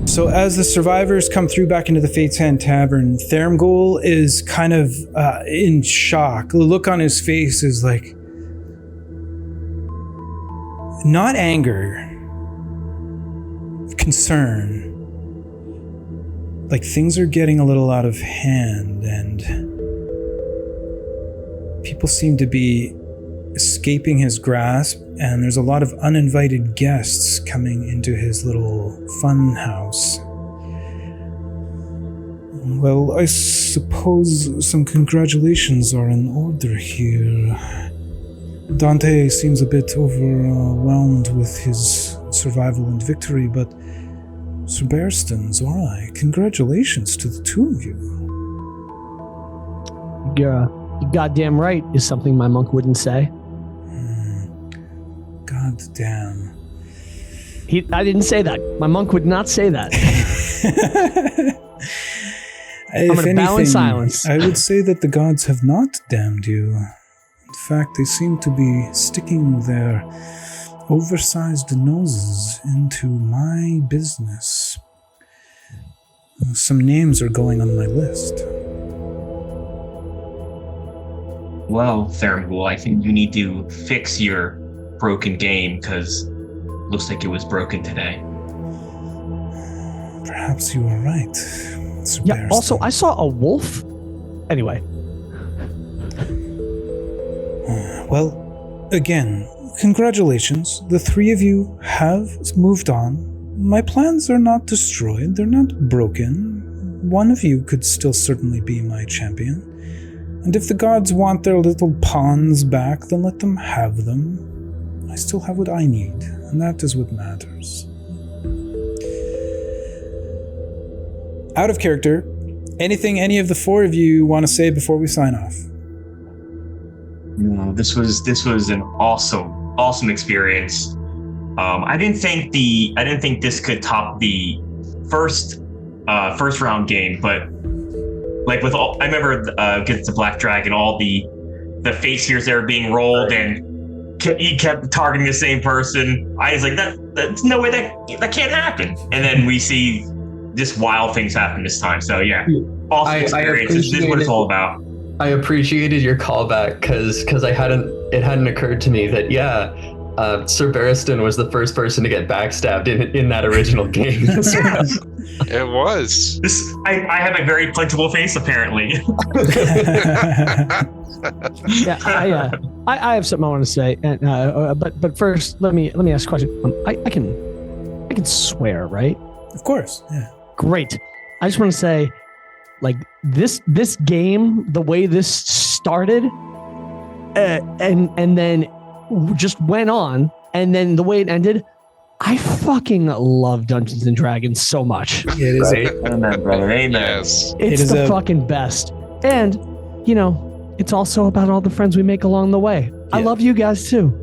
So as the survivors come through back into the Fate's Hand Tavern, Thermgul is kind of in shock. The look on his face is like, not anger, concern. Like things are getting a little out of hand and people seem to be escaping his grasp, and there's a lot of uninvited guests coming into his little fun house. Well, I suppose some congratulations are in order here. Dante seems a bit overwhelmed with his survival and victory, but Sir Bearston, Zorai, congratulations to the two of you. You're goddamn right is something my monk wouldn't say. God damn. I didn't say that. My monk would not say that. I'm going to bow in silence. I would say that the gods have not damned you. In fact, they seem to be sticking their oversized noses into my business. Some names are going on my list. Well, Thermgul, I think you need to fix your broken game, because looks like it was broken today. Perhaps you are right. Sir Yeah, Bearston. also, I saw a wolf. Anyway. Well, again, congratulations. The three of you have moved on. My plans are not destroyed. They're not broken. One of you could still certainly be my champion. And if the gods want their little pawns back, then let them have them. I still have what I need, and that is what matters. Out of character, anything any of the four of you want to say before we sign off? No, this was an awesome experience. I didn't think this could top the first round game, but like with all, I remember against the Black Dragon, all the fate spheres that were being rolled, and he kept targeting the same person. I was like, that's no way that can't happen. And then we see just wild things happen this time. So yeah, awesome experience. This is what it's all about. I appreciated your callback because it hadn't occurred to me that Sir Bearston was the first person to get backstabbed in that original game. It was. I have a very plentiful face, apparently. Yeah, I have something I want to say, and but first let me ask a question. I can swear, right? Of course. Yeah. Great. I just want to say, like this game, the way this started, and then just went on, and then the way it ended, I fucking love Dungeons and Dragons so much. It is. Right? Amen, brother. Amen. Yes. It's the fucking best, and it's also about all the friends we make along the way. Yeah. I love you guys too.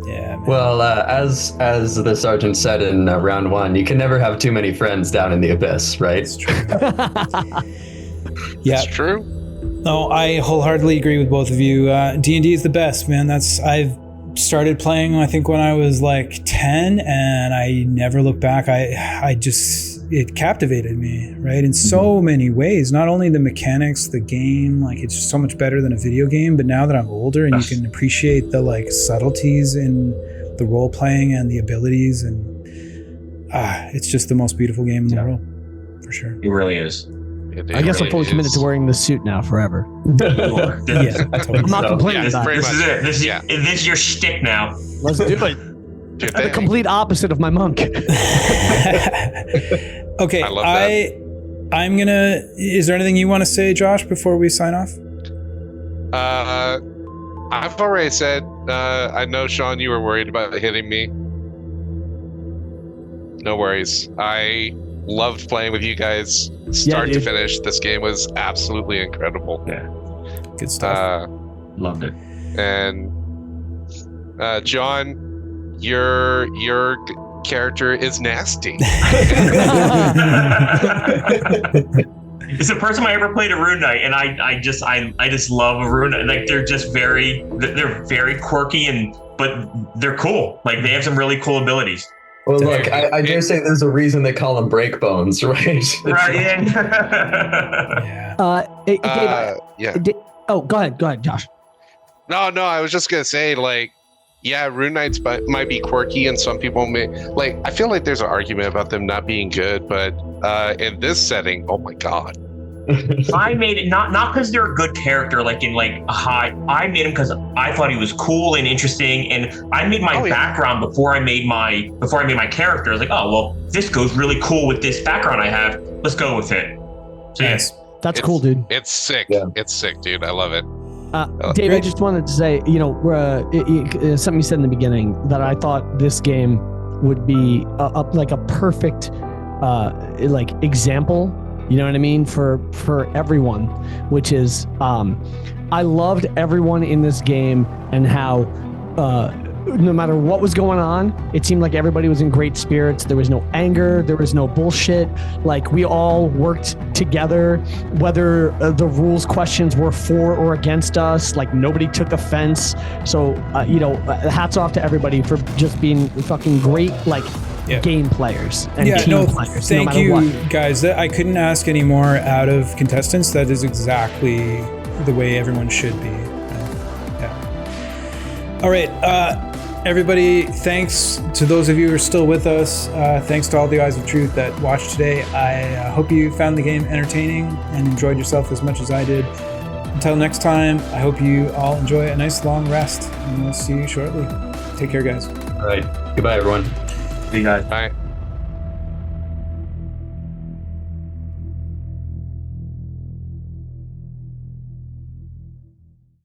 Yeah. Man. Well, as the sergeant said in round 1, you can never have too many friends down in the abyss, right? It's true. Yeah. It's true. No, I wholeheartedly agree with both of you. D&D is the best, man. I've started playing, I think, when I was like 10, and I never looked back. I just, it captivated me, right? In so many ways, not only the mechanics, the game, like it's just so much better than a video game. But now that I'm older and you can appreciate the like subtleties in the role playing and the abilities, and it's just the most beautiful game in the world, for sure. It really is. I guess I'm fully committed to wearing the suit now forever. Yeah, totally. I'm not complaining about it. This is it. This is your shtick now. Let's do it. The complete opposite of my monk. Okay, I love that. I'm gonna. Is there anything you want to say, Josh, before we sign off? I've already said. I know, Sean, you were worried about hitting me. No worries. I loved playing with you guys, start to finish. This game was absolutely incredible. Yeah, good stuff. Loved it. And John, your character is nasty. It's the first time I ever played a Rune Knight, and I just love a Rune Knight. Like they're very quirky but they're cool. Like they have some really cool abilities. Well, look, I dare say there's a reason they call them breakbones, right? Right. Yeah. Oh, go ahead, Josh. No, I was just gonna say, like, yeah, Rune Knights might be quirky, and some people may like. I feel like there's an argument about them not being good, but in this setting, oh my god. I made it not because they're a good character, like in like a high. I made him because I thought he was cool and interesting, and I made my background before I made my character. I was like, oh well, this goes really cool with this background I have. Let's go with it. So yes, that's cool, dude. It's sick. Yeah. It's sick, dude. I love it. Dave, I just wanted to say, something you said in the beginning that I thought this game would be like a perfect like example. You know what I mean? For everyone, which is, I loved everyone in this game and how, no matter what was going on, it seemed like everybody was in great spirits. There was no anger. There was no bullshit. Like we all worked together, whether the rules questions were for or against us, like nobody took offense. So, hats off to everybody for just being fucking great, like, game players and team players. Thank you, guys. I couldn't ask any more out of contestants. That is exactly the way everyone should be. All right, everybody. Thanks to those of you who are still with us. Thanks to all the Eyes of Truth that watched today. I hope you found the game entertaining and enjoyed yourself as much as I did. Until next time, I hope you all enjoy a nice long rest, and we'll see you shortly. Take care, guys. All right. Goodbye, everyone. See you guys. Bye.